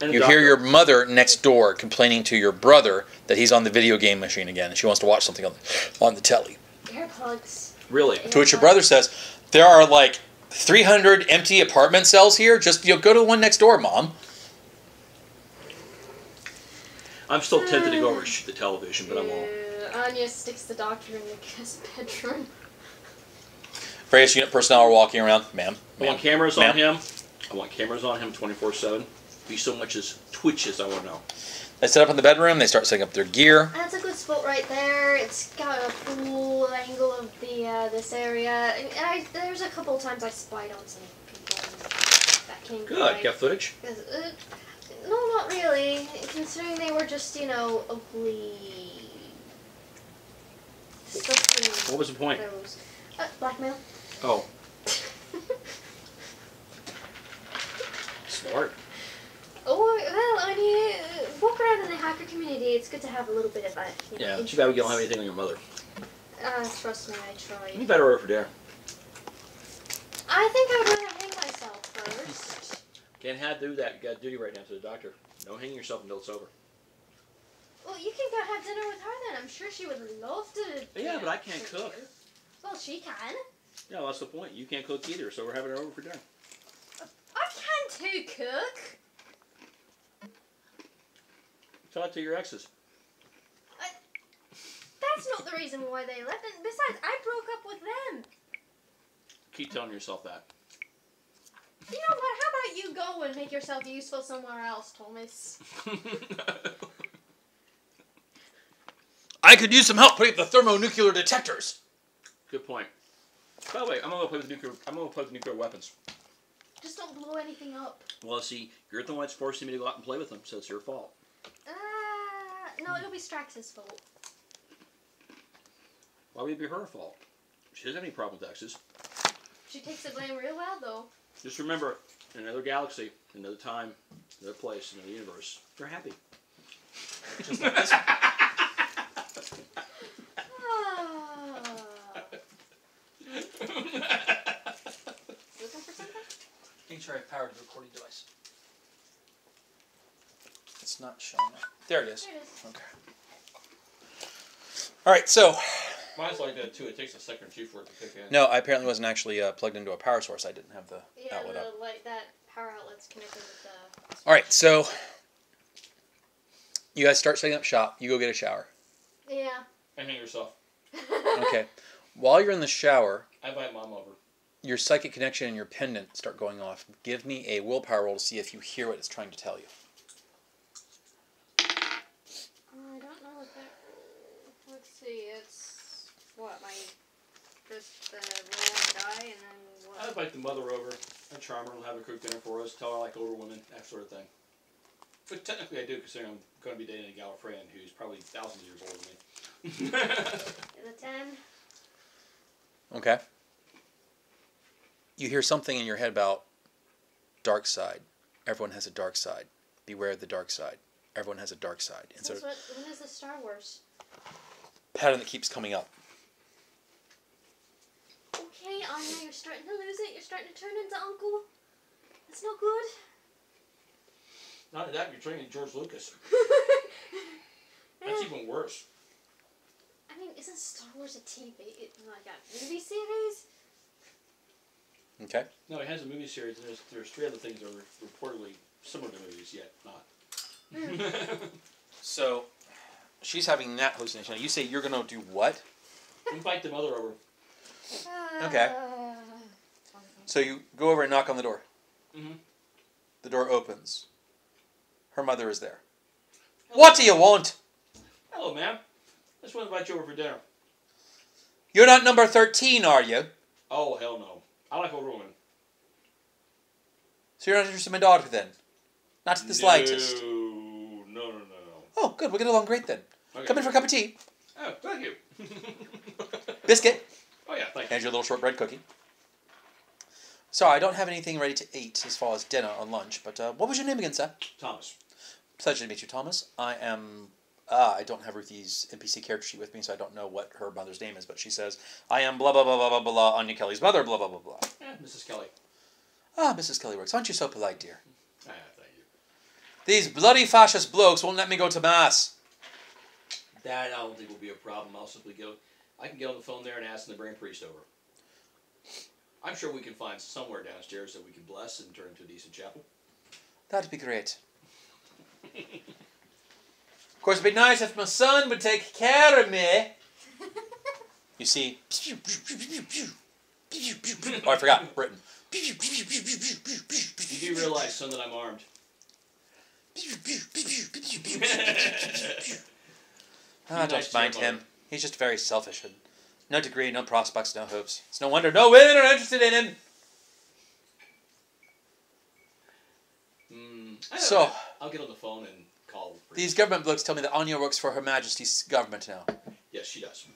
And a You doctor. hear your mother next door complaining to your brother that he's on the video game machine again, and she wants to watch something on the telly. Earplugs. Really? To which your brother says, there are like 300 empty apartment cells here. Just go to the one next door, Mom. I'm still tempted to go over and shoot the television, but I'm all... Anya sticks the doctor in the guest bedroom. Various unit personnel are walking around. Ma'am. I want cameras on him. I want cameras on him 24/7. Be so much as twitches, I want to know. They set up in the bedroom. They start setting up their gear. That's a good spot right there. It's got a cool angle of the this area. And there's a couple of times I spied on some people that came Good. by. Got footage? No, not really. Considering they were just, ugly. What was the point? Blackmail. Oh. Smart. Oh, well, when you walk around in the hacker community, it's good to have a little bit of a, Yeah, too bad we don't have anything on your mother. Trust me, I tried. You better order for dinner. I think I would rather hang myself first. Can't do that. You got duty right now to the doctor. Don't hang yourself until it's over. Well, you can go have dinner with her then. I'm sure she would love to. Yeah, but I can't cook. Well, she can. Yeah, well, that's the point. You can't cook either, so we're having her over for dinner. I can too cook. Tell it to your exes. That's not the reason why they left. And besides, I broke up with them. Keep telling yourself that. You know what? How about you go and make yourself useful somewhere else, Thomas? I could use some help putting up the thermonuclear detectors. Good point. By the way, I'm gonna go play with nuclear. I'm gonna play with nuclear weapons. Just don't blow anything up. Well, see, you're the one that's forcing me to go out and play with them, so it's your fault. No, it'll be Strax's fault. Why would it be her fault? She doesn't have any problem with exes. She takes the blame real well, though. Just remember, in another galaxy, another time, another place, another universe, you're happy. Just like this one. Looking for something? Make sure I powered the recording device. It's not showing up. There it is. There it is. Okay. All right, so. Mine's like that too. It takes a second or two for it to kick in. No, I apparently wasn't actually plugged into a power source. I didn't have the outlet up. That power outlet's connected with the... All right, so you guys start setting up shop. You go get a shower. Yeah. And hang yourself. Okay. While you're in the shower, I invite Mom over. your psychic connection and your pendant start going off. Give me a willpower roll to see if you hear what it's trying to tell you. I don't know what that... Let's see, it's... What, just roll on die and then what? I invite the mother over. I charm her and have her cook dinner for us. Tell her I like older women, that sort of thing. But technically I do, considering I'm going to be dating a gal friend who's probably thousands of years older than me. Is it 10? Okay. You hear something in your head about dark side. Everyone has a dark side. Beware of the dark side. Everyone has a dark side. And so When is the Star Wars? pattern that keeps coming up. Okay, Anya, you're starting to lose it. You're starting to turn into Uncle. That's not good. Not only that, you're turning into George Lucas. That's even worse. I mean, isn't Star Wars a TV, like a movie series? Okay. No, it has a movie series, and there's three other things that are reportedly similar to movies, yet not. So she's having that hallucination. Now you say you're going to do what? Invite the mother over. Okay. So you go over and knock on the door. Mm-hmm. The door opens. Her mother is there. Hello. What do you want? Hello, ma'am. I just want to invite you over for dinner. You're not number 13, are you? Oh, hell no. I like older women. So you're not interested in my daughter then? Not the slightest. No. Oh, good. We'll get along great then. Okay. Come in for a cup of tea. Oh, thank you. Biscuit. Oh, yeah, thank you. And your little shortbread cookie. Sorry, I don't have anything ready to eat as far as dinner or lunch, but what was your name again, sir? Thomas. Pleasure to meet you, Thomas. I am... I don't have Ruthie's NPC character sheet with me, so I don't know what her mother's name is, but she says, I am blah, blah, blah, blah, blah, blah, Anya Kelly's mother, blah, blah, blah, blah. Yeah, Mrs. Kelly. Ah, Mrs. Kelly works. Aren't you so polite, dear? Ah, thank you. These bloody fascist blokes won't let me go to mass. That I don't think will be a problem. I'll simply go... I can get on the phone there and ask them to bring a priest over. I'm sure we can find somewhere downstairs that we can bless and turn into a decent chapel. That'd be great. Of course, it'd be nice if my son would take care of me. You see... Oh, I forgot. Britain. You do realize, son, that I'm armed. Don't mind him. He's just very selfish. And no degree, no prospects, no hopes. It's no wonder no women are interested in him. So, I'll get on the phone and call. These government blokes tell me that Anya works for Her Majesty's government now. Yes, she does.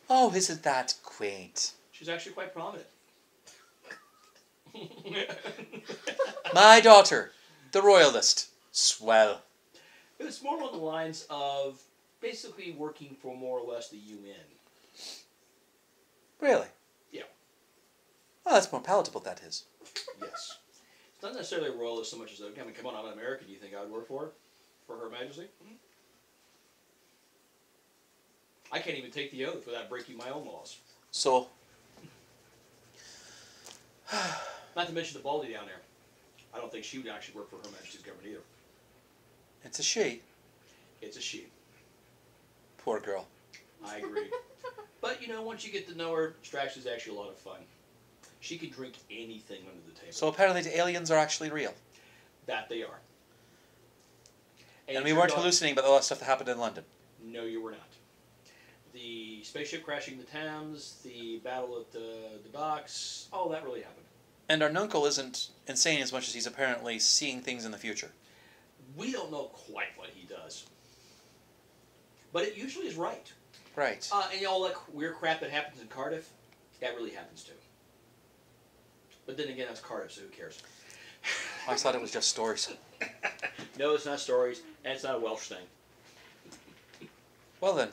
Oh, isn't that quaint? She's actually quite prominent. My daughter The royalist. Swell. It was more along the lines of basically working for more or less the UN. Really? Yeah. Well, that's more palatable, that is. Yes. It's not necessarily a royalist so much as, I mean, come on, I'm an American. Do you think I would work for her? For Her Majesty? Mm-hmm. I can't even take the oath without breaking my own laws. So... Not to mention the Baldy down there. I don't think she would actually work for Her Majesty's government either. It's a she. It's a she. Poor girl. I agree. But, you know, once you get to know her, Strax is actually a lot of fun. She can drink anything under the table. So apparently the aliens are actually real. That they are. And we weren't hallucinating about all that stuff that happened in London. No, you were not. The spaceship crashing the Thames, the battle at the docks, all that really happened. And our nuncle isn't insane as much as he's apparently seeing things in the future. We don't know quite what he does. But it usually is right. Right. And all that weird crap that happens in Cardiff, that really happens too. But then again, that's Cardiff, so who cares? I thought it was just stories. No, it's not stories, and it's not a Welsh thing. Well then.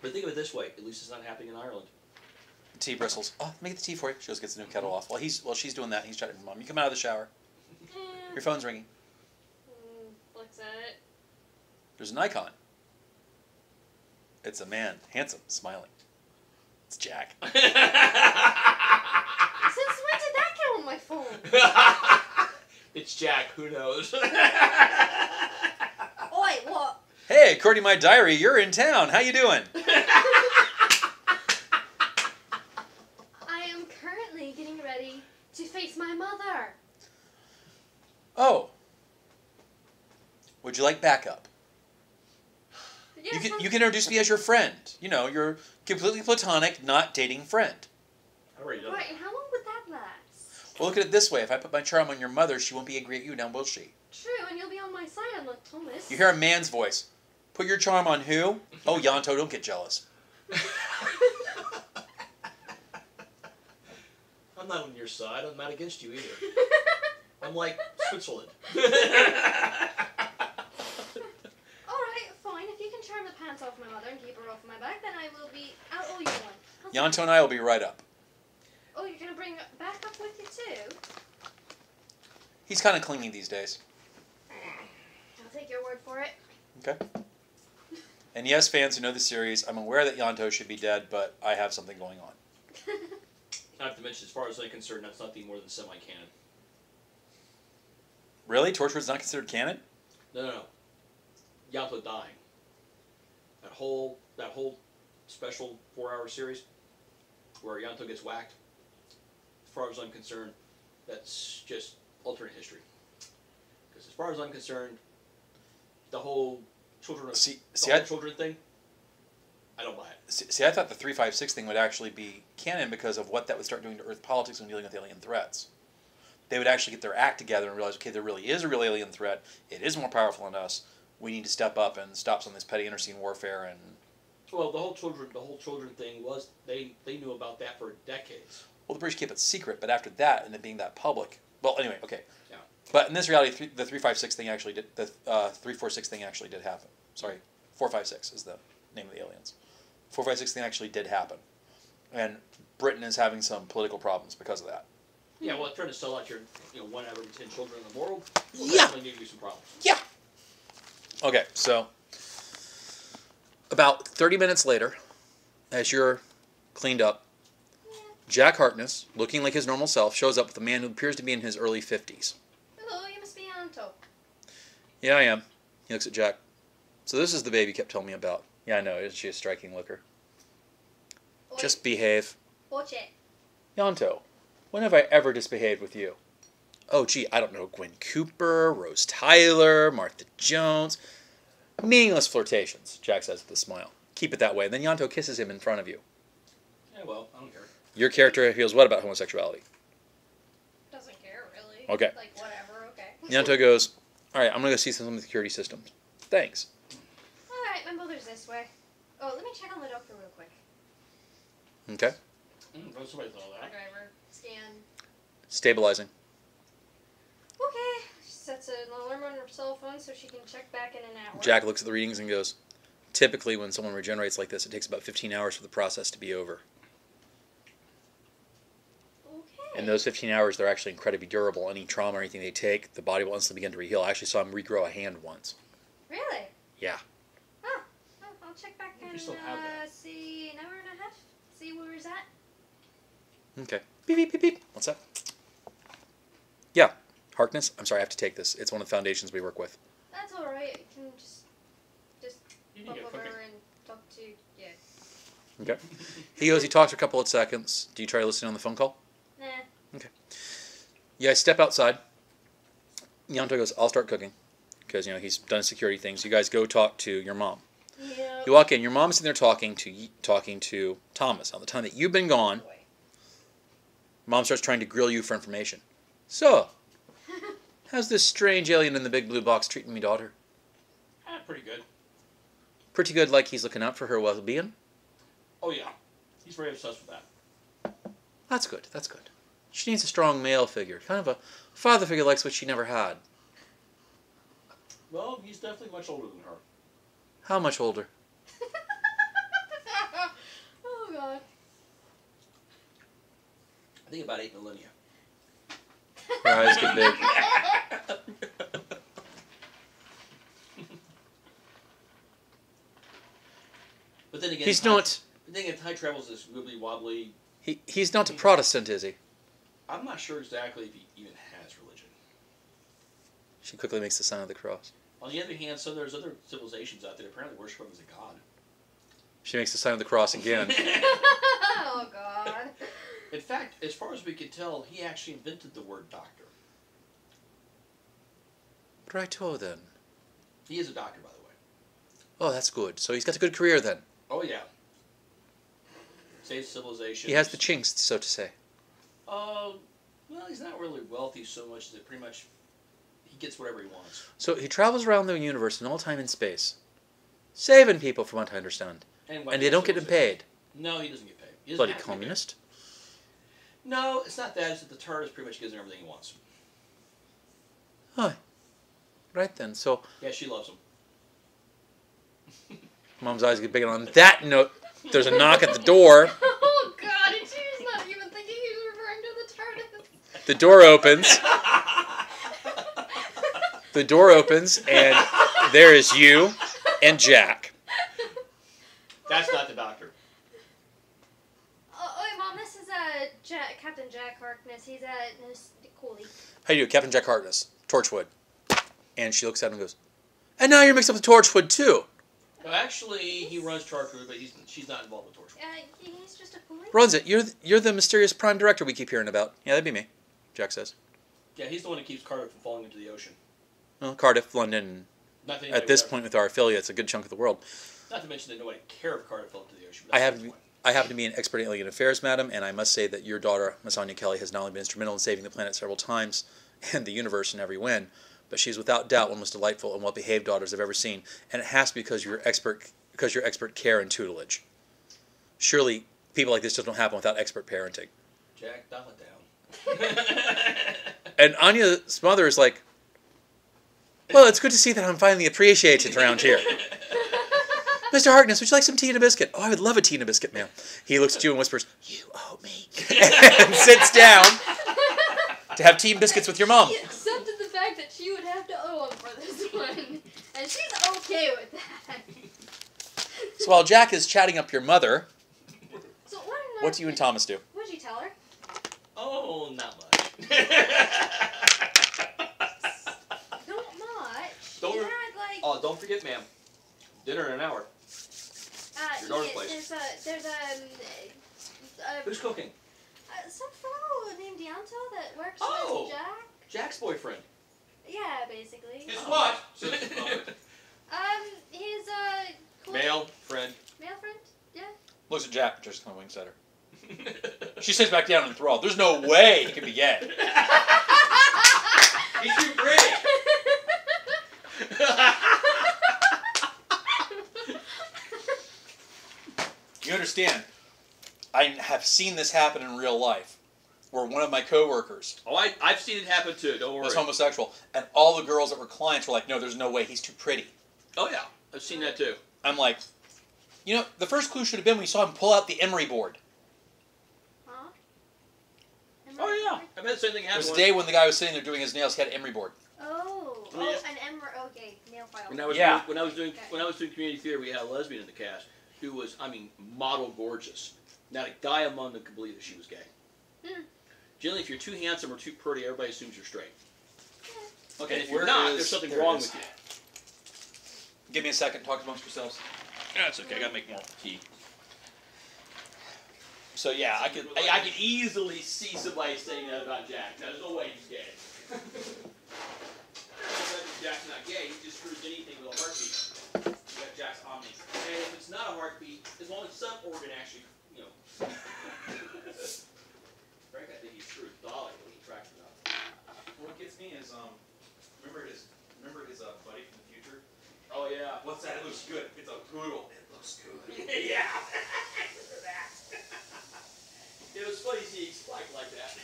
But think of it this way, at least it's not happening in Ireland. Tea bristles. Oh, make the tea for you. She just gets the new kettle off. While she's doing that, he's chatting to Mom. You come out of the shower. Your phone's ringing. Looks at it. There's an icon. It's a man, handsome, smiling. It's Jack. Since when did that get on my phone? It's Jack, who knows? Oi, what? Hey, according to my diary, you're in town. How you doing? I am currently getting ready to face my mother. Oh. Would you like backup? Yes, You can introduce me as your friend. You know, your completely platonic, not dating friend. I already done Right, that. and how long would that last? Well, look at it this way. If I put my charm on your mother, she won't be angry at you, now will she? True, and you'll be on my side, unlike Thomas. You hear a man's voice. Put your charm on who? Oh, Yanto, don't get jealous. I'm not on your side. I'm not against you either. I'm like Switzerland. Alright, fine. If you can charm the pants off my mother and keep her off my back, then I'll owe you one. Yanto and I will be right up. Oh, you're gonna bring back up with you too? He's kind of clingy these days. I'll take your word for it. Okay. And yes, fans who know the series, I'm aware that Yanto should be dead, but I have something going on. I have to mention, as far as I'm concerned, that's nothing more than semi-canon. Really? Torchwood's not considered canon? No. Yanto dying. That whole special 4-hour series where Yanto gets whacked. As far as I'm concerned, that's just alternate history. Because as far as I'm concerned, the whole children thing, I don't buy it. See, I thought the 356 thing would actually be canon because of what that would start doing to Earth politics when dealing with alien threats. They would actually get their act together and realize, okay, there really is a real alien threat. It is more powerful than us. We need to step up and stop some of this petty interscene warfare. And well, the whole children thing was they knew about that for decades. well, the British kept it secret, but after that, and it being that public. Well, anyway, okay. Yeah. But in this reality, the 356 thing actually did. The 346 thing actually did happen. Sorry, 456 is the name of the aliens. 456 thing actually did happen, and Britain is having some political problems because of that. Yeah, well, trying to sell out your 1 out of every 10 children in the world will Yeah. definitely give you some problems. Yeah. Okay, so about 30 minutes later, as you're cleaned up, Jack Harkness, looking like his normal self, shows up with a man who appears to be in his early 50s. Hello, you must be Anto. Yeah, I am. He looks at Jack. So this is the babe you kept telling me about. Yeah, I know. Isn't she a striking looker? Oi, Just behave. watch it. Yanto, when have I ever disbehaved with you? Oh, gee, I don't know. Gwen Cooper, Rose Tyler, Martha Jones. Meaningless flirtations, Jack says with a smile. Keep it that way. Then Yanto kisses him in front of you. Yeah, well, I don't care. Your character feels what about homosexuality? Doesn't care, really. Okay. Like, whatever, okay. Yanto goes, all right, I'm going to go see some of the security systems. Thanks. Alright, my mother's this way. Oh, let me check on the doctor real quick. Okay. Somebody thought of that. Driver, scan. Stabilizing. Okay, sets an alarm on her cell phone so she can check back in an hour. Jack looks at the readings and goes, typically when someone regenerates like this, it takes about 15 hours for the process to be over. Okay. In those 15 hours, they're actually incredibly durable. Any trauma or anything they take, the body will instantly begin to reheal. I actually saw him regrow a hand once. Really? Yeah. Oh, I'll check back in, still have that. see, an hour and a half, see where he's at. Okay. Beep, beep, beep, beep. What's that? Yeah. Harkness, I'm sorry, I have to take this. It's one of the foundations we work with. That's alright, you can just You pop need to over cook it. and talk to, yeah. Okay. He goes, he talks for a couple of seconds. Do you try listening on the phone call? Nah. Okay. You guys step outside. Yanto goes, I'll start cooking. Because, he's done security things. You guys go talk to your mom. Yeah. You walk in. Your mom's sitting there talking to Thomas. Now, the time that you've been gone, Mom starts trying to grill you for information. So, how's this strange alien in the big blue box treating me, daughter? Pretty good. Pretty good, like he's looking out for her well-being? Oh, yeah. He's very obsessed with that. That's good, that's good. She needs a strong male figure. Kind of a father figure likes what she never had. Well, he's definitely much older than her. How much older? Oh, God. I think about 8 millennia. Her eyes get big. But then again, He's not... But then again, time travel is this wibbly wobbly. He's not a Protestant, is he? I'm not sure exactly if he even has religion. She quickly makes the sign of the cross. On the other hand, there's other civilizations out there that apparently worship him as a god. She makes the sign of the cross again. Oh, God. In fact, as far as we can tell, he actually invented the word doctor. Righto, then. He is a doctor, by the way. Oh, that's good. So he's got a good career, then. Oh, yeah. Saves civilization. He has the chinks, so to say. Well, he's not really wealthy so much that pretty much he gets whatever he wants. So he travels around the universe in all time and space, saving people, from what I understand. And they don't get him paid. No, he doesn't get paid. He doesn't Bloody have to get communist. paid. No, it's not that. It's that the TARDIS pretty much gives him everything he wants. Huh. Right then. So Yeah, she loves him. Mom's eyes get big. And on that note, there's a knock at the door. Oh, God, and she's not even thinking he's referring to the TARDIS. The door opens. The door opens, and there is you and Jack. That's not the doctor. Oh, wait, Mom, this is Captain Jack Harkness. He's at Cooley. How do you do? Captain Jack Harkness, Torchwood. And she looks at him and goes, and now you're mixed up with Torchwood, too. No, actually, he runs Torchwood, but she's not involved with Torchwood. He's just a Cooley? Runs it. You're the mysterious prime director we keep hearing about. Yeah, that'd be me, Jack says. Yeah, he's the one that keeps Cardiff from falling into the ocean. Well, Cardiff, London, at this point with our affiliates, a good chunk of the world. Not to mention that nobody cared if Cardiff fell into the ocean. I happen to be an expert in alien affairs, madam, and I must say that your daughter, Miss Anya Kelly, has not only been instrumental in saving the planet several times, and the universe in every win, but she's without doubt one of the most delightful and well-behaved daughters I've ever seen, and it has to be because of your expert care and tutelage. Surely, people like this just don't happen without expert parenting. Jack, dial it down. And Anya's mother is like, well, it's good to see that I'm finally appreciated around here. Mr. Harkness, would you like some tea and a biscuit? Oh, I would love a tea and a biscuit, ma'am. He looks at you and whispers, you owe me. And sits down to have tea and biscuits with your mom. He accepted the fact that she would have to owe him for this one. And she's okay with that. So while Jack is chatting up your mother, So what do you and Thomas do? What did you tell her? Oh, not much. Not much. Don't You re- had, like... Oh, don't forget, ma'am. Dinner in an hour. Your daughter's place. There's Who's cooking? some fellow named Yanto that works Oh! with Jack. Jack's boyfriend. Yeah, basically. His what? He's cool. Male friend. Male friend? Yeah. Looks at Jack, just kind of winks at her. She sits back down enthralled. There's no way he could be gay. He's too pretty. You understand? I have seen this happen in real life. where one of my coworkers Oh, I've seen it happen too. Don't worry. was homosexual, and all the girls that were clients were like, "No, there's no way. He's too pretty." Oh yeah, I've seen that too. I'm like, you know, the first clue should have been when you saw him pull out the emery board. Huh? Oh yeah, I've had the same thing There happen. was a day when the guy was sitting there doing his nails. He had an emery board. Oh, Yeah. an emerald. Okay, nail file. When I was Yeah. doing community theater, we had a lesbian in the cast who was, I mean, model gorgeous. Not a guy among them could believe that she was gay. Generally, if you're too handsome or too pretty, everybody assumes you're straight. Okay, and if you're not, there's something wrong with you. Give me a second. Talk amongst yourselves. That's okay. I gotta make more tea. So yeah, I could easily see somebody saying that about Jack. There's no way he's gay. Jack's not gay. He just screws anything with a heartbeat. You got Jack's omni. And if it's not a heartbeat, as long as some organ actually, you know. Frank, I think he screwed Dolly when he tracked it up. What gets me is remember his buddy from the future. Oh yeah. What's that? It looks good. It's a poodle. It looks good. Yeah. Remember that. It was funny seeing Spike like that.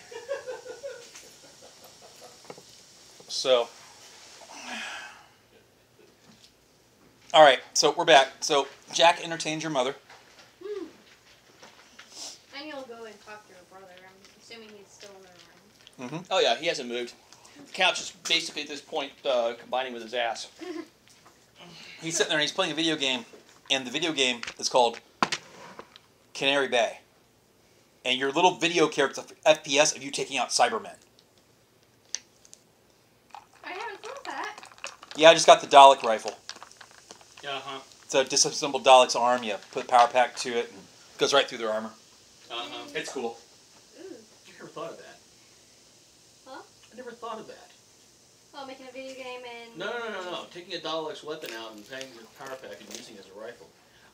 So, all right. So we're back. So Jack entertains your mother. And you'll go and talk to your brother. I'm assuming he's still in the room. Mm-hmm. Oh yeah, he hasn't moved. The couch is basically at this point combining with his ass. He's sitting there and he's playing a video game, and the video game is called Canary Bay. And your little video character FPS of you taking out Cybermen. I haven't thought of that. Yeah, I just got the Dalek rifle. Uh-huh. It's a disassembled Dalek's arm. You put a power pack to it, and it goes right through their armor. Uh-huh. It's cool. Ooh. I never thought of that. Huh? I never thought of that. Oh, making a video game and... No. Taking a Dalek's weapon out and paying your power pack and using it as a rifle.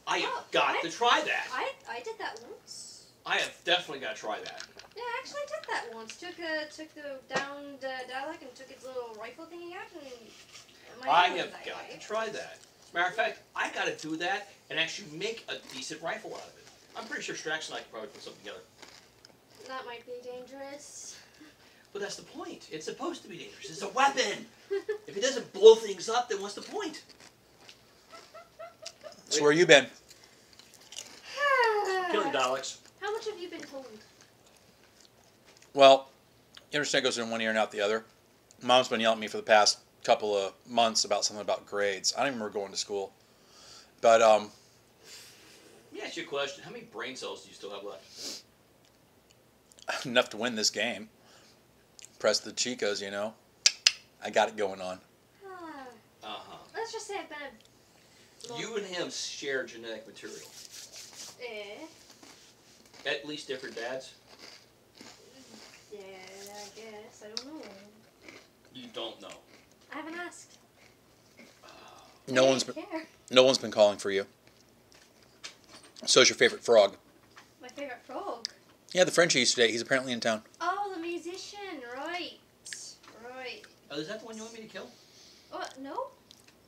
I have Oh, got to try that. I did that once. I have definitely got to try that. Yeah, I actually did that once. Took the downed Dalek and took its little rifle thingy out and... I have got to try that. As a matter of fact, I got to do that and actually make a decent rifle out of it. I'm pretty sure Strax and I could probably put something together. That might be dangerous. But that's the point. It's supposed to be dangerous. It's a weapon. If it doesn't blow things up, then what's the point? So where you been? Killing Daleks. How much have you been told? Well, internet goes in one ear and out the other. Mom's been yelling at me for the past couple of months about something about grades. I don't even remember going to school. But, Let me ask you a question. How many brain cells do you still have left? enough to win this game. Press the chicas, you know. I got it going on. Uh-huh. Let's just say I've been a... You and him share genetic material. At least different dads? Yeah, I guess. I don't know. You don't know. I haven't asked. No one's been calling for you. So's your favorite frog. My favorite frog. Yeah, the Frenchie used to date. He's apparently in town. Oh, the musician. Right. Right. Oh, is that the one you want me to kill? Oh, no?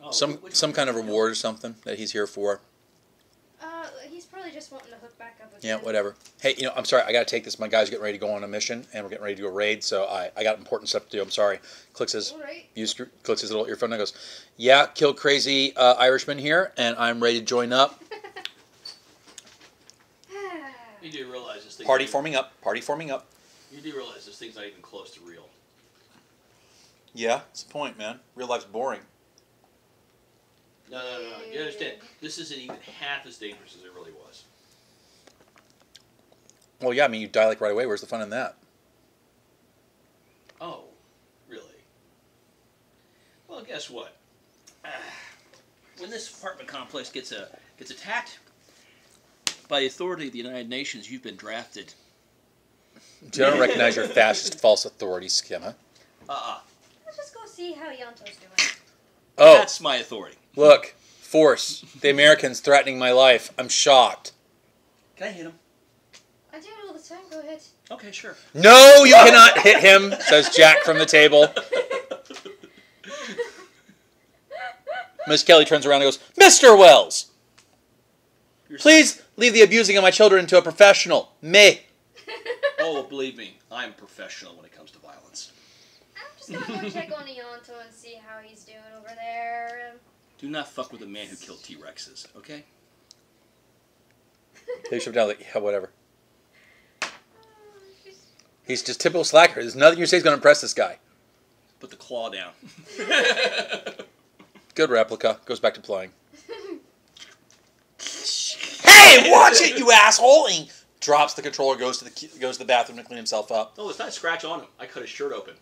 Oh, Some kind of reward or something that he's here for. He's probably just wanting to hook back up again. Yeah, whatever. Hey, you know, I'm sorry. I got to take this. My guy's getting ready to go on a mission, and we're getting ready to do a raid, so I got important stuff to do. I'm sorry. Clicks his little earphone and goes, yeah, kill crazy Irishman here, and I'm ready to join up. You do realize this thing... Party forming up. You do realize this thing's not even close to real. Yeah, that's the point, man. Real life's boring. No. You understand? This isn't even half as dangerous as it really was. Well, yeah, I mean, you die like right away. Where's the fun in that? Oh, really? Well, guess what? When this apartment complex gets attacked by the authority of the United Nations, you've been drafted. Do you don't recognize your fascist false authority schema? Let's just go see how Yanto's doing. Oh, That's my authority. look. Force. The Americans threatening my life. I'm shocked. Can I hit him? I do it all the time. Go ahead. Okay, sure. No, you cannot hit him, says Jack from the table. Miss Kelly turns around and goes, Mr. Wells, please leave the abusing of my children to a professional. Me. Oh, believe me, I'm professional when it comes to violence. I'm just gonna go check on Ianto and see how he's doing over there. Do not fuck with a man who killed T-Rexes, okay? They should down like, yeah, whatever. He's just typical slacker. There's nothing you say is going to impress this guy. Put the claw down. Good replica. Goes back to playing. Hey, watch it, you asshole! And he drops the controller, goes to the bathroom to clean himself up. No, it's not a scratch on him. I cut his shirt open.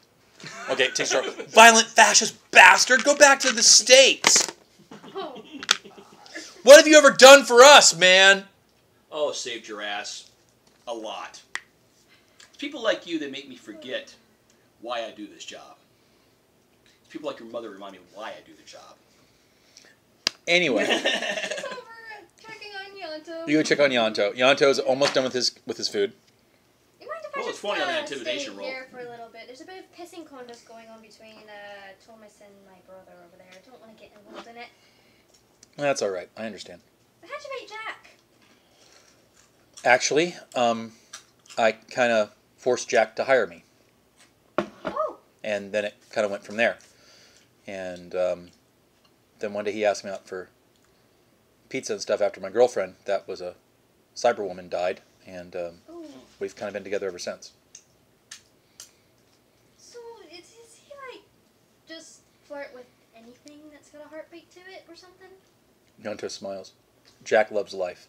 Okay, takes her. Violent fascist bastard! Go back to the States. Oh. What have you ever done for us, man? Oh, saved your ass. A lot. It's people like you that make me forget why I do this job. It's people like your mother remind me why I do the job. Anyway. It's over checking on Ianto. You go check on Ianto. Ianto's almost done with his food. You mind if Well, I it's just funny on the intimidation stay roll. here for a little bit? There's a bit of pissing contest going on between Thomas and my brother over there. I don't want to get involved in it. That's all right. I understand. How'd you meet Jack? Actually, I kind of forced Jack to hire me. Oh. And then it kind of went from there. And then one day he asked me out for pizza and stuff after my girlfriend, that was a cyberwoman, died. And we've kind of been together ever since. So, is he like just flirt with anything that's got a heartbeat to it or something? Yonto smiles. Jack loves life.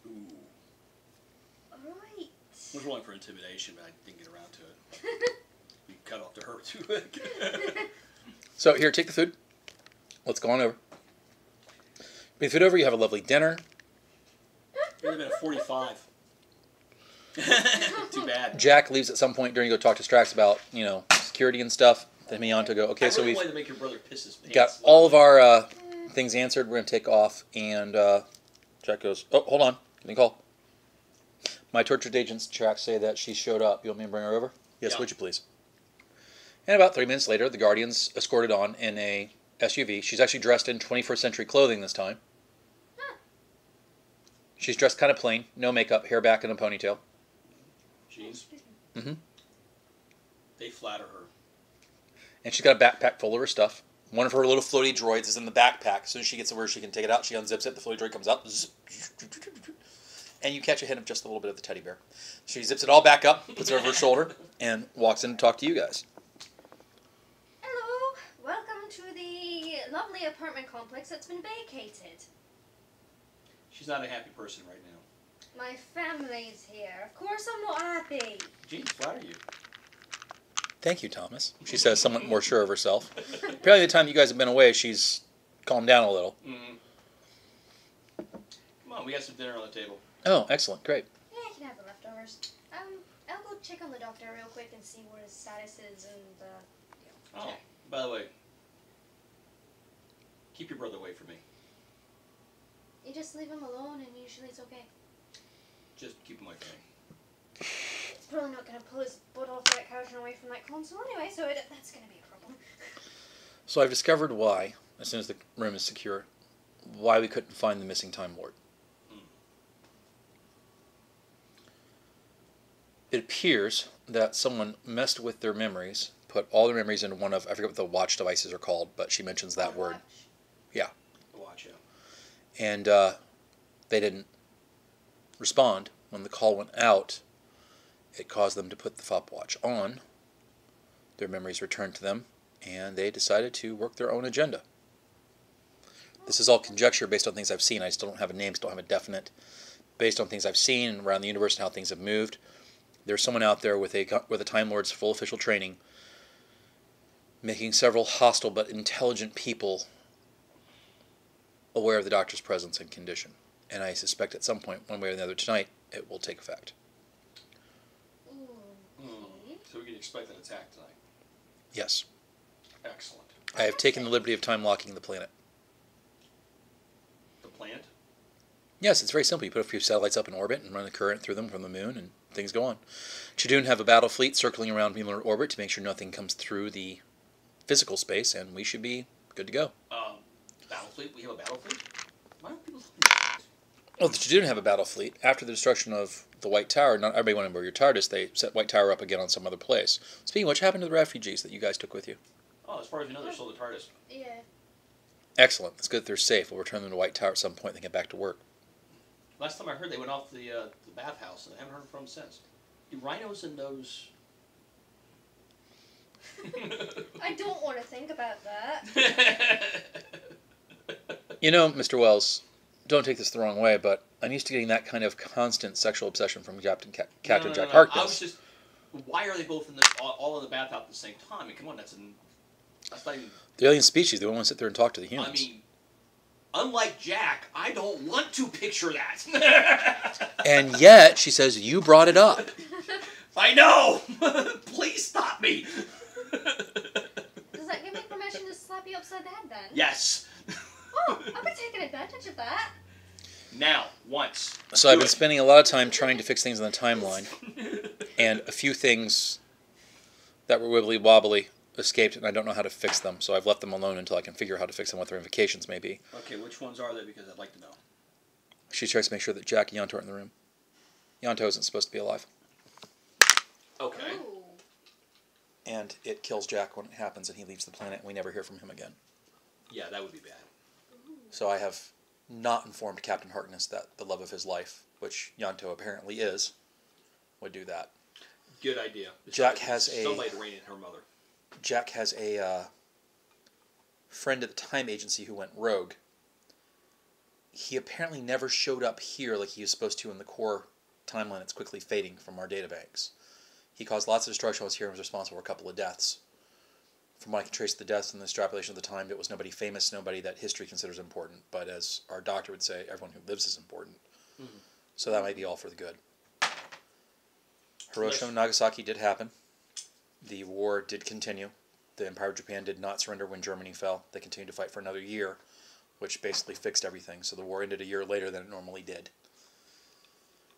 Ooh. Alright. I was rolling for intimidation, but I didn't get around to it. We cut off to her too quick. So here, take the food. Let's go on over. Bring the food over. You have a lovely dinner. It would have been a 45. Too bad. Jack leaves at some point during you go talk to Strax about, security and stuff. Then Yonto go, okay, so I really we've wanted to make your brother piss his pants. got all of our things answered. We're going to take off. And Jack goes, oh, hold on. Give me a call. My tortured agents, Strax, say that she showed up. You want me to bring her over? Yes, Yeah. would you please? And about 3 minutes later, the Guardians escorted on in a SUV. She's actually dressed in 21st century clothing this time. She's dressed kind of plain, no makeup, hair back in a ponytail. Jeez. Mm-hmm. They flatter her. And she's got a backpack full of her stuff. One of her little floaty droids is in the backpack. As soon as she gets to where she can take it out, she unzips it. The floaty droid comes out. And you catch a hint of just a little bit of the teddy bear. She zips it all back up, puts it over her shoulder, and walks in to talk to you guys. Hello. Welcome to the lovely apartment complex that's been vacated. She's not a happy person right now. My family's here. Of course I'm not happy. Jeez, flatter you. Thank you, Thomas. She says, somewhat more sure of herself. Apparently the time you guys have been away, she's calmed down a little. Mm-hmm. Come on, we got some dinner on the table. Oh, excellent. Great. Yeah, I can have the leftovers. I'll go check on the doctor real quick and see what his status is and, Oh, check. by the way, keep your brother away from me. You just leave him alone and usually it's okay. Just keep him away from me. It's probably not going to pull his butt off that couch and away from that console anyway, so that's going to be a problem. So I've discovered why, as soon as the room is secure, why we couldn't find the missing Time Lord. It appears that someone messed with their memories, put all their memories into one of, I forget what the watch devices are called, but she mentions that word. Watch. Yeah. Watch out. And they didn't respond. When the call went out, it caused them to put the stopwatch on. Their memories returned to them, and they decided to work their own agenda. This is all conjecture based on things I've seen. I still don't have a name, still don't have a definite. Based on things I've seen around the universe and how things have moved, there's someone out there with a Time Lord's full official training, making several hostile but intelligent people aware of the Doctor's presence and condition. And I suspect at some point, one way or the other tonight, it will take effect. So we can expect an attack tonight. Yes. Excellent. I have taken the liberty of time locking the planet. The plant? Yes, it's very simple. You put a few satellites up in orbit and run the current through them from the moon, and things go on. Chidun have a battle fleet circling around lunar orbit to make sure nothing comes through the physical space, and we should be good to go. Battle fleet? We have a battle fleet? Why don't people tell me that? Well, you didn't have a battle fleet. After the destruction of the White Tower, not everybody went on board your TARDIS. They set White Tower up again on some other place. Speaking of which, happened to the refugees that you guys took with you? Oh, as far as we know, they're still the TARDIS. Yeah. Excellent. It's good that they're safe. We'll return them to White Tower at some point and get back to work. Last time I heard, they went off the bathhouse, and I haven't heard from them since. Do rhinos and those... I don't want to think about that. You know, Mr. Wells, don't take this the wrong way, but I'm used to getting that kind of constant sexual obsession from Captain Jack Harkness. I was just... Why are they both all in the bathhouse at the same time? I mean, come on, that's not even... The alien species, they won't want to sit there and talk to the humans. I mean, unlike Jack, I don't want to picture that. And yet, she says, you brought it up. I know! Please stop me! Does that give me permission to slap you upside the head then? Yes. Oh, I'll be taking advantage of that. Now, once. So I've been spending a lot of time trying to fix things on the timeline. And a few things that were wibbly wobbly escaped, and I don't know how to fix them. So I've left them alone until I can figure out how to fix them, what their implications may be. Okay, which ones are they? Because I'd like to know. She tries to make sure that Jack and Yonto are in the room. Yonto isn't supposed to be alive. Okay. Ooh. And it kills Jack when it happens, and he leaves the planet, and we never hear from him again. Yeah, that would be bad. So I have not informed Captain Harkness that the love of his life, which Yonto apparently is, would do that. Good idea. Jack has somebody to rein in her mother. Jack has a friend at the time agency who went rogue. He apparently never showed up here like he was supposed to in the core timeline that's quickly fading from our databanks. He caused lots of destruction while he was here and was responsible for a couple of deaths. From what I can trace the deaths and the extrapolation of the time, it was nobody famous, nobody that history considers important. But as our doctor would say, everyone who lives is important. Mm-hmm. So that might be all for the good. Hiroshima and Nagasaki did happen. The war did continue. The Empire of Japan did not surrender when Germany fell. They continued to fight for another year, which basically fixed everything. So the war ended a year later than it normally did,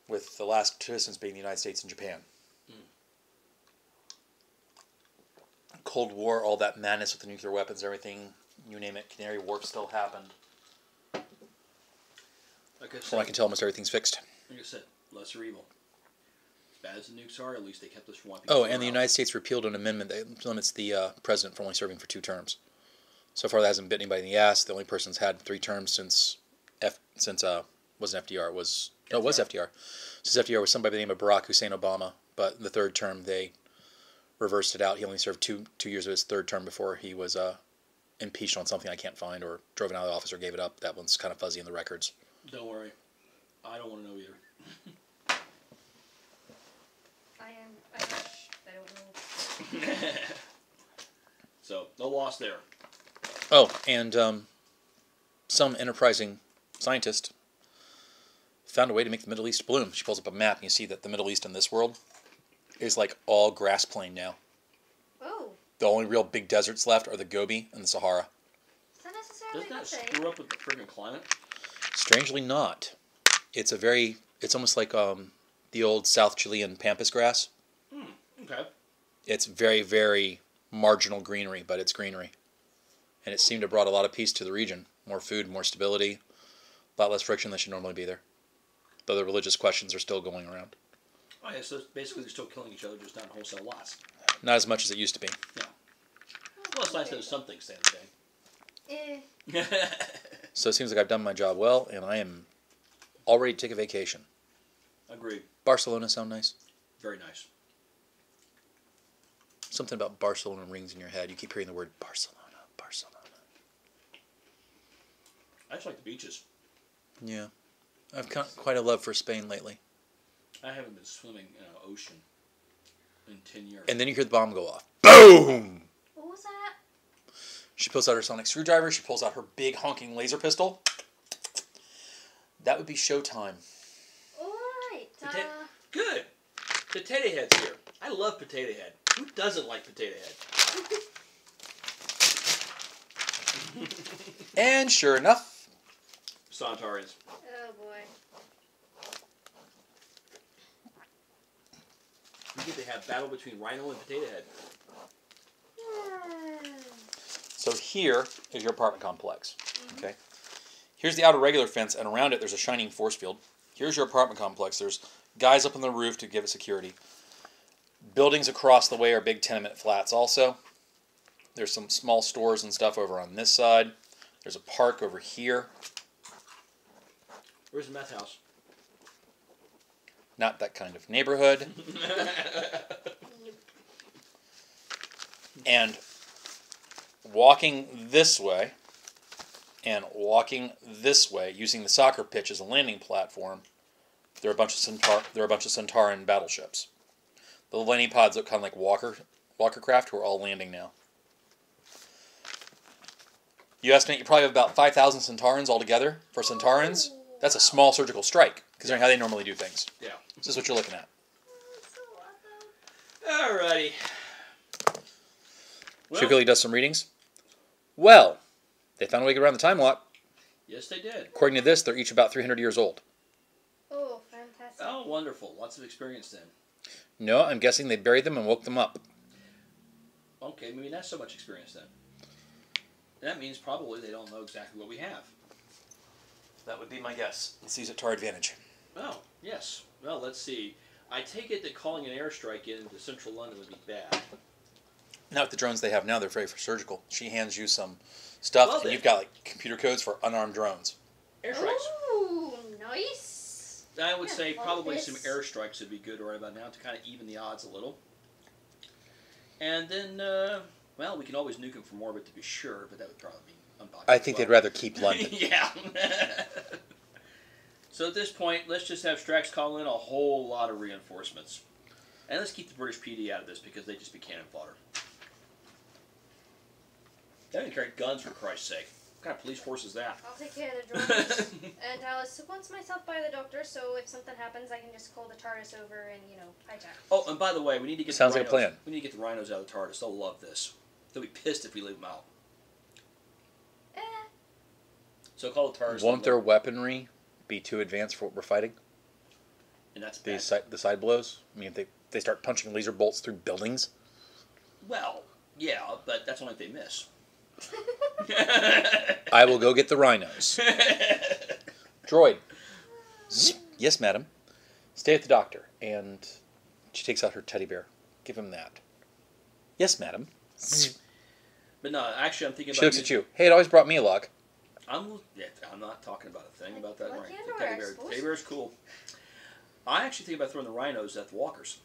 with the last participants being the United States and Japan. Cold War, all that madness with the nuclear weapons, everything, you name it, Canary Wharf still happened. From what I can tell, almost everything's fixed. Like I said, lesser evil. As bad as the nukes are, at least they kept us from wiping. Oh, and the United States repealed an amendment that limits the president from only serving for 2 terms. So far, that hasn't bit anybody in the ass. The only person's had 3 terms since wasn't FDR. It was FDR. Since FDR was somebody by the name of Barack Hussein Obama, but in the 3rd term they reversed it out. He only served two years of his 3rd term before he was impeached on something I can't find, or drove out of the office, or gave it up. That one's kind of fuzzy in the records. Don't worry, I don't want to know either. I don't know. So no loss there. Oh, and some enterprising scientist found a way to make the Middle East bloom. She pulls up a map, and you see that the Middle East in this world is like all grass plain now. Oh. The only real big deserts left are the Gobi and the Sahara. Is that necessarily Doesn't that screw up with the friggin' climate? Strangely not. It's almost like the old South Chilean pampas grass. Okay. It's very, very marginal greenery, but it's greenery. And it seemed to have brought a lot of peace to the region. More food, more stability, a lot less friction than should normally be there. Though the religious questions are still going around. Oh yeah, so basically they're still killing each other, just not in wholesale lots. Not as much as it used to be. Yeah. Well, it's nice that some things stay the same. So it seems like I've done my job well, and I am all ready to take a vacation. Agreed. Barcelona sound nice? Very nice. Something about Barcelona rings in your head. You keep hearing the word Barcelona, Barcelona. I just like the beaches. Yeah. I've quite a love for Spain lately. I haven't been swimming in an ocean in 10 years. And then you hear the bomb go off. Boom! What was that? She pulls out her sonic screwdriver. She pulls out her big honking laser pistol. That would be showtime. Alright. Good. Potato Head's here. I love Potato Head. Who doesn't like Potato Head? And sure enough, Centaurians. Oh boy. We get to have battle between Rhino and Potato Head. so here is your apartment complex. Okay. Here's the outer regular fence, and around it there's a shining force field. Here's your apartment complex. There's guys up on the roof to give it security. Buildings across the way are big tenement flats also. There's some small stores and stuff over on this side. There's a park over here. Where's the meth house? Not that kind of neighborhood. And walking this way, and walking this way, using the soccer pitch as a landing platform, there are a bunch of Centauran battleships. The landing pods look kind of like Walker craft, who are all landing now. You estimate you probably have about 5,000 Centaurans altogether. For Centaurans, that's a small surgical strike, considering how they normally do things. Yeah. This is what you're looking at. Alrighty. Well, Shukuli does some readings. Well, they found a way to get around the time lock. yes, they did. According to this, they're each about 300 years old. Oh, fantastic. Oh, wonderful. Lots of experience then. No, I'm guessing they buried them and woke them up. Okay, maybe not so much experience then. That means probably they don't know exactly what we have. That would be my guess. Let's use it to our advantage. Oh, yes. Well, let's see. I take it that calling an airstrike into central London would be bad. Now with the drones they have now, they're very for surgical. She hands you some stuff, Well, and then. you've got like computer codes for unarmed drones. Airstrikes. Ooh, nice. I would Yeah, say love probably this. some airstrikes would be good right about now to kind of even the odds a little. And then, well, we can always nuke them from orbit to be sure, but that would probably be unpopular. I think they'd rather keep London. Yeah. So at this point, let's just have Strax call in a whole lot of reinforcements. And let's keep the British PD out of this because they'd just be cannon fodder. They don't even carry guns, for Christ's sake. What kind of police force is that? I'll take care of the drones. And I'll sequence myself by the doctor, so if something happens, I can just call the TARDIS over and, hijack. Oh, and by the way, we need to get Sounds the like a rhinos. plan. We need to get the rhinos out of the TARDIS. They'll love this. They'll be pissed if we leave them out. Eh. So call the TARDIS. Won't their weaponry be too advanced for what we're fighting? And that's The bad. side blows? I mean, if they start punching laser bolts through buildings? Well, yeah, but that's only if they miss. I will go get the rhinos. Droid. Yes, madam. Stay with the doctor. And she takes out her teddy bear. Give him that. Yes, madam. But no, actually, I'm thinking about. She looks at you. Hey, it always brought me luck. I'm not talking about a thing about that. Like Right. the The underwear, teddy I bear. suppose. Teddy bear's cool. I actually think about throwing the rhinos at the walkers.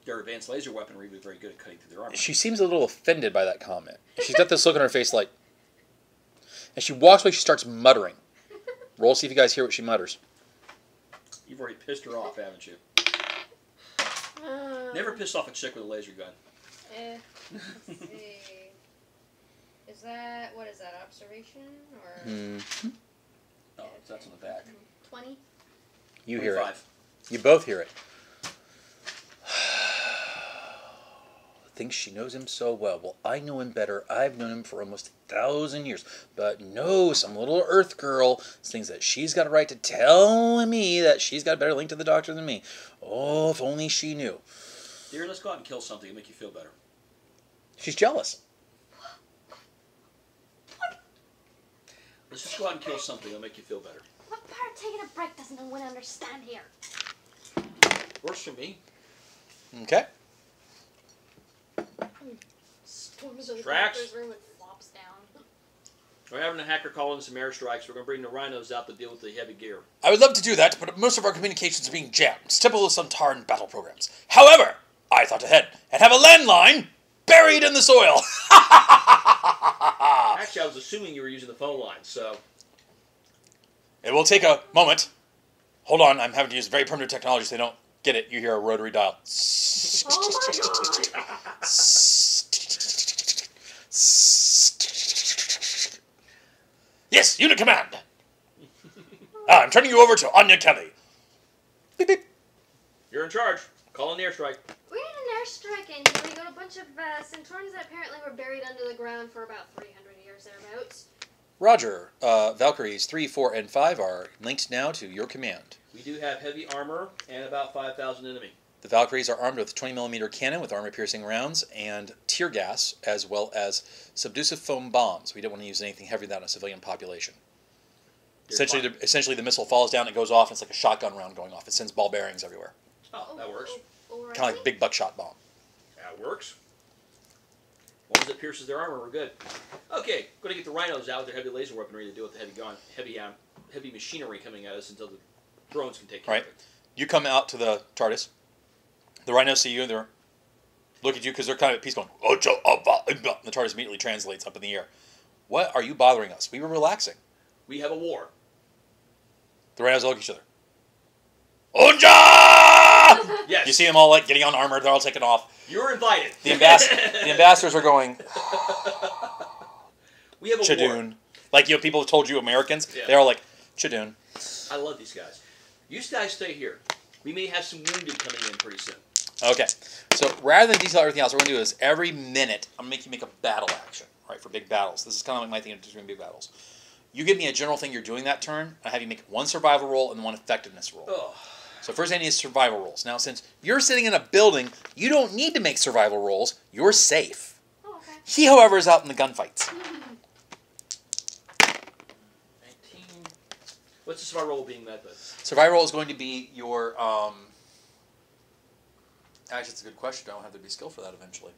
Their advanced laser weaponry would be very good at cutting through their armor. She seems a little offended by that comment. She's got this look on her face like... As she walks away, she starts muttering. Roll, see if you guys hear what she mutters. You've already pissed her off, haven't you? Never pissed off a chick with a laser gun. Let's see. What is that, observation? Or Oh, that's on the back. 20? You hear it. 25. You both hear it. Thinks she knows him so well. Well, I know him better. I've known him for almost 1,000 years. But no, some little Earth girl thinks that she's got a right to tell me that she's got a better link to the doctor than me. Oh, if only she knew. Dear, let's go out and kill something and make you feel better. She's jealous. Let's just go out and kill something. It'll make you feel better. What part of taking a break doesn't no one understand here? Works for me. Okay. Storms of the Strax? doctor's room and flops down. We're having a hacker call in some airstrikes. We're going to bring the rhinos out to deal with the heavy gear. I would love to do that, but most of our communications are being jammed. Typical of some Tarn battle programs. However, I thought ahead and have a landline buried in the soil. Actually, I was assuming you were using the phone line, so... It will take a moment. Hold on, I'm having to use very primitive technology so they don't get it. You hear a rotary dial. Oh my god! Yes, unit command. I'm turning you over to Anya Kelly. Beep, beep. You're in charge. Call in the airstrike. We had an airstrike in here. We got a bunch of Centaurans that apparently were buried under the ground for about 300 years thereabouts. Roger. Valkyries 3, 4, and 5 are linked now to your command. We do have heavy armor and about 5,000 enemy. The Valkyries are armed with a 20mm cannon with armor-piercing rounds and tear gas, as well as subdusive foam bombs. We don't want to use anything heavier than a civilian population. Essentially, the missile falls down, it goes off, and it's like a shotgun round going off. It sends ball bearings everywhere. Oh, that works. Alright. Kind of like a big buckshot bomb. That works. As long as it pierces their armor, we're good. Okay, going to get the rhinos out with their heavy laser weaponry to deal with the heavy machinery coming at us until the drones can take care of it. You come out to the TARDIS. The rhinos see you, and they look at you because they're kind of at peace going, Ocho, and the TARDIS immediately translates up in the air. What are you bothering us? We were relaxing. We have a war. The rhinos look at each other. Onja! Yes. You see them all like getting on armor. They're all taking off. You're invited. The ambassadors are going, we have a Chadoon. war. Like, people have told you Americans. Yeah. They're all like, Chadoon. I love these guys. You guys stay here. We may have some wounded coming in pretty soon. Okay. So rather than detail everything else, what we're going to do is every minute, I'm going to make you make a battle action, right, for big battles. This is kind of like my thing of doing big battles. You give me a general thing you're doing that turn, I have you make one survival roll and one effectiveness roll. Oh. So first I need is survival rolls. Now, since you're sitting in a building, you don't need to make survival rolls. You're safe. Oh, okay. He, however, is out in the gunfights. 19. What's the survival roll being met with? Survival roll is going to be your... Actually, it's a good question. I don't have to be skilled for that eventually.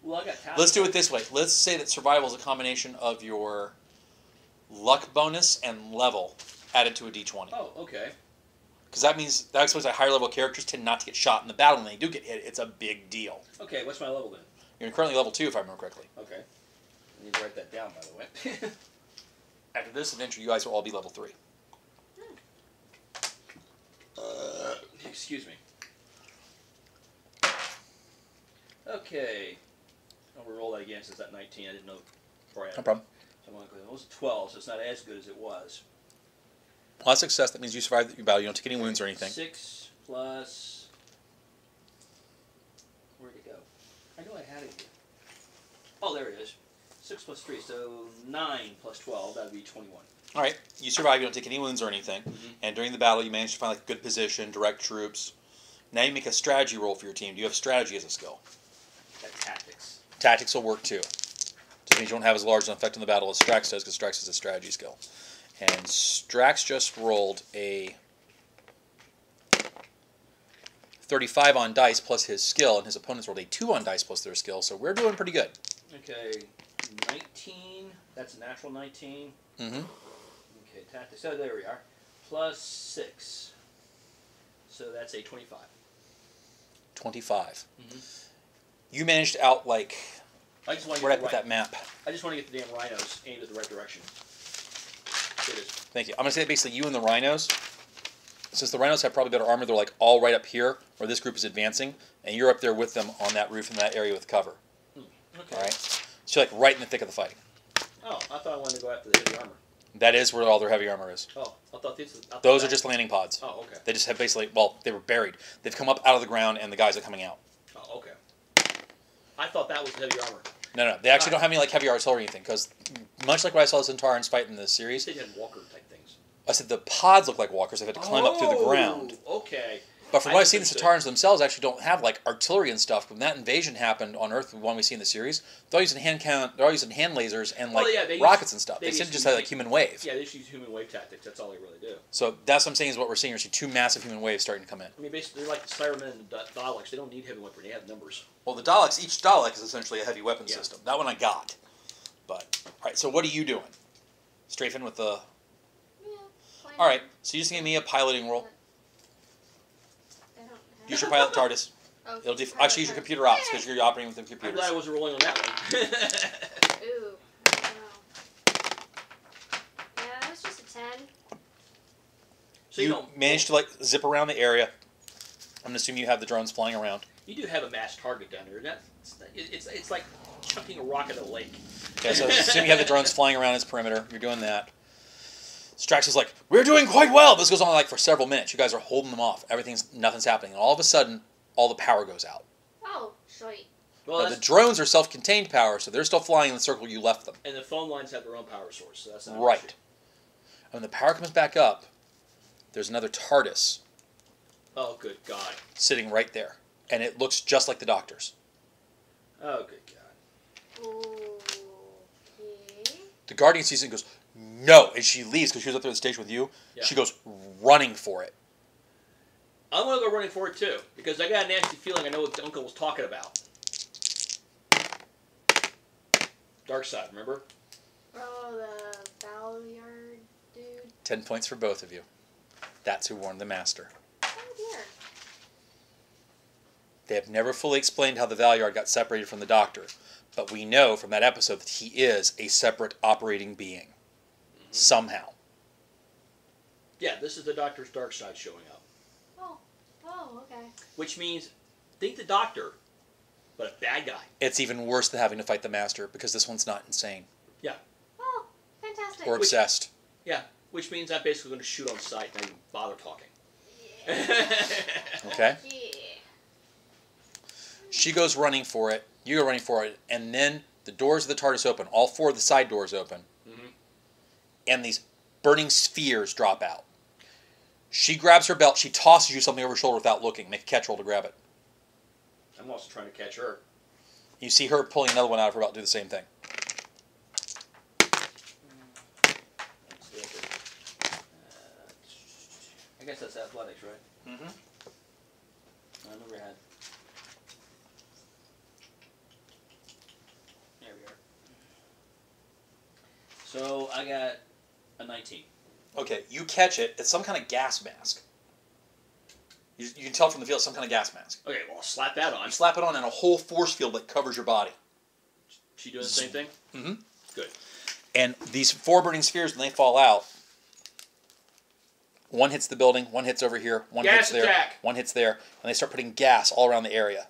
Well, I got talent. Let's do it this way. Let's say that survival is a combination of your luck bonus and level added to a d20. Oh, okay. Because that explains that higher level characters tend not to get shot in the battle, and when they do get hit, it's a big deal. Okay, what's my level then? You're currently level 2, if I remember correctly. Okay. I need to write that down, by the way. After this adventure, you guys will all be level 3. Excuse me. Okay. I'll roll that again since that 19. I didn't know before I had No problem. So it was 12, so it's not as good as it was. Well, that's success. That means you survived your battle. You don't take any wounds or anything. 6 plus... Where'd it go? I know I had it here. Oh, there it is. 6 plus 3, so 9 plus 12. That would be 21. All right. You survive. You don't take any wounds or anything. Mm-hmm. And during the battle, you manage to find like a good position, direct troops. Now you make a strategy roll for your team. Do you have strategy as a skill? That's tactics. Tactics will work too. Just means you don't have as large an effect on the battle as Strax does, because Strax is a strategy skill. And Strax just rolled a 35 on dice plus his skill, and his opponents rolled a 2 on dice plus their skill, so we're doing pretty good. Okay, 19. That's a natural 19. Mm-hmm. Okay, tactics. So there we are. Plus 6. So that's a 25. 25. Mm-hmm. You managed to out, like... I just want to Where'd I get put that map? I just want to get the damn rhinos aimed at the right direction. It is. Thank you. I'm going to say that basically you and the rhinos, since the rhinos have probably better armor, they're like all right up here where this group is advancing, and you're up there with them on that roof in that area with cover. Okay. All right? So you're like right in the thick of the fighting. Oh, I thought I wanted to go after the heavy armor. That is where all their heavy armor is. Oh, I thought these. Those are just landing pods. Oh, okay. They just have basically, well, they were buried. They've come up out of the ground, and the guys are coming out. Oh, okay. I thought that was the heavy armor. No. They actually don't have any like heavy artillery or anything, because much like what I saw the Centaurans fight in the series, They had walker type things. I said the pods look like walkers. They've had to climb up through the ground. Okay. But from what I've seen, the misunderstood. Centaurans themselves actually don't have like artillery and stuff. When that invasion happened on Earth, the one we see in the series, they're all using hand lasers and like rockets and stuff. They seem to just have like human wave. Yeah, they just use human wave tactics. That's all they really do. So that's what I'm saying is what we're seeing. We're seeing 2 massive human waves starting to come in. I mean, basically, they're like the Cybermen and the Daleks. They don't need heavy weaponry. They have numbers. Well, the Daleks, each Dalek is essentially a heavy weapon Yeah. system. That one I got. But all right, so what are you doing? Strafing with the. Yeah, All right, so you just give me a piloting roll. Use your pilot TARDIS. Oh, It'll actually use your computer ops because you're operating with the I'm computers. glad I wasn't rolling on that one. Ooh, I don't know. Yeah, that was just a 10. So You don't managed to like zip around the area. I'm gonna assume you have the drones flying around. You do have a mass target down there. It's like chucking a rock at a lake. Okay, so assume you have the drones flying around its perimeter. You're doing that. Strax is like, we're doing quite well. This goes on like for several minutes. You guys are holding them off. Nothing's happening. And all of a sudden, all the power goes out. Oh, sweet. Well, Now, the drones are self-contained power, so they're still flying in the circle you left them. and the phone lines have their own power source, so that's not Right. an issue. And when the power comes back up, there's another TARDIS Oh, good God. sitting right there. And it looks just like the Doctor's. Oh, good God. Okay. The Guardian sees it and goes, no. And she leaves because she was up there at the station with you. Yeah. She goes running for it. I'm going to go running for it too, because I got a nasty feeling I know what Uncle was talking about. Dark side, remember? Oh, the Valyard dude. 10 points for both of you. That's who warned the Master. Oh dear. They have never fully explained how the Valyard got separated from the Doctor, but we know from that episode that he is a separate operating being. Mm-hmm. Somehow. Yeah, this is the Doctor's dark side showing up. Oh, okay. Which means, think the Doctor, but a bad guy. It's even worse than having to fight the Master, because this one's not insane. Yeah. Oh, fantastic. Or obsessed. Yeah, which means I'm basically going to shoot on sight and not even bother talking. Okay? Yeah. She goes running for it, you go running for it, and then the doors of the TARDIS open. All 4 of the side doors open. Mm-hmm. And these burning spheres drop out. She grabs her belt, she tosses you something over her shoulder without looking. Make a catch roll to grab it. I'm also trying to catch her. You see her pulling another one out of her belt to do the same thing. I guess that's athletics, right? Mm-hmm. I never had. There we are. So I got a 19. Okay, you catch it. It's some kind of gas mask. You can tell from the feel it's some kind of gas mask. Okay, well, I'll slap that on. You slap it on and a whole force field that covers your body. She doing the same thing? Mm-hmm. Good. And these 4 burning spheres, when they fall out, one hits the building, one hits over here, one Gas hits there, attack. one hits there, and they start putting gas all around the area.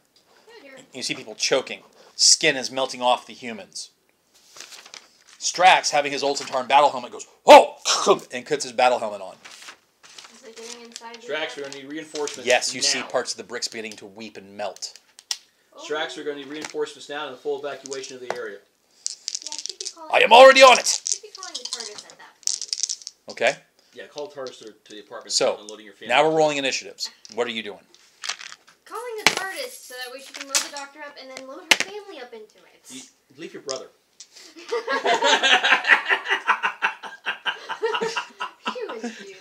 You see people choking. Skin is melting off the humans. Strax, having his old Centauran battle helmet, goes, "Oh!" and puts his battle helmet on. Is it getting inside Strax, we're going to need reinforcements. Yes, you now. see parts of the bricks beginning to weep and melt. Strax, we're going to need reinforcements now and a full evacuation of the area. Yeah, she'd be calling. I am already on it! She'd be calling the TARDIS at that point. Okay, Yeah, call TARDIS to the apartment. so unloading your family. now we're rolling initiatives. What are you doing? Calling the TARDIS so that way she can load the Doctor up and then load her family up into it. Leave your brother.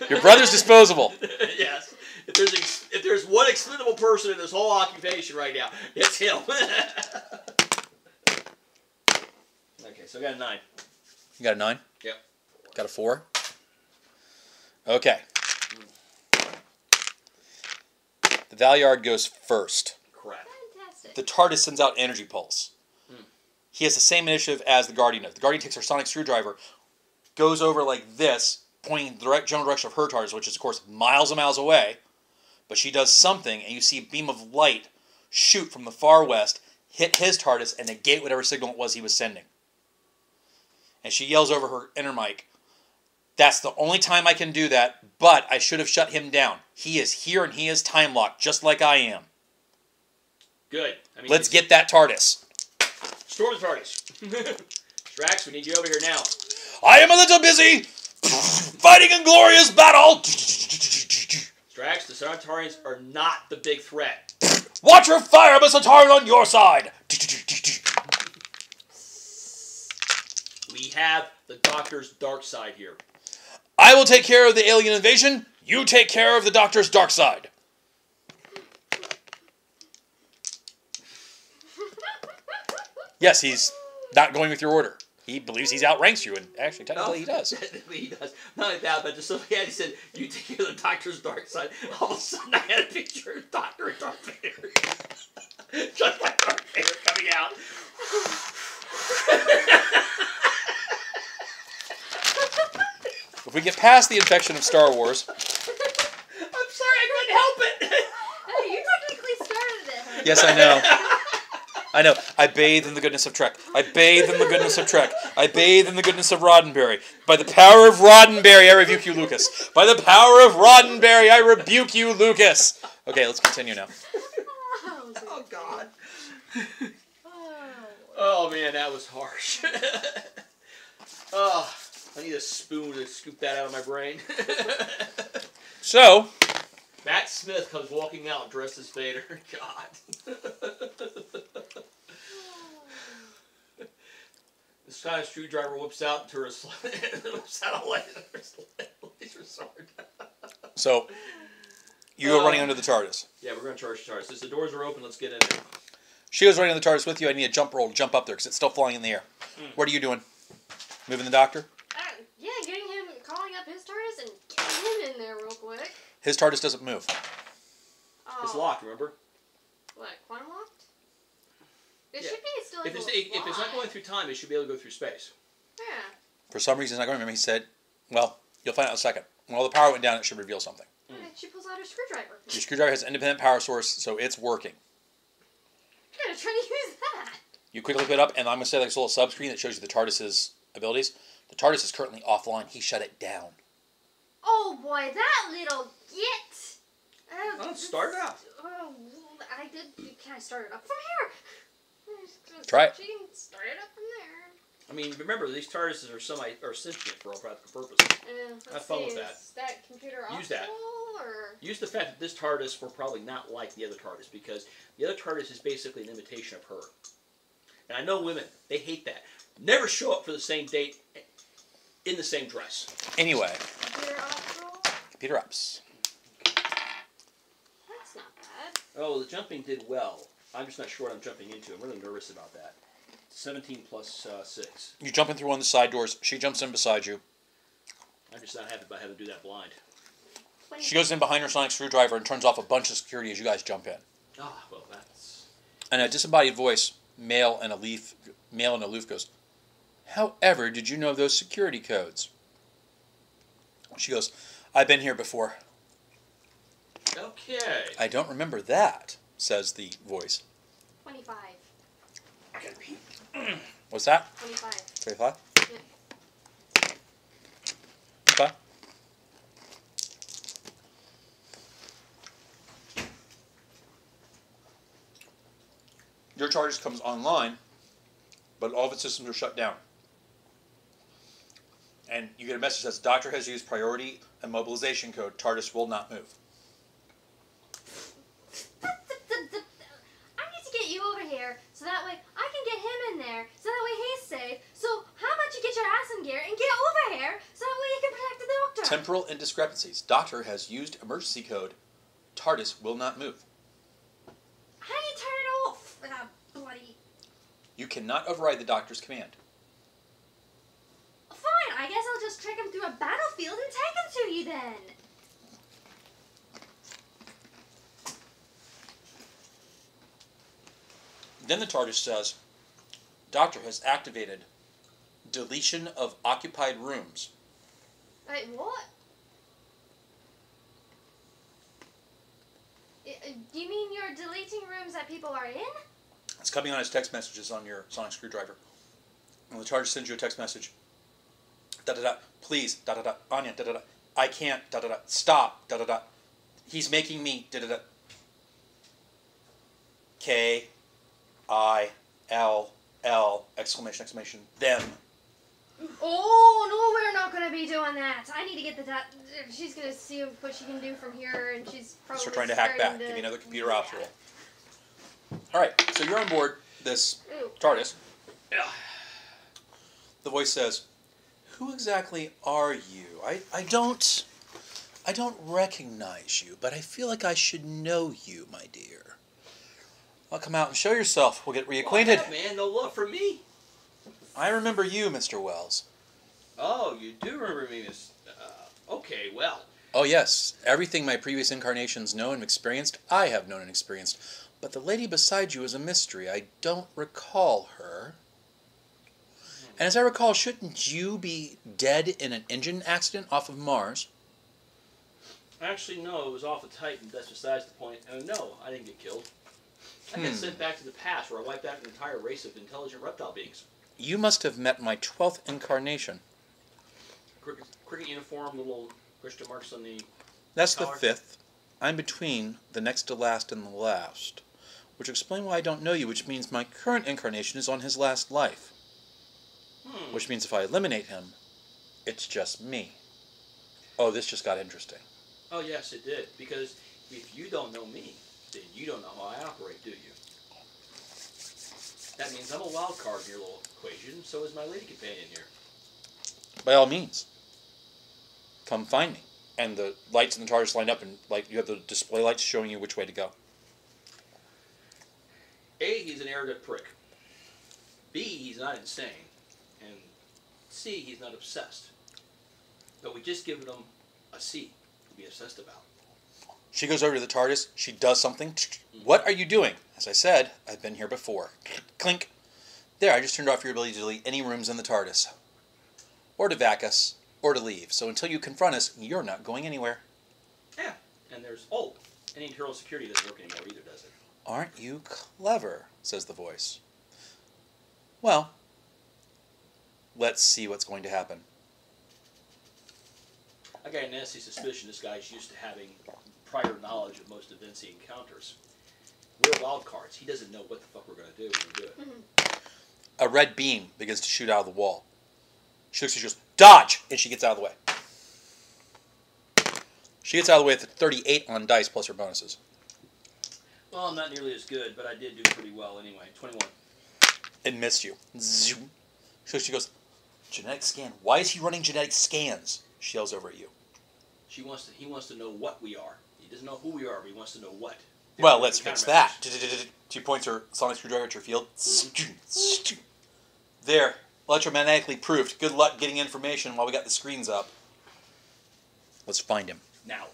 Your brother's disposable. Yes. If there's one expendable person in this whole occupation right now, it's him. Okay, so I got a 9. You got a 9? Yep. Got a 4? Okay. The Valyard goes first. Crap. Fantastic. The TARDIS sends out energy pulse. He has the same initiative as the Guardian does. The Guardian takes her sonic screwdriver, goes over like this, pointing the general direction of her TARDIS, which is, of course, miles and miles away. But she does something, and you see a beam of light shoot from the far west, hit his TARDIS, and negate whatever signal it was he was sending. And she yells over her inner mic, "That's the only time I can do that, but I should have shut him down. He is here and he is time-locked, just like I am. Good. Let's get that TARDIS." Storm the TARDIS. Strax, we need you over here now. "I am a little busy fighting a glorious battle." Strax, the Centaurians are not the big threat. "Watch your fire, Mr. Centaurian on your side." We have the Doctor's dark side here. "I will take care of the alien invasion. You take care of the Doctor's dark side." Yes, he's not going with your order. He believes he's outranks you, and actually, technically, he does. Technically, he does. Not like that, but just so he said, "You take care of the Doctor's dark side." All of a sudden, I had a picture of Doctor and Darth Vader. Just like Darth Vader coming out. If we get past the infection of Star Wars... I'm sorry, I couldn't help it. Hey, you technically started it, honey. Yes, I know. I know. I bathe in the goodness of Trek. I bathe in the goodness of Trek. I bathe in the goodness of Roddenberry. By the power of Roddenberry, I rebuke you, Lucas. By the power of Roddenberry, I rebuke you, Lucas. Okay, let's continue now. Oh, God. Oh, man, that was harsh. Oh, I need a spoon to scoop that out of my brain. So... Matt Smith comes walking out dressed as Vader. God. Sky screwdriver whips out to her whips out a laser sword. So, you go running under the TARDIS. Yeah, we're going to charge the TARDIS. Since the doors are open, let's get in there. She goes running on the TARDIS with you. I need a jump roll to jump up there because it's still flying in the air. What are you doing? Moving the doctor? Yeah, getting him, calling up his TARDIS and getting him in there real quick. His TARDIS doesn't move. Oh. It's locked, remember? What, quantum locked? It Yeah. should be still If able it's, to if it's not going through time, it should be able to go through space. Yeah. For some reason, I don't remember. He said, well, you'll find out in a second. When all the power went down, it should reveal something. Okay, she pulls out her screwdriver. Your screwdriver has an independent power source, so it's working. I'm gonna try to use that. You quickly put it up, and I'm going to say this little subscreen that shows you the TARDIS's abilities. The TARDIS is currently offline. He shut it down. Oh boy, that little git! Well, start it up. Oh, I did. Can I start it up from here? Try it. She can start it up from there. I mean, remember, these TARDISes are sentient for all practical purposes. Let's Have fun see, with that. Is that computer Use that. optional, or? Use the fact that this TARDIS were probably not like the other TARDIS, because the other TARDIS is basically an imitation of her. And I know women, they hate that. Never show up for the same date in the same dress. Anyway, Computer optional? computer ups. That's not bad. Oh, the jumping did well. I'm just not sure what I'm jumping into. I'm really nervous about that. 17 plus 6. You jump in through one of the side doors. She jumps in beside you. I'm just not happy about having to do that blind. She goes in behind her sonic screwdriver and turns off a bunch of security as you guys jump in. Ah, well, that's... And a disembodied voice, male and aloof, goes, "However, did you know those security codes?" She goes, "I've been here before." Okay. "I don't remember that," says the voice. 25. I gotta pee. What's that? 25. 25? Yeah. Okay. Your TARDIS comes online, but all of its systems are shut down. And you get a message that says, "Doctor has used priority immobilization code. TARDIS will not move." I need to get you over here so that way I can get him in there so that way he's safe. So how about you get your ass in gear and get over here so that way you can protect the doctor? Temporal indiscrepancies. Doctor has used emergency code. TARDIS will not move. How do you turn it off? Bloody... You cannot override the doctor's command. Fine, I guess I'll just trick him through a battlefield and take him to you then. Then the TARDIS says, "Doctor has activated deletion of occupied rooms." Wait, what? Do you mean you're deleting rooms that people are in? It's coming on as text messages on your sonic screwdriver. And the TARDIS sends you a text message. Da-da-da. Please. Da-da-da. Anya. Da-da-da. I can't. Da-da-da. Stop. Da-da-da. He's making me. Da-da-da. K-I-L-L. Exclamation, exclamation. Them. Oh, no, we're not going to be doing that. I need to get the... She's going to see what she can do from here, and she's probably So we're trying to hack back. Give me another computer ops roll. Alright, so you're on board this TARDIS. Yeah. The voice says, "Who exactly are you? I don't recognize you, but I feel like I should know you, my dear. Well, come out and show yourself. We'll get reacquainted." Well, man, no love for me. "I remember you, Mr. Wells." Oh, you do remember me, Miss... okay, well. "Oh, yes. Everything my previous incarnations know and experienced, I have known and experienced. But the lady beside you is a mystery. I don't recall her. And as I recall, shouldn't you be dead in an engine accident off of Mars?" Actually, no, it was off of Titan. That's besides the point. No, I didn't get killed. I got sent back to the past where I wiped out an entire race of intelligent reptile beings. "You must have met my 12th incarnation." Cricket uniform, little question marks on the... "That's the collar. 5th. I'm between the next to last and the last. Which explain why I don't know you, which means my current incarnation is on his last life. Which means if I eliminate him, it's just me." Oh, this just got interesting. Oh, yes, it did. Because if you don't know me, then you don't know how I operate, do you? That means I'm a wild card in your little equation, so is my lady companion here. By all means, come find me. And the lights in the TARDIS line up, and like you have the display lights showing you which way to go. A, he's an arrogant prick. B, he's not insane. And C, he's not obsessed. But we just given him a C to be obsessed about. She goes over to the TARDIS. She does something. What are you doing? As I said, I've been here before. Clink. There, I just turned off your ability to delete any rooms in the TARDIS. Or to vac us, or to leave. So until you confront us, you're not going anywhere. Yeah, and there's... Oh, any internal security doesn't work anymore either, does it? Aren't you clever? Says the voice. Well, let's see what's going to happen. I got a nasty suspicion this guy's used to having prior knowledge of most events he encounters. We're wild cards. He doesn't know what the fuck we're going to do when we do it. Mm-hmm. A red beam begins to shoot out of the wall. She looks at you, she goes, dodge! And she gets out of the way. She gets out of the way with 38 on dice plus her bonuses. Well, I'm not nearly as good, but I did do pretty well anyway. 21. It missed you. Zoom. So she goes, genetic scan. Why is he running genetic scans? She yells over at you. He wants to know what we are. He doesn't know who we are, but he wants to know what. Well, let's fix that. She points her sonic screwdriver at your field. There. Electromagnetically proofed. Good luck getting information while we got the screens up. Let's find him. Now.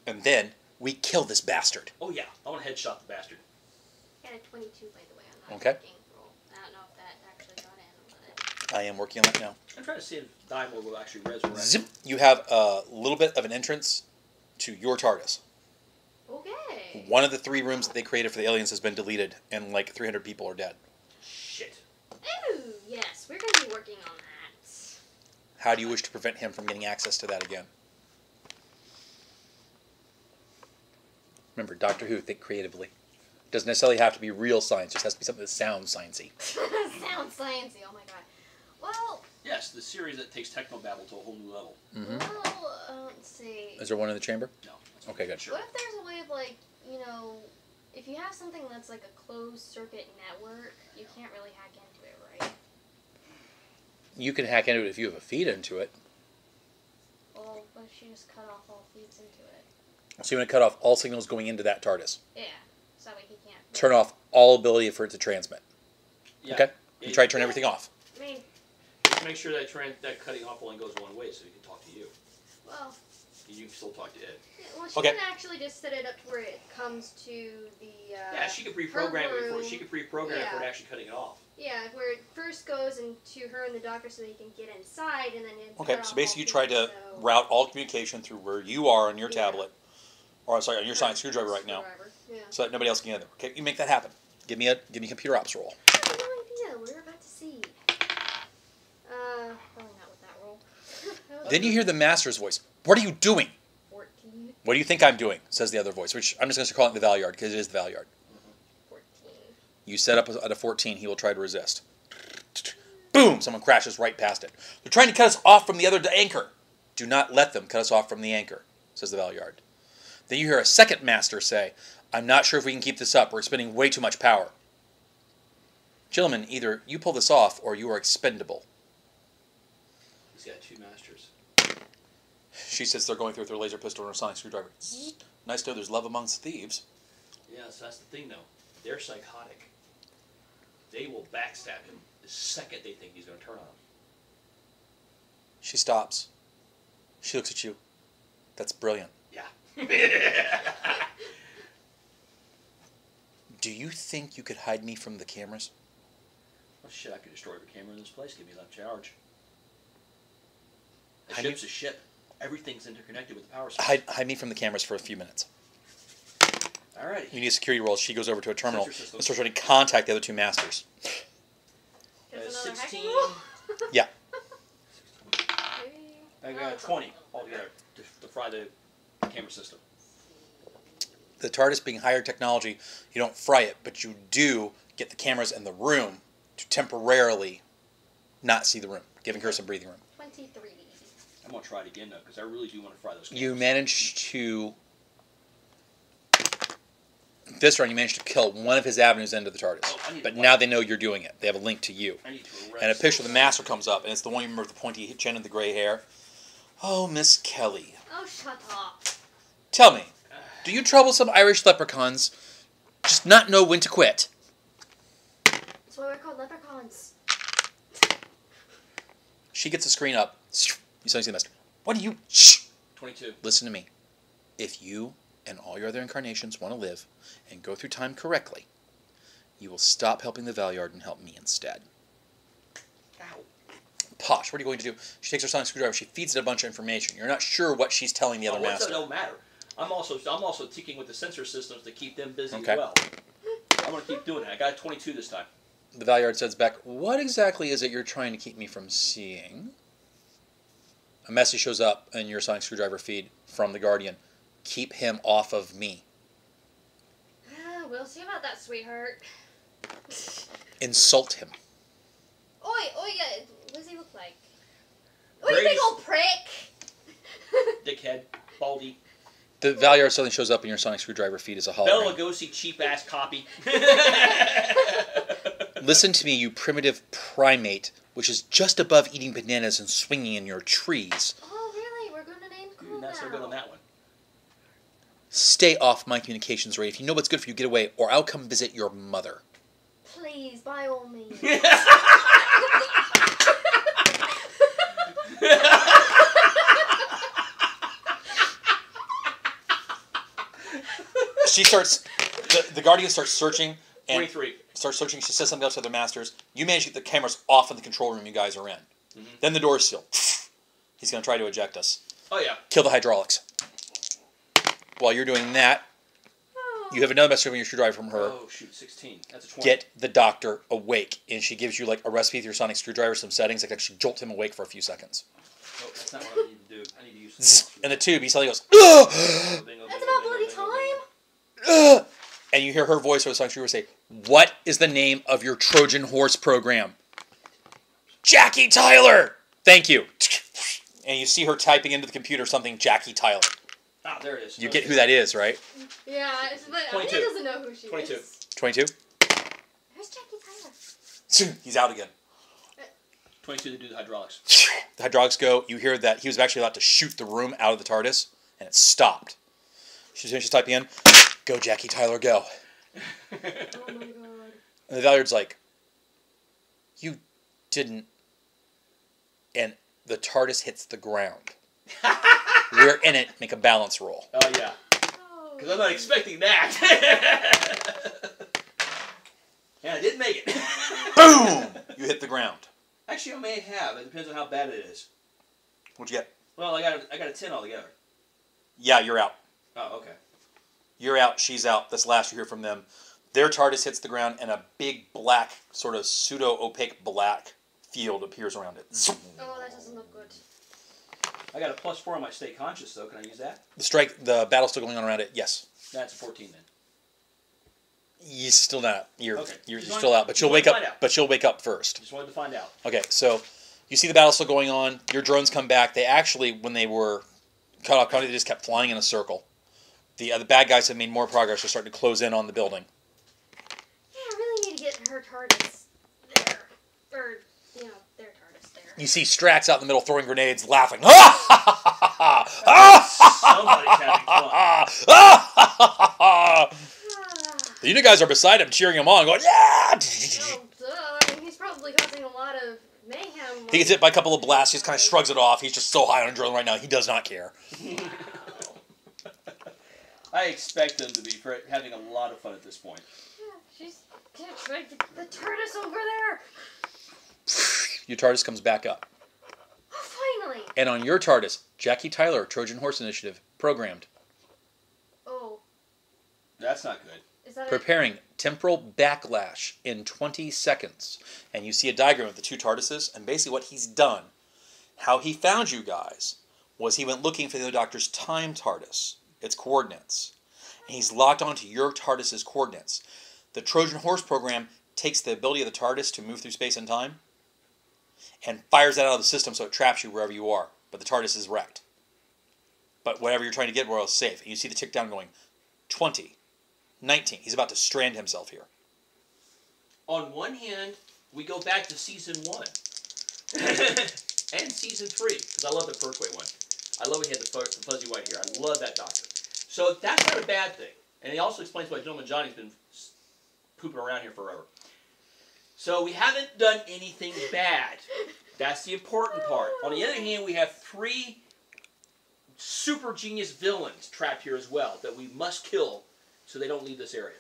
And then we kill this bastard. Oh, yeah. I want to headshot the bastard. I got a 22, by the way, on that Okay. game roll. I don't know if that actually got in, but... I am working on that now. I'm trying to see if Daimler will actually resurrect. Zip. You have a little bit of an entrance to your TARDIS. Okay. One of the 3 rooms that they created for the aliens has been deleted, and like 300 people are dead. Shit. Ooh, yes, we're going to be working on that. How do you wish to prevent him from getting access to that again? Remember, Doctor Who, think creatively. Doesn't necessarily have to be real science, just has to be something that sounds sciencey. Sounds sciencey, oh my god. Well... Yes, the series that takes technobabble to a whole new level. Mm-hmm. Well, let's see. Is there one in the chamber? No. Okay, good. Sure. What if there's a way of, like, you know, if you have something that's like a closed circuit network, you can't really hack into it, right? You can hack into it if you have a feed into it. Well, what if she just cut off all feeds into it? So you want to cut off all signals going into that TARDIS. Yeah, so that way he can't... Turn off all ability for it to transmit. Yeah. Okay? You try to turn everything off. I mean, Just make sure that cutting off only goes one way so he can talk to you. well... You can still talk to Ed. Yeah, well, she Okay. can actually just set it up to where it comes to the, Yeah, she could pre-program it before room. she could pre-program it Yeah. before actually cutting it off. Yeah, where it first goes into her and the doctor so they can get inside, and then it Okay, cut so off basically you all try feeds, to so- route all communication through where you are on your Yeah. tablet. Or, I'm sorry, on your sonic screwdriver right now. Screwdriver, yeah. So that nobody else can get in there. Okay, you make that happen. Give me a computer ops roll. I have no idea. We're about to see. Probably not with that roll. That was Then you hear the master's voice. What are you doing? 14. What do you think I'm doing? Says the other voice, which I'm just going to call it the Valyard because it is the Valyard. 14. You set up at a 14, he will try to resist. Boom! Someone crashes right past it. They're trying to cut us off from the other anchor. Do not let them cut us off from the anchor, says the Valyard. Then you hear a second master say, I'm not sure if we can keep this up. We're expending way too much power. Gentlemen, either you pull this off or you are expendable. He's got 2 masters. She sits there going through with her laser pistol and her sonic screwdriver. Nice to know there's love amongst thieves. Yes, that's the thing, though. They're psychotic. They will backstab him the second they think he's going to turn on him. She stops. She looks at you. That's brilliant. Yeah. Do you think you could hide me from the cameras? Well, shit, I could destroy every camera in this place. Give me that charge. A Hide ship's me- a ship. Everything's interconnected with the power source. Hide me from the cameras for a few minutes. Alrighty. You need a security roll. She goes over to a terminal Sensor system. and starts trying to contact the other 2 masters. There's another 16. hacking roll? Yeah. Maybe. I Oh, got it's 20 altogether to fry the camera system. The TARDIS being higher technology, you don't fry it, but you do get the cameras in the room to temporarily not see the room, giving her some breathing room. 23. I'm going to try it again, though, because I really do want to fry those cameras. You manage to This round, you managed to kill one of his avenues into the TARDIS. But now they know you're doing it. They have a link to you. I need to arrest. And a picture of the Master comes up, and it's the one you remember with the pointy chin and the gray hair. Oh, Miss Kelly. Oh, shut up. Tell me, do you troublesome Irish leprechauns just not know when to quit? That's why we're called leprechauns. She gets the screen up. You suddenly see the Master. What do you... Shh! 22. Listen to me. If you and all your other incarnations want to live and go through time correctly, you will stop helping the Valyard and help me instead. Ow. Posh, what are you going to do? She takes her sonic screwdriver. She feeds it a bunch of information. You're not sure what she's telling the other Master. It don't matter. I'm also ticking with the sensor systems to keep them busy Okay. as well. I'm going to keep doing it. I got 22 this time. The Valyard says back, what exactly is it you're trying to keep me from seeing? A message shows up in your sonic screwdriver feed from the Guardian. Keep him off of me. We'll see about that, sweetheart. Insult him. Oi, yeah. What does he look like? Oh, you Grace. big old prick! Dickhead. Baldy. The Valyard suddenly shows up in your sonic screwdriver feed as a Bela hologram. Lugosi cheap-ass copy. Listen to me, you primitive primate, which is just above eating bananas and swinging in your trees. Oh, really? We're going to name cool Not so good on that one. Stay off my communications rate. If you know what's good for you, get away, or I'll come visit your mother. Please, by all means. She starts... The Guardian starts searching. And 23. starts searching. She says something else to the Masters. You manage to get the cameras off in the control room you guys are in. Mm-hmm. Then the door is sealed. He's going to try to eject us. Oh, yeah. Kill the hydraulics. While you're doing that, you have another message from your screwdriver from her. Oh, shoot. 16. That's a 20. Get the doctor awake. And she gives you like a recipe with your sonic screwdriver, some settings that actually jolt him awake for a few seconds. Oh, that's not what I need to do. I need to use Zzz, and the tube, he suddenly goes, ugh! That's about bloody time. Ugh! And you hear her voice over the sonic screwdriver say, what is the name of your Trojan horse program? Jackie Tyler! Thank you. And you see her typing into the computer something, Jackie Tyler. Ah, there it is. You get who that is, right? Yeah, but 22. Anya doesn't know who she 22. is. 22? Who's Jackie Tyler? He's out again. 22 to do the hydraulics. The hydraulics go. You hear that he was actually about to shoot the room out of the TARDIS, and it stopped. She's typing in, go Jackie Tyler, go. Oh my god. And the Valyard's like, you didn't. And the TARDIS hits the ground. We're in it. Make a balance roll. Oh, yeah. Oh. Because I'm not expecting that. Yeah, I did make it. Boom! You hit the ground. Actually, I may have. It depends on how bad it is. What'd you get? Well, I got a 10 altogether. Yeah, you're out. Oh, okay. You're out. She's out. That's the last you hear from them. Their TARDIS hits the ground, and a big black, sort of pseudo-opaque black field appears around it. Zoom. Oh, that doesn't look good. I got a +4 on my stay conscious, though. Can I use that? The battle's still going on around it. Yes. That's a 14 then. You're still not. You're Okay. you're Just still wanted- out, but you'll just wake wanted to up. find out. But you'll wake up first. Just wanted to find out. Okay, so you see the battle still going on. Your drones come back. They actually, when they were cut off, they just kept flying in a circle. The bad guys have made more progress. They're starting to close in on the building. Yeah, I really need to get her TARDIS there. Or, their TARDIS there. You see Strax out in the middle throwing grenades, laughing. Ha ha ha ha Somebody's having fun. ha! The unit guys are beside him, cheering him on, going, yeah! Oh, duh. I mean, he's probably causing a lot of mayhem. He gets hit by a couple of blasts. He just kind of shrugs it off. He's just so high on adrenaline right now. He does not care. I expect them to be having a lot of fun at this point. Yeah, the TARDIS over there. Your TARDIS comes back up. Oh, finally. And on your TARDIS, Jackie Tyler, Trojan Horse Initiative, programmed. Oh, That's not good. is that Preparing temporal backlash in 20 seconds. And you see a diagram of the two TARDISes, and basically what he's done, how he found you guys, was he went looking for the other Doctor's time TARDIS, its coordinates. And he's locked onto your TARDIS's coordinates. The Trojan Horse program takes the ability of the TARDIS to move through space and time, and fires that out of the system so it traps you wherever you are. But the TARDIS is wrecked. But whatever you're trying to get, we're all safe. And you see the tick down going, 20, 19. He's about to strand himself here. On one hand, we go back to season 1 and season 3 because I love the Pertwee one. I love when he had the fuzzy white hair. I love that Doctor. So that's not a bad thing. And he also explains why Gentleman Johnny's been pooping around here forever. So we haven't done anything bad. That's the important part. On the other hand, we have 3 super genius villains trapped here as well that we must kill so they don't leave this area.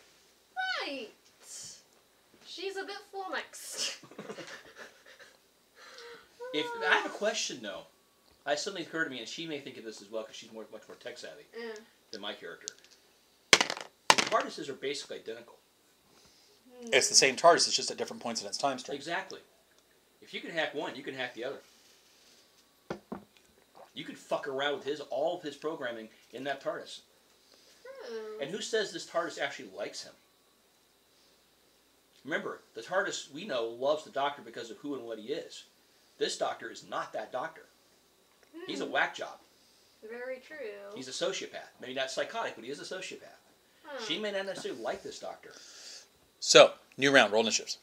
Right. She's a bit flummoxed. I have a question though. Something occurred to me, and she may think of this as well because she's much more tech savvy than my character. The TARDISes are basically identical. It's the same TARDIS, it's just at different points in its time stream. Exactly. If you can hack one, you can hack the other. You can fuck around with all of his programming in that TARDIS. And who says this TARDIS actually likes him? Remember, the TARDIS we know loves the Doctor because of who and what he is. This Doctor is not that Doctor. He's a whack job. Very true. He's a sociopath. Maybe not psychotic, but he is a sociopath. She may not necessarily like this Doctor. So, new round, roll initiatives.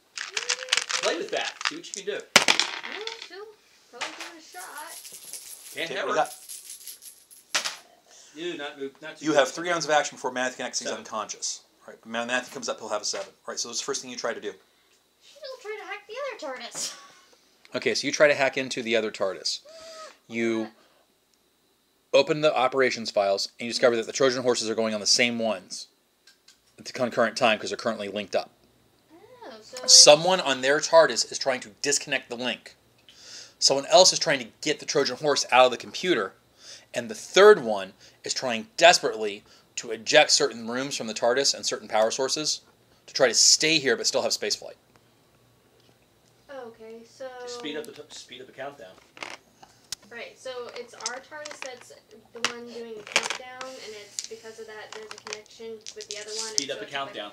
Play with that. See what you can do. Well, she'll probably give it a shot. Can't Okay, have what her. do you Not too You good. have 3 rounds of action before Matthew connects. He's 7. unconscious. Right. When Matthew comes up, he'll have a 7. Right. So, that's the first thing you try to do. She'll try to hack the other TARDIS. Okay, so you try to hack into the other TARDIS. You open the operations files, and you discover that the Trojan horses are going on the same ones at the concurrent time because they're currently linked up. Oh, so Someone on their TARDIS is trying to disconnect the link. Someone else is trying to get the Trojan horse out of the computer. And the third one is trying desperately to eject certain rooms from the TARDIS and certain power sources to try to stay here but still have spaceflight. Okay, so Speed up the countdown. right, so it's our TARDIS that's the one doing the countdown, and it's because of that there's a connection with the other one. Speed and up so the it's like countdown.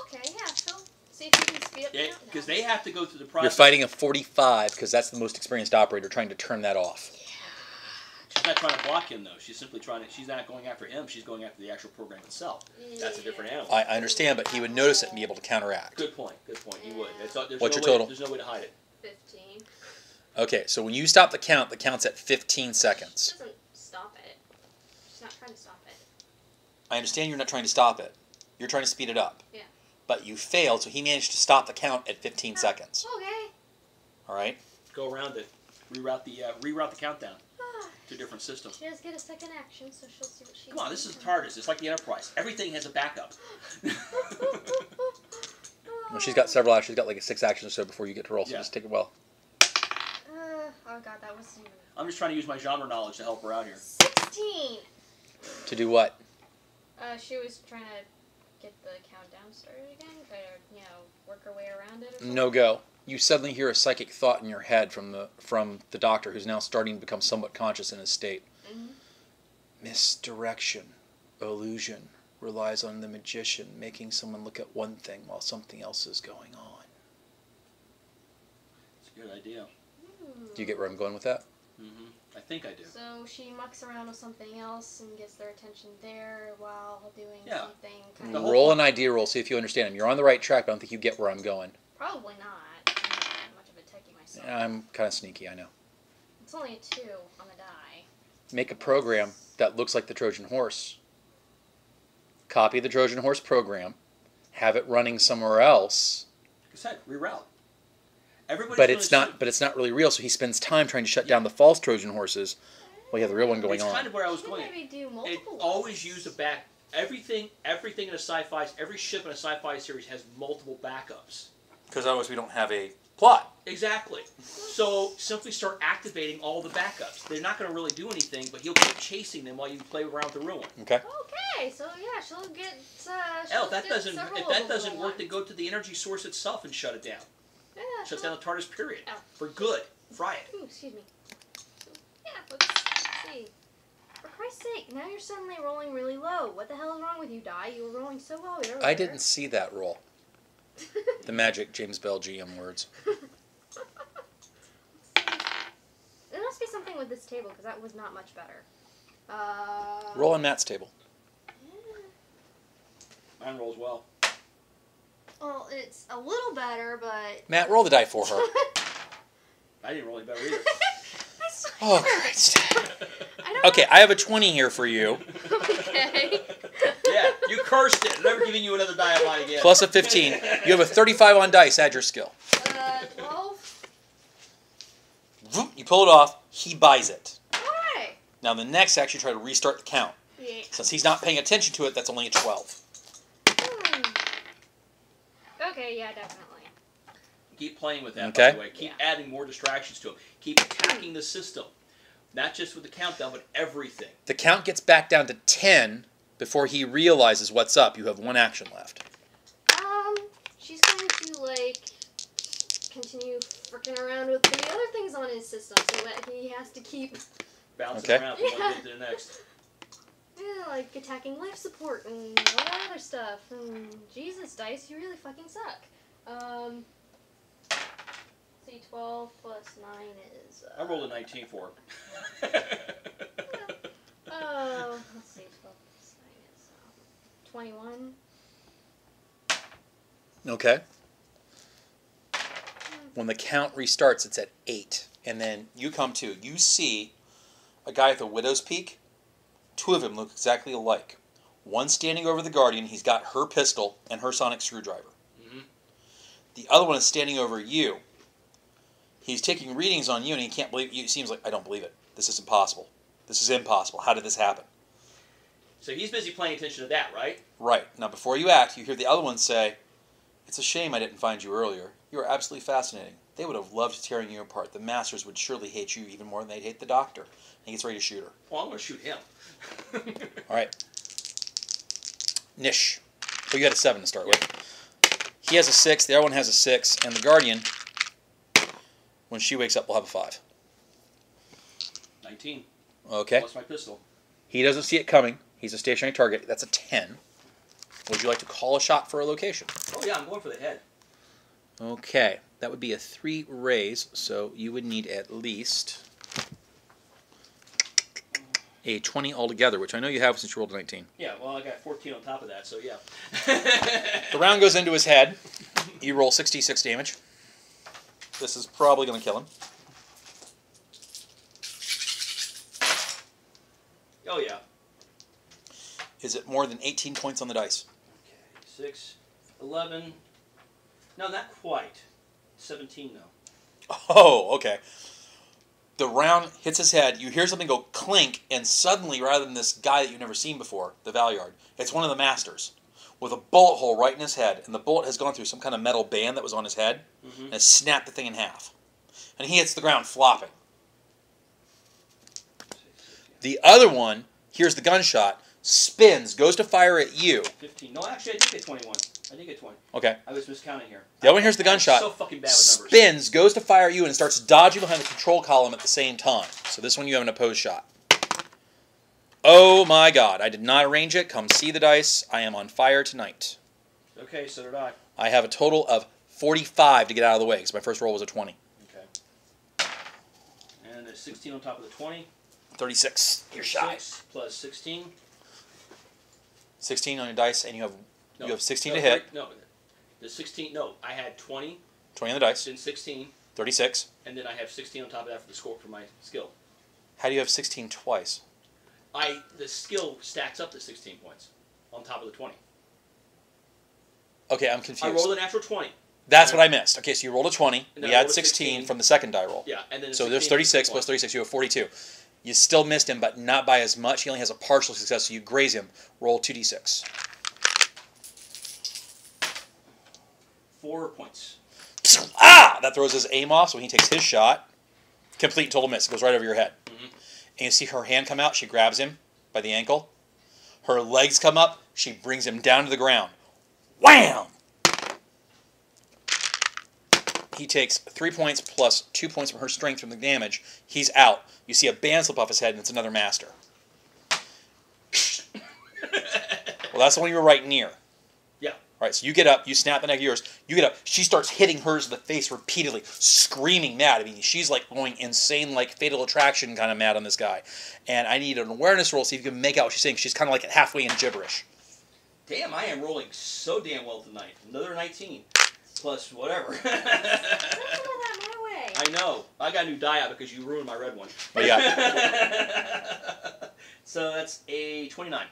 Okay, yeah, so see if you can speed up the Yeah, countdown. because they have to go through the process. You're fighting a 45 because that's the most experienced operator trying to turn that off. She's not trying to block him, though. She's simply trying to. She's not going after him. She's going after the actual program itself. That's a different animal. I understand, but he would notice it and be able to counteract. Good point. Good point. You would. There's What's no your total? There's no way to hide it. 15. Okay, so when you stop the count's at 15 seconds. She doesn't stop it. She's not trying to stop it. I understand you're not trying to stop it. You're trying to speed it up. Yeah. But you failed, so he managed to stop the count at 15 seconds. Okay. All right? Go around it. Reroute the countdown to a different system. She does get a second action, so she'll see what she Come on, this is TARDIS. It's like the Enterprise. Everything has a backup. Well, she's got several actions. She's got like 6 actions or so before you get to roll, so Yeah. just take it well. Oh god, that was even... I'm just trying to use my genre knowledge to help her out here. 16! To do what? She was trying to get the countdown started again, try to, work her way around it or something. No go. You suddenly hear a psychic thought in your head from the doctor, who's now starting to become somewhat conscious in his state. Mm-hmm. Misdirection, illusion, relies on the magician making someone look at one thing while something else is going on. It's a good idea. Do you get where I'm going with that? Mm-hmm. I think I do. So she mucks around with something else and gets their attention there while doing something kind of... Roll an idea roll, see if you understand him. You're on the right track, but I don't think you get where I'm going. Probably not. I'm not that much of a techie myself. I'm kind of sneaky, I know. It's only a 2 on the die. Make a program that looks like the Trojan horse. Copy the Trojan horse program. Have it running somewhere else. Like I said, reroute. Everybody's But it's not really real, so he spends time trying to shut down the false Trojan horses while you have the real one going It's on. kind of where I was Should going. maybe do It multiple always ones. use a back. Everything in a sci-fi, every ship in a sci-fi series has multiple backups. Because otherwise we don't have a plot. Exactly. So simply start activating all the backups. They're not going to really do anything, but he'll keep chasing them while you play around with the ruin. Okay. Okay, so yeah, she'll get. Hell, if that doesn't work, then go to the energy source itself and shut it down. Yeah, Shut down the TARDIS period Oh. for good. Fry it. Ooh, excuse me. Yeah, let's see. For Christ's sake, now you're suddenly rolling really low. What the hell is wrong with you, Di? You were rolling so well earlier. I didn't see that roll. The magic James Bell GM words. There must be something with this table, because that was not much better. Roll on Matt's table. Mine rolls well. Well, it's a little better, but... Matt, roll the die for her. I didn't roll any better either. Oh, Christ. I Okay, I have a 20 here for you. Okay. Yeah, you cursed it. I'm never giving you another die of mine again. Plus a 15. You have a 35 on dice. Add your skill. 12. You pull it off. He buys it. Why? Now the next actually try to restart the count. Yeah. Since he's not paying attention to it, that's only a 12. Okay, yeah, definitely. Keep playing with that, Okay. by the way. Keep adding more distractions to him. Keep attacking the system. Not just with the countdown, but everything. The count gets back down to 10 before he realizes what's up. You have one action left. She's going to, like, continue fricking around with the other things on his system so that he has to keep... Bouncing Okay. around from one bit to the next. Yeah, like attacking life support and all that other stuff. Jesus, Dice, you really fucking suck. See, 12 plus 9 is... I rolled a 19 for her. Oh, let's see, 12 plus 9 is 21. Okay. When the count restarts, it's at 8. And then you come to. You see a guy with a widow's peak. Two of them look exactly alike. One standing over the Guardian. He's got her pistol and her sonic screwdriver. Mm-hmm. The other one is standing over you. He's taking readings on you, and he can't believe you. It seems like, I don't believe it. This is impossible. This is impossible. How did this happen? So he's busy paying attention to that, right? Right. Now, before you act, you hear the other one say, "It's a shame I didn't find you earlier. You are absolutely fascinating. They would have loved tearing you apart. The Masters would surely hate you even more than they'd hate the Doctor." And he gets ready to shoot her. Well, I'm going to shoot him. All right. Nish. Well, you had a 7 to start with. He has a 6. The other one has a 6. And the Guardian, when she wakes up, will have a 5. 19. Okay. Plus my pistol. He doesn't see it coming. He's a stationary target. That's a 10. Would you like to call a shot for a location? Oh, yeah, I'm going for the head. Okay. That would be a 3 raise, so you would need at least a 20 altogether, which I know you have since you rolled a 19. Yeah, well, I got 14 on top of that, so yeah. The round goes into his head. You roll 66 damage. This is probably going to kill him. Oh, yeah. Is it more than 18 points on the dice? Okay, 6, 11. No, not quite. 17, though. Oh, okay. The round hits his head. You hear something go clink, and suddenly, rather than this guy that you've never seen before, the Valyard, it's one of the Masters with a bullet hole right in his head, and the bullet has gone through some kind of metal band that was on his head and has snapped the thing in half. And he hits the ground flopping. The other one hears the gunshot, spins, goes to fire at you. 15. No, actually, I did get 21. I did get 20. Okay. I was miscounting here. The other one hears the I'm gunshot, so fucking bad with numbers. spins, goes to fire at you, and starts dodging behind the control column at the same time. So this one you have an opposed shot. Oh my god, I did not arrange it. Come see the dice. I am on fire tonight. Okay, so did I. I have a total of 45 to get out of the way, because my first roll was a 20. Okay. And there's 16 on top of the 20. 36. You're shy. 6 plus 16. 16 on your dice, and you have 16 to no, hit. No, the 16. No, I had 20, 20 on the dice. then 16, 36. and then I have 16 on top of that for the score for my skill. How do you have 16 twice? The skill stacks up to 16 points on top of the 20. Okay, I'm confused. I rolled a natural 20. That's what I missed. Okay, so you rolled a 20. And then We I add rolled a 16 from the second die roll. Yeah, and then So there's 16 36 plus plus 36. You have 42. You still missed him, but not by as much. He only has a partial success, so you graze him. Roll 2d6. 4 points. Ah! That throws his aim off, so when he takes his shot, complete and total miss. It goes right over your head. Mm-hmm. And you see her hand come out. She grabs him by the ankle. Her legs come up. She brings him down to the ground. Wham! He takes 3 points plus 2 points from her strength from the damage. He's out. You see a band slip off his head, and it's another Master. Well, that's the one you were right near. Yeah. All right, so you get up, you snap the neck of yours, you get up, she starts hitting hers in the face repeatedly, screaming mad. I mean, she's like going insane, like Fatal Attraction kind of mad on this guy. And I need an awareness roll, see if you can make out what she's saying. She's kind of like halfway in gibberish. Damn, I am rolling so damn well tonight. Another 19. Plus whatever. Don't go that my way. I know. I got a new die out because you ruined my red one. What do you So that's a 29.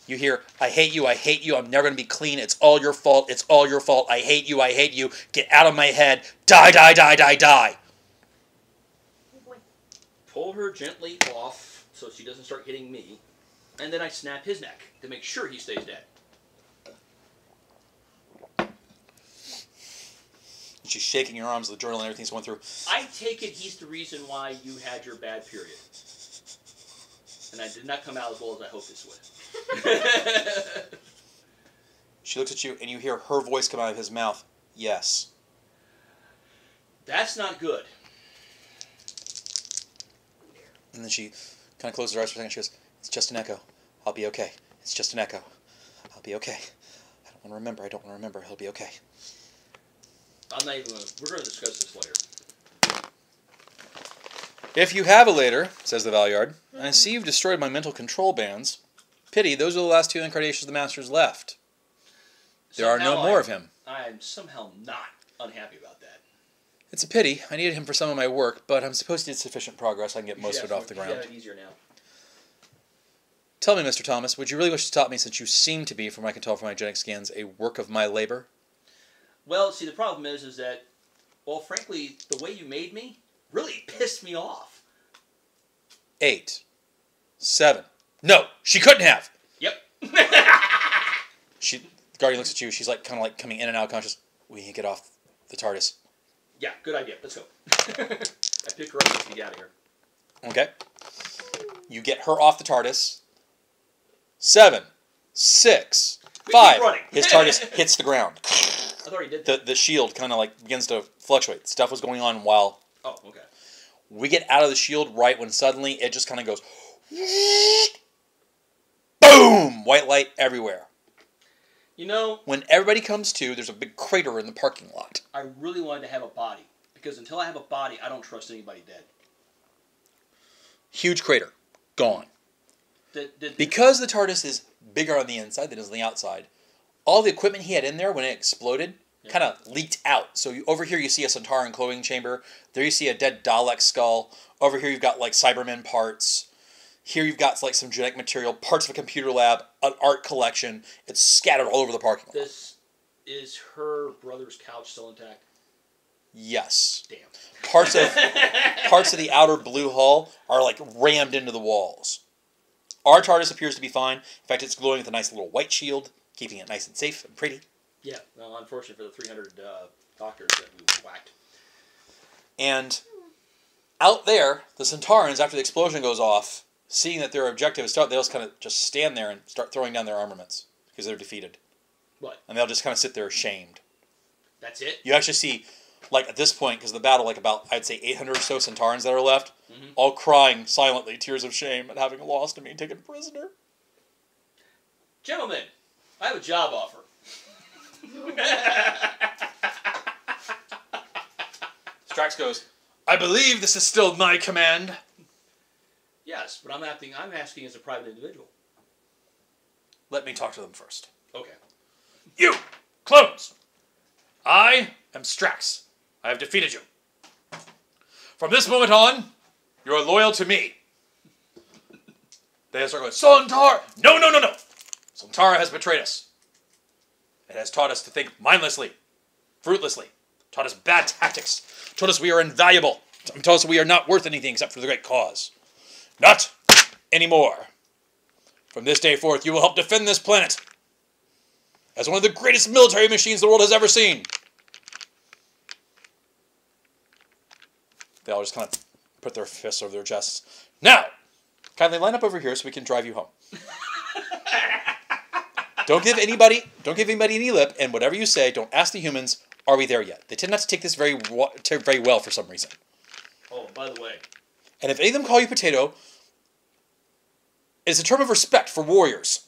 You hear, I hate you, I'm never going to be clean, it's all your fault, I hate you, get out of my head, die, die, die, die, die. Pull her gently off so she doesn't start hitting me, and then I snap his neck to make sure he stays dead. She's shaking her arms, the journal and everything's going through. I take it he's the reason why you had your bad period. And I did not come out as well as I hoped this would. She looks at you, and you hear her voice come out of his mouth. Yes. That's not good. And then she kind of closes her eyes for a second. She goes, it's just an echo. I'll be okay. It's just an echo. I'll be okay. I don't want to remember. He'll be okay. I'm not even going to... We're going to discuss this later. If you have a later, says the Valyard, I see you've destroyed my mental control bands. Pity, those are the last 2 incarnations the Masters left. There are no more of him. I'm somehow not unhappy about that. It's a pity. I needed him for some of my work, but I'm supposed to get sufficient progress. I can get most of it off the ground. You have it easier now. Tell me, Mr. Thomas, would you really wish to stop me, since you seem to be, from what I can tell from my genetic scans, a work of my labor? Well, see, the problem is that, well, frankly, the way you made me really pissed me off. 8. 7. No, she couldn't have! Yep. The Guardian looks at you. She's like, kind of like coming in and out conscious. We can get off the TARDIS. Yeah, good idea. Let's go. I pick her up and get out of here. Okay. You get her off the TARDIS. 7. 6. 5. His TARDIS hits the ground. I thought he did that. The shield kind of like begins to fluctuate. Stuff was going on while... Oh, okay. We get out of the shield right when suddenly it just kind of goes... Boom! White light everywhere. You know... When everybody comes to, there's a big crater in the parking lot. I really wanted to have a body. Because until I have a body, I don't trust anybody dead. Huge crater. Gone. Because the TARDIS is bigger on the inside than it is on the outside, all the equipment he had in there when it exploded kind of leaked out. So over here you see a Centauran clothing chamber. There you see a dead Dalek skull. Over here you've got like Cybermen parts. Here you've got like some genetic material, parts of a computer lab, an art collection. It's scattered all over the parking lot. Is her brother's couch still intact? Yes. Damn. Parts of the outer blue hull are like rammed into the walls. Our TARDIS appears to be fine. In fact, it's glowing with a nice little white shield, keeping it nice and safe and pretty. Yeah, well, unfortunately for the 300 doctors that we whacked. And out there, the Centaurans, after the explosion goes off, seeing that their objective is, they'll just kind of just stand there and start throwing down their armaments because they're defeated. What? And they'll just kind of sit there ashamed. That's it? You actually see, like at this point, because of the battle, like about, I'd say 800 or so Centaurans that are left, all crying silently, tears of shame at having lost and being taken prisoner. Gentlemen, I have a job offer. Strax goes, I believe this is still my command. Yes, but I'm asking as a private individual. Let me talk to them first. Okay. You, clones! I am Strax. I have defeated you. From this moment on, you are loyal to me. They start going, Sontar! No, no, no, no! Sontara has betrayed us. It has taught us to think mindlessly, fruitlessly, taught us bad tactics, told us we are invaluable, told us we are not worth anything except for the great cause. Not anymore. From this day forth, you will help defend this planet as one of the greatest military machines the world has ever seen. They all just kind of put their fists over their chests. Now, kindly line up over here so we can drive you home. Don't give anybody any lip, and whatever you say, don't ask the humans, are we there yet? They tend not to take this very well for some reason. Oh, by the way. And if any of them call you potato, it's a term of respect for warriors.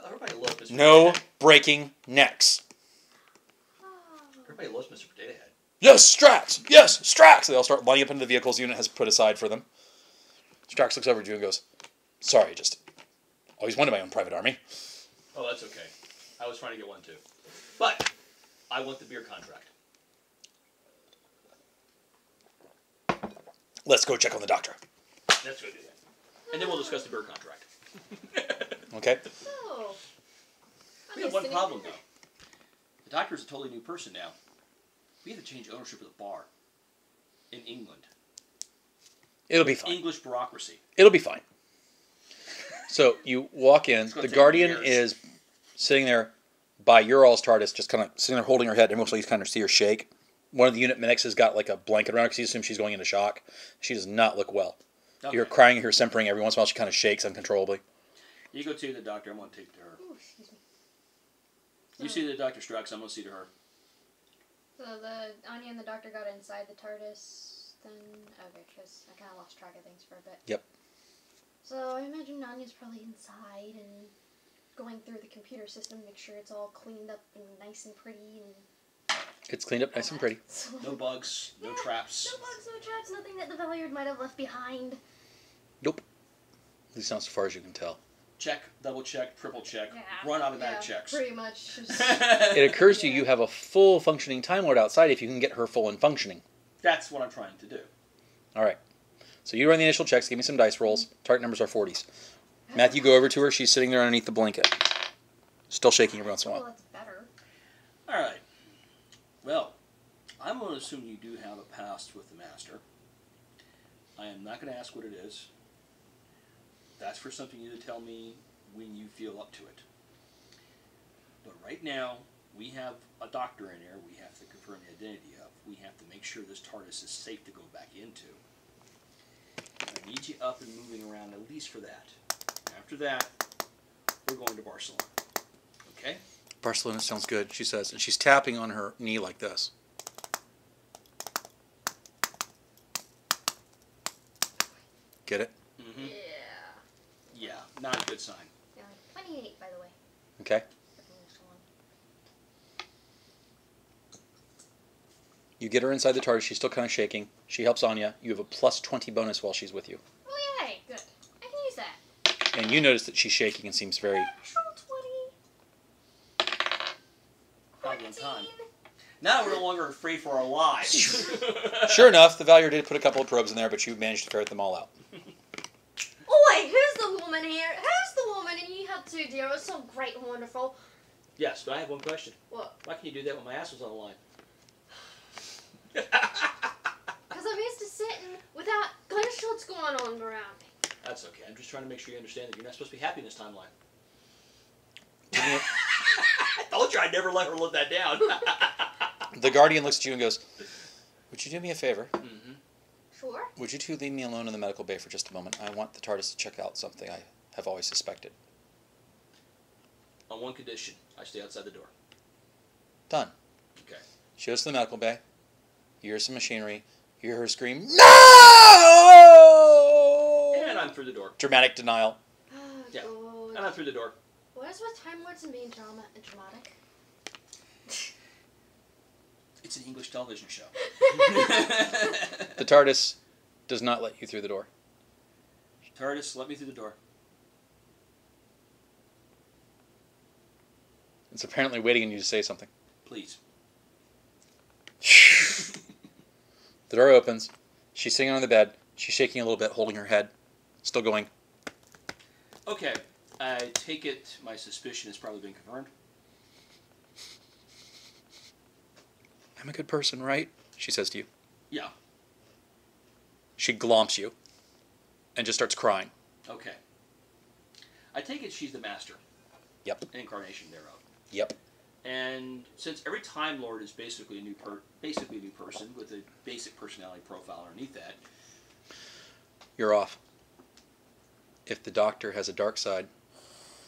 Everybody loves Mr. No Potato Head. breaking necks. Everybody loves Mr. Potato Head. Yes, Strax! Yes, Strax! They all start lining up into the vehicles the unit has put aside for them. Strax looks over at you and goes, sorry, just... Always wanted my own private army. Oh, that's okay. I was trying to get one too. But I want the beer contract. Let's go check on the doctor. Let's go do that. And then we'll discuss the beer contract. Okay? So, We have one problem, though. The doctor's a totally new person now. We have to change ownership of the bar in England. It'll be fine. English bureaucracy. It'll be fine. So you walk in. It's gonna The take Guardian years. is sitting there by your all's TARDIS, just kind of sitting there holding her head, and mostly you kind of see her shake. One of the unit medics has got like a blanket around her because he assumes she's going into shock. She does not look well. Okay. You're crying, you hear simpering every once in a while. She kind of shakes uncontrollably. You go to the doctor. I'm going to take to her. Ooh, excuse me. You see the Dr. Strux. I'm going to see to her. So the Anya and the doctor got inside the TARDIS, then okay, because I kind of lost track of things for a bit. Yep. So I imagine Anya's probably inside and going through the computer system, make sure it's all cleaned up and nice and pretty and. It's cleaned up nice and pretty. No bugs, no traps. No bugs, no traps, nothing that the Valiard might have left behind. Nope. At least not so far as you can tell. Check, double check, triple check, Yeah. run automatic checks. Pretty much. It occurs to you have a full functioning Time Lord outside if you can get her full and functioning. That's what I'm trying to do. All right. So you run the initial checks. Give me some dice rolls. Target numbers are 40s. Matthew, go over to her. She's sitting there underneath the blanket. Still shaking every once in a Well, while. that's better. All right. Well, I'm going to assume you do have a past with the Master. I am not going to ask what it is. That's for something you to tell me when you feel up to it. But right now, we have a doctor in here we have to confirm the identity of. We have to make sure this TARDIS is safe to go back into. I need you up and moving around at least for that. After that, we're going to Barcelona. Okay? Barcelona sounds good, she says. And she's tapping on her knee like this. Get it? Mm-hmm. Yeah. Yeah, not a good sign. Yeah, 28, by the way. Okay. For the next one. You get her inside the TARDIS. She's still kind of shaking. She helps Anya. You have a plus 20 bonus while she's with you. Oh, yay! Good. I can use that. And you notice that she's shaking and seems very... Natural 20. Probably on time. Now we're no longer afraid for our lives. Sure enough, the Valier did put a couple of probes in there, but you managed to ferret them all out. Oh, wait, who's the woman here? Who's the woman? And you helped too, dear. It was so great and wonderful. Yes, but I have one question. What? Why can you do that when my ass was on the line? Because I'm used to sitting without gunshots going on around me. That's okay. I'm just trying to make sure you understand that you're not supposed to be happy in this timeline. I told you I'd never let her live that down. The Guardian looks at you and goes, "Would you do me a favor? Mm-hmm. Sure. Would you two leave me alone in the medical bay for just a moment? I want the TARDIS to check out something I have always suspected." On one condition, I stay outside the door. Done. Okay. She goes to the medical bay. You hear some machinery. You hear her scream, "No!" And I'm through the door. Dramatic denial. Oh, Yeah. God. And I'm through the door. What is with Time Lords and being dramatic? It's an English television show. The TARDIS does not let you through the door. TARDIS, let me through the door. It's apparently waiting on you to say something. Please. The door opens. She's sitting on the bed. She's shaking a little bit, holding her head. Still going. Okay. I take it my suspicion has probably been confirmed. "I'm a good person, right?" she says to you. Yeah. She glomps you and just starts crying. Okay. I take it she's the Master. Yep. An incarnation thereof. Yep. And since every Time Lord is basically a new person with a basic personality profile underneath that, You're off. If the Doctor has a dark side,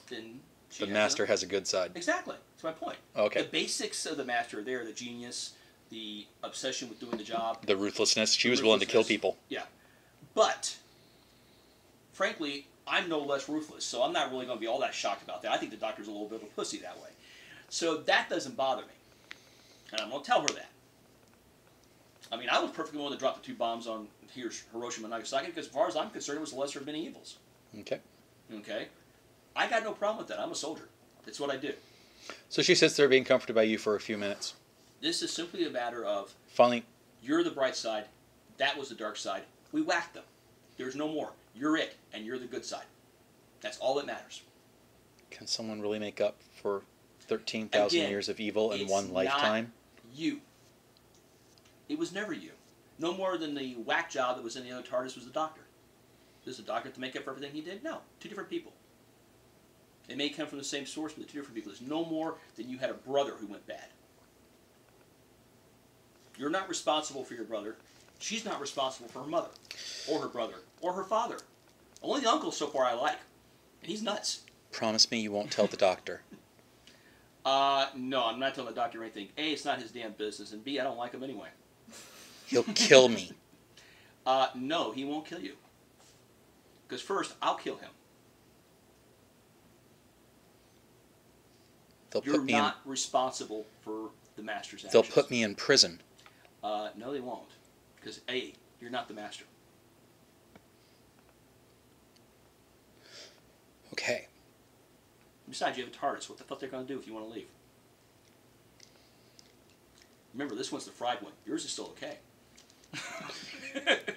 then she the has Master has a good side. Exactly. That's my point. Okay. The basics of the Master are there: the genius, the obsession with doing the job. The ruthlessness. She was willing to kill people. Yeah. But, frankly, I'm no less ruthless, so I'm not really going to be all that shocked about that. I think the Doctor's a little bit of a pussy that way. So that doesn't bother me. And I'm going to tell her that. I mean, I was perfectly willing to drop the 2 bombs on Hiroshima and Nagasaki because, as far as I'm concerned, it was the lesser of many evils. Okay. Okay? I got no problem with that. I'm a soldier. That's what I do. So she sits there being comforted by you for a few minutes. This is simply a matter of Finally, you're the bright side. That was the dark side. We whacked them. There's no more. You're it, and you're the good side. That's all that matters. can someone really make up for 13,000 Again, years of evil in it's one lifetime? Not you. It was never you. No more than the whack job that was in the other TARDIS was the Doctor. Does the Doctor have to make up for everything he did? No. Two different people. It may come from the same source, but they're two different people. It's no more than you had a brother who went bad. You're not responsible for your brother. She's not responsible for her mother, or her brother, or her father. Only the uncle so far I like. And he's nuts. Promise me you won't tell the doctor. No, I'm not telling the doctor anything. A, it's not his damn business, and B, I don't like him anyway. He'll kill me. No, he won't kill you. Because first, I'll kill him. You're not responsible for the Master's actions. They'll put me in prison. No, they won't. Because A, you're not the Master. Okay. Besides, you have a TARDIS. What the fuck they're going to do if you want to leave? Remember, this one's the fried one. Yours is still okay.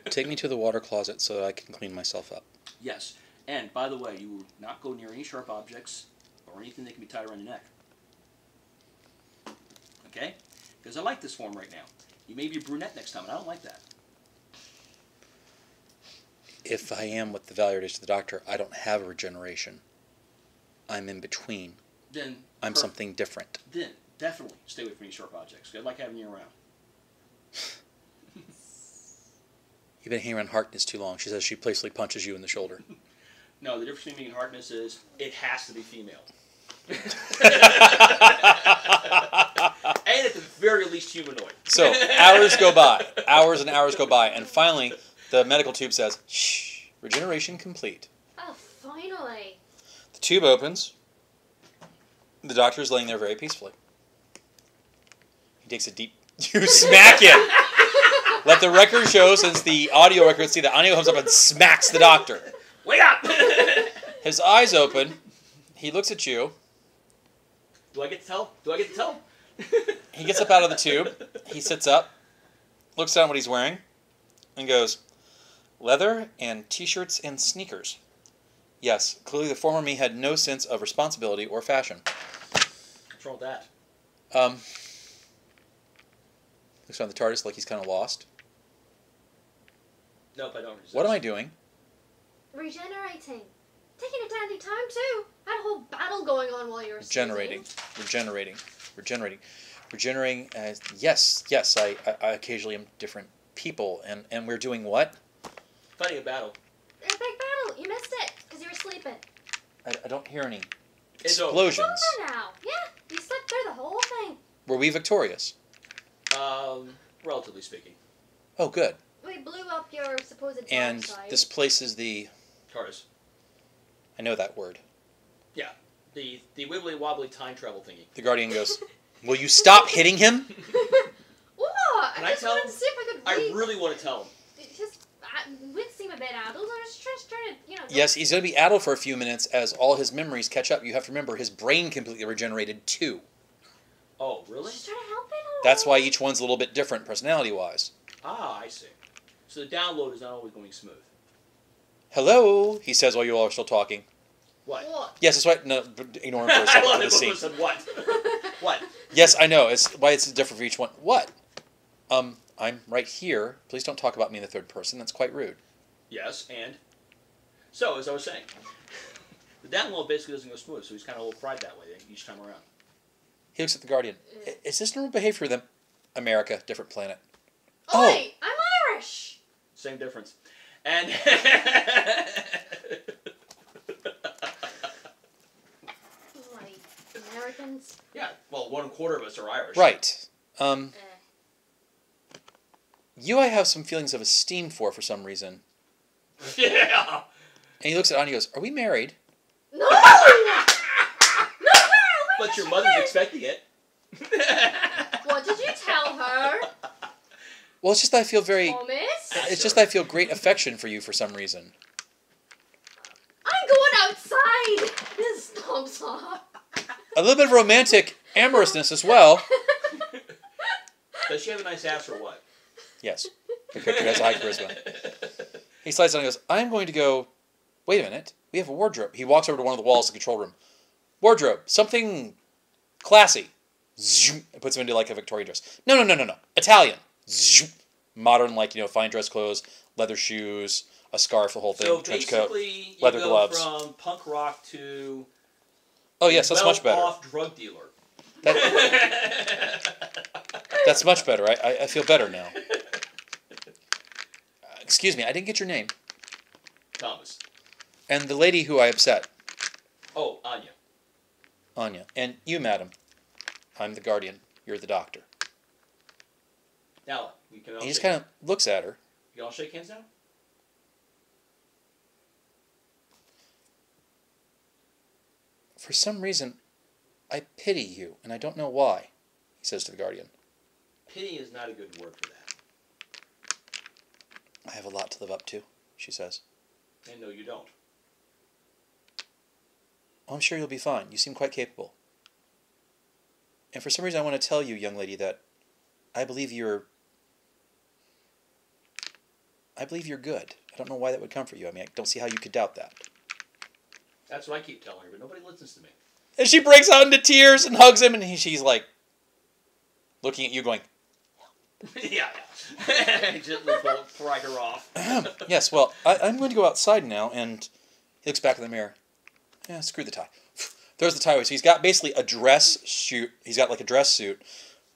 Take me to the water closet so that I can clean myself up. Yes. And, by the way, you will not go near any sharp objects or anything that can be tied around your neck. Okay? Because I like this form right now. You may be a brunette next time, and I don't like that. If I am what the Valyard is to the doctor, I don't have a regeneration. I'm in between. Then I'm something different. Then definitely stay away from any sharp objects. I like having you around. You've been hanging around Harkness too long. She says she playfully punches you in the shoulder. No, the difference between me and Harkness is it has to be female. And at the very least humanoid. So, hours go by. Hours and hours go by. And finally, the medical tube says, shh, regeneration complete. Oh, finally. The tube opens. The doctor is laying there very peacefully. He takes a deep... You smack him! Let the record show, since the audio record, see the audio comes up and smacks the doctor. Wake up! His eyes open. He looks at you. Do I get to tell? Do I get to tell? He gets up out of the tube. He sits up, looks down at what he's wearing, and goes, leather and t-shirts and sneakers. Yes, clearly the former me had no sense of responsibility or fashion. What's wrong with that? Looks around the TARDIS like he's kind of lost. Nope, I don't resist. What am I doing? Regenerating. Taking a dandy time, too. Had a whole battle going on while you were Regenerating. Regenerating. Yes, I occasionally am different people. And we're doing what? Fighting a battle. A big battle. You missed it because you were sleeping. I don't hear any It's explosions. It's over now. Yeah, you slept through the whole thing. Were we victorious? Relatively speaking. Oh, good. We blew up your supposed dark And side. this place is the... TARDIS. I know that word. Yeah. The wibbly wobbly time travel thingy. The Guardian goes, will you stop hitting him? What? Can I I just tell wanted him? to see if I could I read. really want to tell him. It just would seem a bit addled. I was just trying to, Yes, he's going to be addled for a few minutes as all his memories catch up. You have to remember, his brain completely regenerated too. Oh, really? Just trying to help it. That's why each one's a little bit different personality-wise. Ah, I see. So the download is not always going smooth. Hello, he says while you all are still talking. What? What? Yes, that's why... No, ignore him for a I second love for the it. scene. Said what? What? Yes, I know. It's why it's different for each one. What? I'm right here. Please don't talk about me in the third person. That's quite rude. Yes, and? So, as I was saying, the download basically doesn't go smooth, so he's kind of a little fried that way each time around. He looks at the Guardian. Is this normal behavior for them? America, different planet. Oh, wait, I'm Irish. Same difference. And... Like, Americans? yeah, well, 1/4 of us are Irish. Right. You I have some feelings of esteem for some reason. Yeah! And he looks at Anya and goes, are we married? No! No! But your mother's expecting it. What did you tell her? Well, it's just that I feel very... Thomas? It's just that I feel great affection for you for some reason. I'm going outside! This bumps off. A little bit of romantic amorousness as well. Does she have a nice ass or what? Yes. The character has high charisma. He slides down and goes, I'm going to go... Wait a minute. We have a wardrobe. He walks over to one of the walls of the control room. Wardrobe. Something classy. Zoom. It puts him into like a Victorian dress. No. Italian. Zoom. Modern, like, fine dress clothes, leather shoes, a scarf, the whole thing, So trench coat, basically, leather you go gloves. from punk rock to Oh, yes, that's much better. well-off drug dealer. That's much better. I feel better now. Excuse me, I didn't get your name. Thomas. And the lady who I upset. Oh, Anya. Anya. And you, madam. I'm the guardian. You're the doctor. Now, you can all He just shake, kind of looks at her. you can all shake hands now? For some reason, I pity you, and I don't know why, he says to the guardian. Pity is not a good word for that. I have a lot to live up to, she says. And no, you don't. Oh, I'm sure you'll be fine. You seem quite capable. And for some reason, I want to tell you, young lady, that I believe you're good. I don't know why that would come for you. I mean, I don't see how you could doubt that. That's what I keep telling her, but nobody listens to me. And she breaks out into tears and hugs him, and she's like, looking at you going, yeah. Gently pry her off. yes, well, I'm going to go outside now, and he looks back in the mirror. Yeah, screw the tie. Throws the tie away. So he's got basically a dress suit. He's got like a dress suit.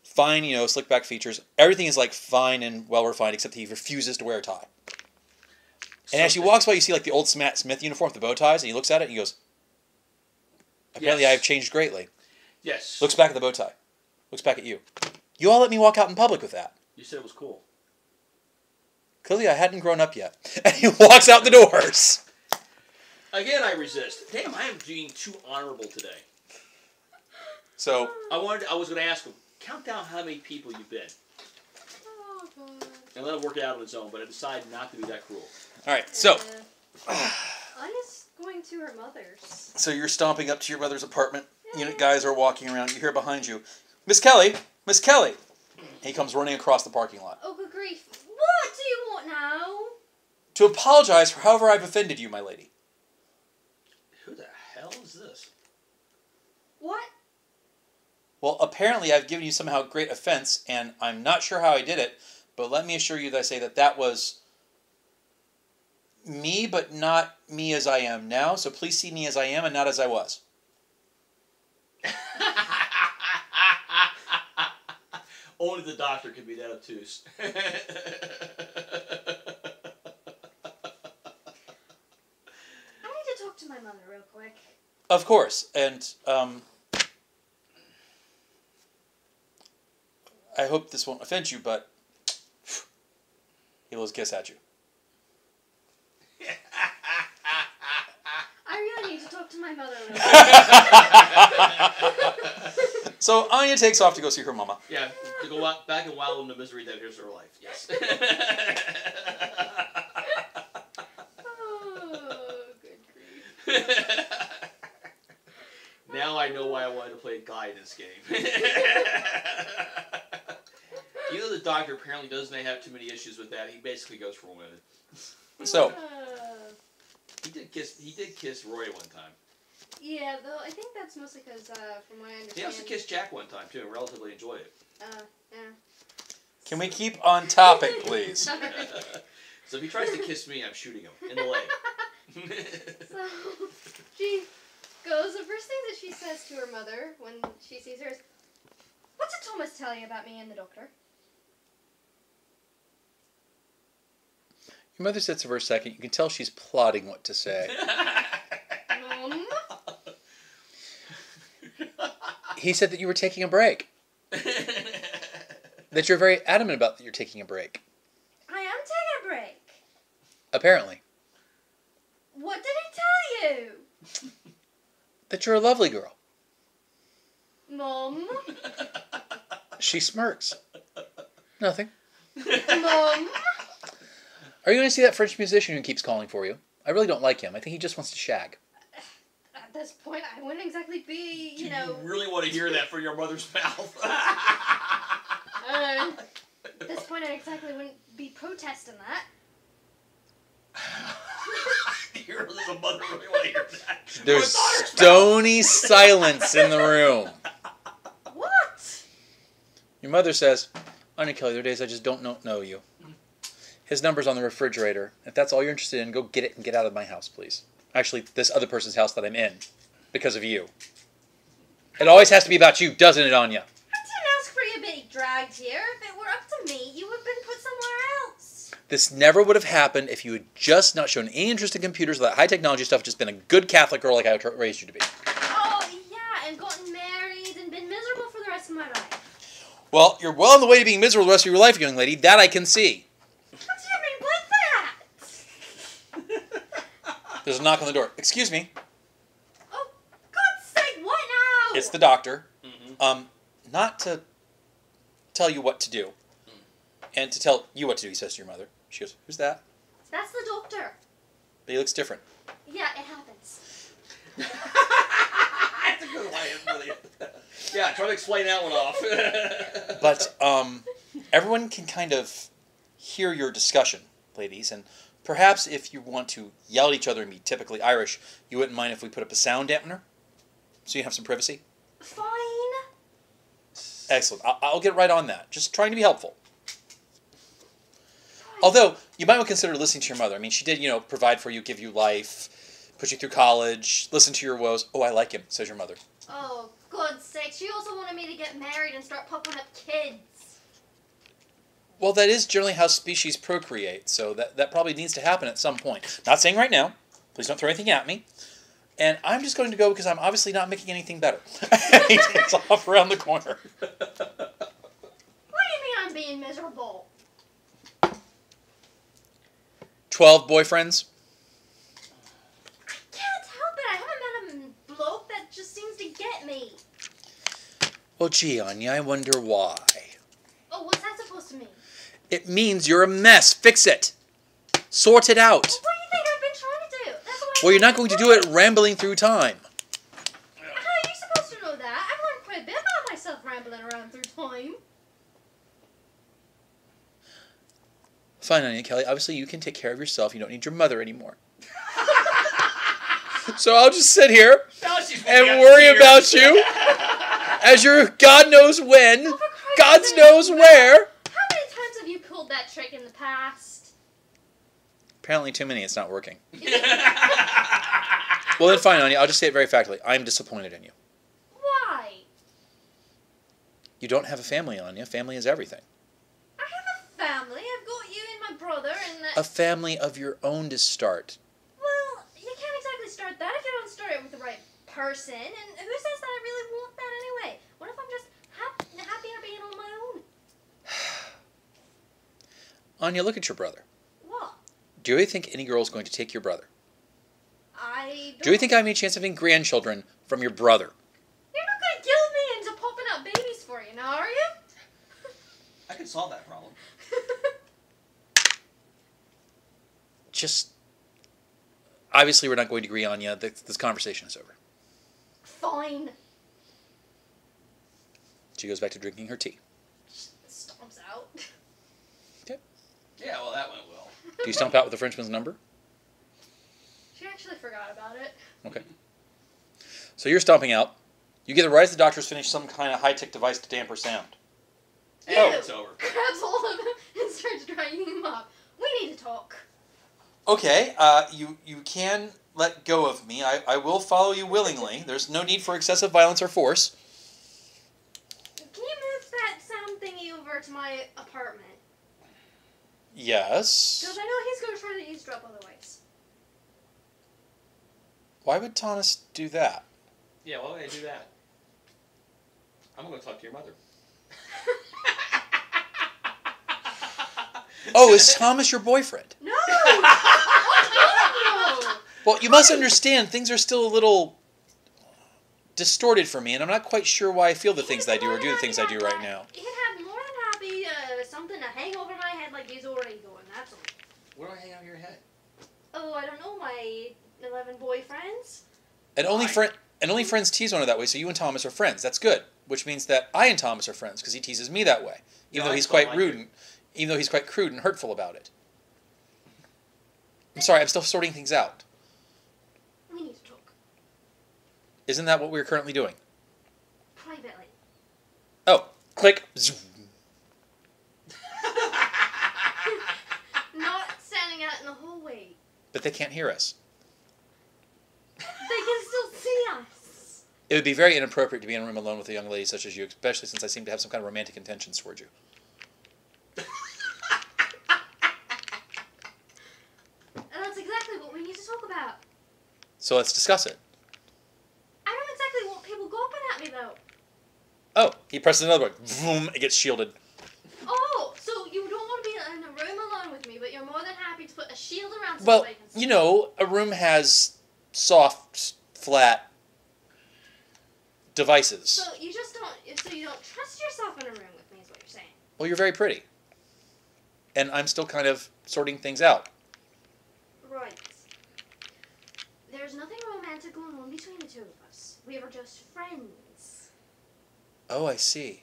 Fine, slick back features. Everything is like fine and well refined, except he refuses to wear a tie. And as she walks by, you see like the old Matt Smith uniform with the bow ties, and he looks at it and he goes, apparently Yes. I have changed greatly. Yes. Looks back at the bow tie. Looks back at you. You all let me walk out in public with that. You said it was cool. Clearly I hadn't grown up yet. And he walks out the doors. Again, I resist. Damn, I am being too honorable today. So, I was going to ask him, count down how many people you've been. Oh, God. And let him work it out on his own, but I decided not to be that cruel. alright, so. Anya's going to her mother's. So you're stomping up to your mother's apartment. Unit guys are walking around. You hear behind you, Miss Kelly! Miss Kelly! He comes running across the parking lot. Oh, good grief. What do you want now? To apologize for however I've offended you, my lady. Who the hell is this? What? Well, apparently I've given you somehow great offense, and I'm not sure how I did it, but let me assure you that I say that was me, but not me as I am now, so please see me as I am and not as I was. Only the doctor can be that obtuse. I need to talk to my mother real quick. Of course, and I hope this won't offend you, but he blows a kiss at you. I really need to talk to my mother real quick. So Anya takes off to go see her mama. Yeah, to go back and wallow in the misery that is her life. Yes. Oh, good grief. Now I know why I wanted to play a guy in this game. The doctor apparently doesn't have too many issues with that. He basically goes for women. So He did kiss Roy one time. Yeah, though I think that's mostly because, from what I understand. He also kissed Jack one time too, and relatively enjoyed it. Yeah. can we keep on topic, please? Sorry. So if he tries to kiss me, I'm shooting him in the leg. So she goes. The first thing that she says to her mother when she sees her is, "What did Thomas tell you about me and the doctor?" Your mother sits for a second. You can tell she's plotting what to say. Mom? He said that you were taking a break. That you're very adamant about that you're taking a break. I am taking a break. Apparently. What did he tell you? That you're a lovely girl. Mom? She smirks. Nothing. Mom? Are you going to see that French musician who keeps calling for you? I really don't like him. I think he just wants to shag. this point, I wouldn't exactly be, you know... You really want to hear that from your mother's mouth? At this point, I exactly wouldn't be protesting that. Does a mother really want to hear that? There's stony silence in the room. What? Your mother says, Anya Kelly, there are days I just don't know you. His number's on the refrigerator. If that's all you're interested in, go get it and get out of my house, please. Actually, this other person's house that I'm in. Because of you. It always has to be about you, doesn't it, Anya? I didn't ask for you to be dragged here. If it were up to me, you would have been put somewhere else. This never would have happened if you had just not shown any interest in computers or that high technology stuff, just been a good Catholic girl like I raised you to be. Oh, yeah, and gotten married and been miserable for the rest of my life. Well, you're well on the way to being miserable the rest of your life, young lady. That I can see. What do you mean by that? There's a knock on the door. Excuse me. Oh, God's sake, what now? It's the doctor. Not to tell you what to do. And to tell you what to do, he says to your mother. She goes, who's that? That's the doctor. But he looks different. Yeah, it happens. That's a good way. Yeah, try to explain that one off. But everyone can kind of hear your discussion, ladies, and perhaps if you want to yell at each other and be typically Irish, you wouldn't mind if we put up a sound dampener? So you have some privacy? Fine. Excellent. I'll get right on that. Just trying to be helpful. Although, you might want to consider listening to your mother. I mean, she did, provide for you, give you life, put you through college, listen to your woes. Oh, I like him, says your mother. Oh, God's sake. She also wanted me to get married and start popping up kids. Well, that is generally how species procreate, so that probably needs to happen at some point. Not saying right now. Please don't throw anything at me. And I'm just going to go because I'm obviously not making anything better. He takes off around the corner. What do you mean I'm being miserable? 12 boyfriends? I can't help it. I haven't met a bloke that just seems to get me. Well, gee, Anya, I wonder why. Oh, what's that supposed to mean? It means you're a mess. Fix it. Sort it out. Well, what do you think I've been trying to do? That's what Well, you're not going to do it rambling through time. How are you supposed to know that? I've learned quite a bit about myself rambling around through time. Fine, Anya Kelly. Obviously, you can take care of yourself. You don't need your mother anymore. So I'll just sit here and worry about you as your God knows when, Oh, for God Christ's knows sake. where. How many times have you pulled that trick in the past? Apparently too many. It's not working. Well, then fine, Anya. I'll just say it very factually. I'm disappointed in you. Why? You don't have a family, Anya. Family is everything. I have a family. I've got you and my brother and... A family of your own to start. Well, you can't exactly start that if you don't start it with the right person. And who says that I really want that anyway? What if I'm just happier being on my own? Anya, look at your brother. What? Do you really think any girl is going to take your brother? I don't... Do you think I have any chance of having grandchildren from your brother? You're not going to guilt me into popping up babies for you now, are you? I can solve that problem. Just... Obviously, we're not going to agree, Anya. This conversation is over. Fine. She goes back to drinking her tea. Stomps out. Okay. Yeah, well, that went well. Do you stomp out with the Frenchman's number? She actually forgot about it. Okay. So you're stomping out. You get the right as the doctor's finished some kind of high-tech device to damper sound. Ew. Oh, it's over. Grabs hold of him and starts drying him up. We need to talk. Okay, you can let go of me. I will follow you willingly. There's no need for excessive violence or force. Can you move that sound thingy over to my apartment? Yes. Because I know he's going to try to eavesdrop otherwise. Why would Thomas do that? Yeah, why would I do that? I'm going to talk to your mother. Oh, is Thomas your boyfriend? No! Oh, no! Well, you must understand, things are still a little distorted for me, and I'm not quite sure why I feel the things that I do or do the things I do right now. He'd have more than happy something to hang over my head like he's already doing, that's all. What do I hang out your head? Oh, I don't know, my 11 boyfriends? And only friends tease one another that way. So you and Thomas are friends. That's good. Which means that I and Thomas are friends because he teases me that way, even though he's quite rude, even though he's quite crude and hurtful about it. I'm sorry. I'm still sorting things out. We need to talk Isn't that what we're currently doing? privately. Oh, click. Zoom. Not standing out in the hallway. But they can't hear us. They can still see us. It would be very inappropriate to be in a room alone with a young lady such as you, especially since I seem to have some kind of romantic intentions towards you. And that's exactly what we need to talk about. So let's discuss it. I don't exactly want people gawping at me, though. Oh, he presses another button. Vroom, it gets shielded. Oh, so you don't want to be in a room alone with me, but you're more than happy to put a shield around so Well, nobody can see. you know, a room has soft, flat devices. So you just don't. So you don't trust yourself in a room with me, is what you're saying. Well, you're very pretty. And I'm still kind of sorting things out. Right. There's nothing romantic going on between the two of us. We are just friends. Oh, I see.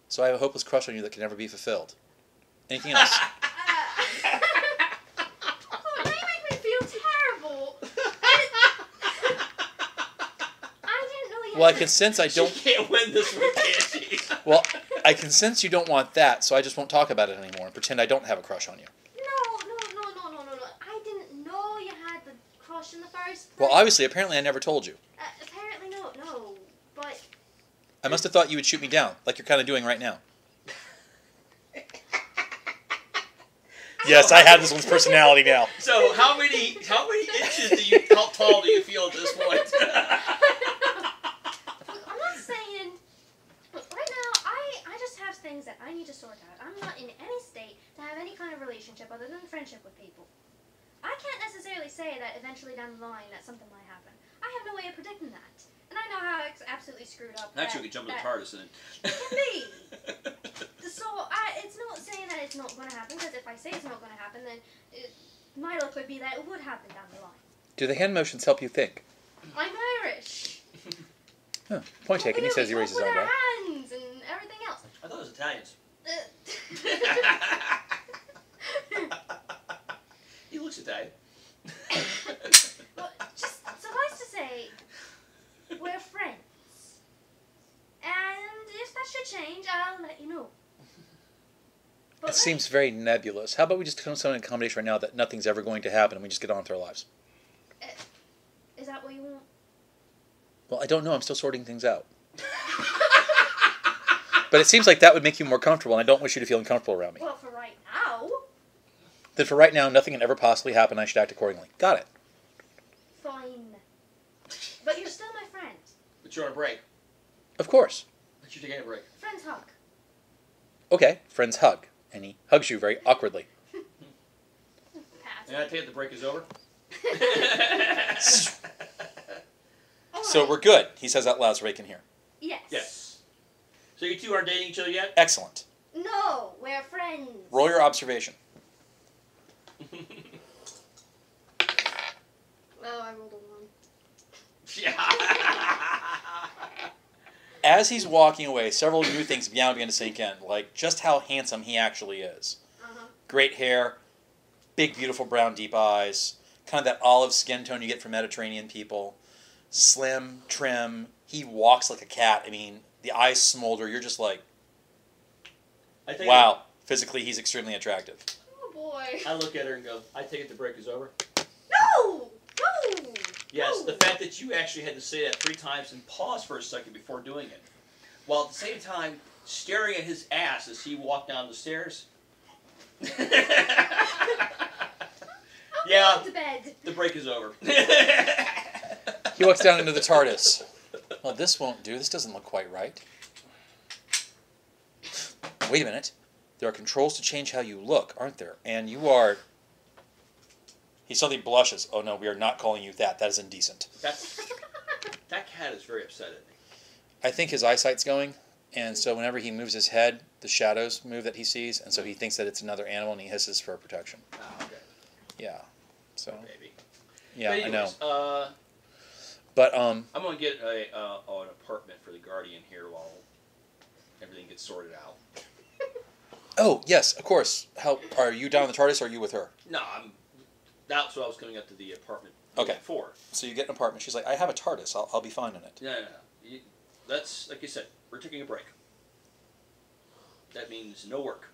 So I have a hopeless crush on you that can never be fulfilled. Anything else? Oh, now you make me feel terrible. I didn't know you had Well, I can sense I don't... She can't win this one, can she? Well, I can sense you don't want that, so I just won't talk about it anymore and pretend I don't have a crush on you. No. I didn't know you had the crush in the first place. Well, obviously, apparently I never told you. Apparently no. But I must have thought you would shoot me down, like you're kind of doing right now. Yes, I have this one's personality now. So how many inches how tall do you feel at this point? I'm not saying. Look, right now, I just have things that I need to sort out. I'm not in any state to have any kind of relationship other than friendship with people. I can't necessarily say that eventually down the line that something might happen. I have no way of predicting that. And I know how it's absolutely screwed up. Actually, we could jump in the TARDIS then. It can be. So, it's not saying that it's not going to happen, because if I say it's not going to happen, then my luck would be that it would happen down the line. Do the hand motions help you think? I'm Irish. Huh. Point taken. He says he raises his with our eyebrow. hands and everything else. I thought it was Italians. He looks Italian. Well, just suffice to say, we're friends. And if that should change, I'll let you know. But It seems very nebulous. How about we just come to an accommodation right now that nothing's ever going to happen and we just get on with our lives? Is that what you want? Well, I don't know. I'm still sorting things out. But it seems like that would make you more comfortable, and I don't wish you to feel uncomfortable around me. Well, for right now. Then for right now, nothing can ever possibly happen. I should act accordingly. Got it. Fine. But you're still my friend. But you're on a break. Of course. But you're taking a break. Friends hug. Okay, friends hug. And he hugs you very awkwardly. Pass. And I take it the break is over? So we're good, he says out loud so they can hear. Yes. Yes. So you two aren't dating each other yet? Excellent. No, we're friends. Roll your observation. Oh, I rolled a 1. Yeah. As he's walking away, several new things now begin to sink in, like just how handsome he actually is. Great hair, big, beautiful brown, deep eyes, kind of that olive skin tone you get from Mediterranean people. Slim, trim, he walks like a cat. I mean, the eyes smolder. You're just like, wow, physically he's extremely attractive. Oh, boy. I look at her and go, I take it the break is over? No! No! Yes, no. the fact that you actually had to say that 3 times and pause for a second before doing it, while at the same time staring at his ass as he walked down the stairs. Yeah, to bed. the break is over. He walks down into the TARDIS. Well, this won't do. This doesn't look quite right. Wait a minute. There are controls to change how you look, aren't there? And you are... He suddenly blushes. Oh no, we are not calling you that. That is indecent. That cat is very upset at me. I think his eyesight's going, and so whenever he moves his head, the shadows move that he sees, and so he thinks that it's another animal, and he hisses for protection. Oh, okay. Yeah. So. Maybe. Yeah, But anyways, I know. But I'm gonna get an apartment for the Guardian here while everything gets sorted out. Oh yes, of course. How are you down in the TARDIS? Or are you with her? No, that's what I was coming up to the apartment Okay. for. So you get an apartment. She's like, I have a TARDIS. I'll be fine in it. No. That's like you said. We're taking a break. That means no work.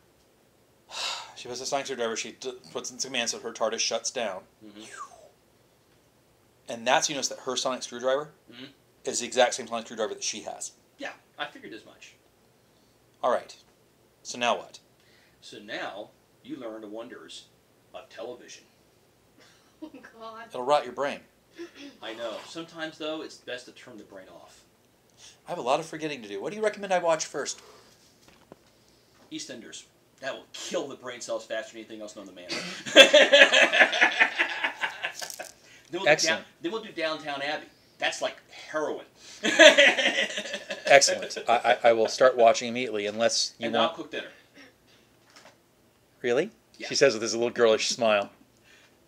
She puts a sonic screwdriver. She puts in command so her TARDIS shuts down. Mm-hmm. And that's you notice that her sonic screwdriver is the exact same sonic screwdriver that she has. Yeah, I figured as much. All right. So now what? So now you learn the wonders of television. Oh, God. It'll rot your brain. I know. Sometimes, though, it's best to turn the brain off. I have a lot of forgetting to do. What do you recommend I watch first? EastEnders. That will kill the brain cells faster than anything else known to man. Excellent. Then we'll do Downtown Abbey. That's like heroin. Excellent. I will start watching immediately unless you and want... I'll cook dinner. Really? Yeah. She says with this little girlish smile.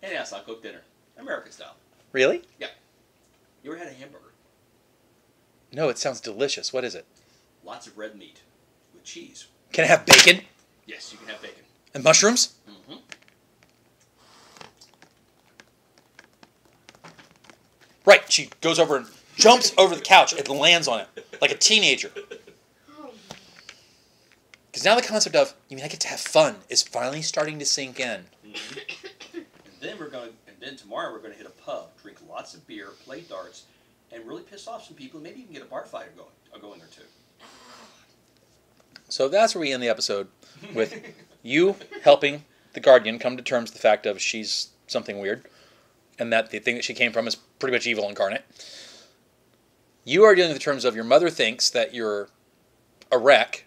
And yes, I'll cook dinner. American style. Really? Yeah. You ever had a hamburger? No, it sounds delicious. What is it? Lots of red meat with cheese. Can I have bacon? Yes, you can have bacon. And mushrooms? Mm-hmm. Right. She goes over and jumps over the couch and lands on it like a teenager. Because now the concept of, you mean I get to have fun, is finally starting to sink in. Mm-hmm. And then tomorrow we're going to hit a pub, drink lots of beer, play darts, and really piss off some people. Maybe you can get a bar fight going or two. So that's where we end the episode, with you helping the Guardian come to terms with the fact of she's something weird, and that the thing that she came from is pretty much evil incarnate. You are dealing with the terms of your mother thinks that you're a wreck.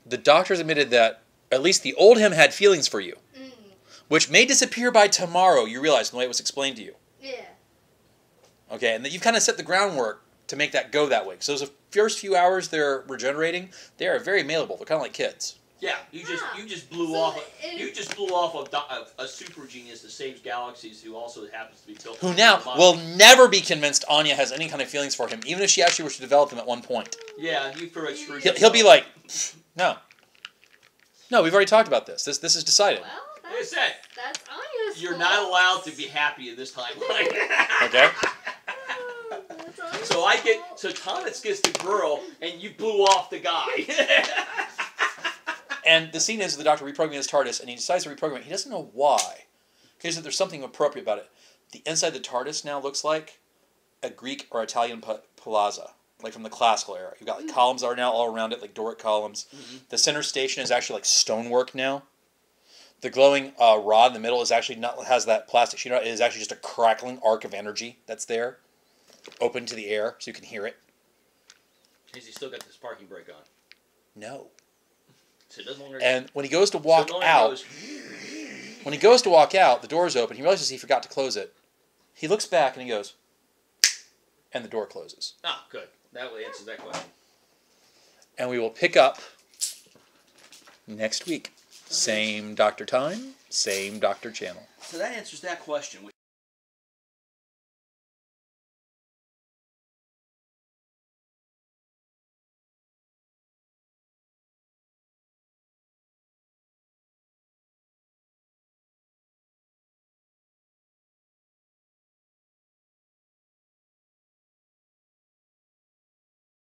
The doctors admitted that at least the old him had feelings for you, which may disappear by tomorrow, you realize, in the way it was explained to you. Yeah. Okay, and that you've kind of set the groundwork to make that go that way. So those first few hours they're regenerating, they are very malleable. They're kind of like kids. Yeah, you just blew off a super genius that saves galaxies who also happens to be built. Who now will never be convinced Anya has any kind of feelings for him, even if she actually were to develop them at one point. Yeah, you pretty much screwed He'll be like, no, we've already talked about this. This is decided. Well, Like I said, that's Anya's you're fault. not allowed to be happy in this timeline. Okay. That's Anya's So Thomas gets the girl, and you blew off the guy. And the scene is the Doctor reprogramming his TARDIS, and he decides to reprogram it. He doesn't know why. He says that there's something appropriate about it. The inside of the TARDIS now looks like a Greek or Italian plaza, like from the classical era. You've got like columns that are now all around it, like Doric columns. Mm-hmm. The center station is actually like stonework now. The glowing rod in the middle is actually not has that plastic sheet on it. It is actually just a crackling arc of energy that's there, open to the air, so you can hear it. Has he still got this parking brake on? No. So it doesn't longer. And when he goes to walk out, the door's open. He realizes he forgot to close it. He looks back and he goes, and the door closes. Ah, good. That answers that question. And we will pick up next week. Same Doctor time, same Doctor channel. So that answers that question.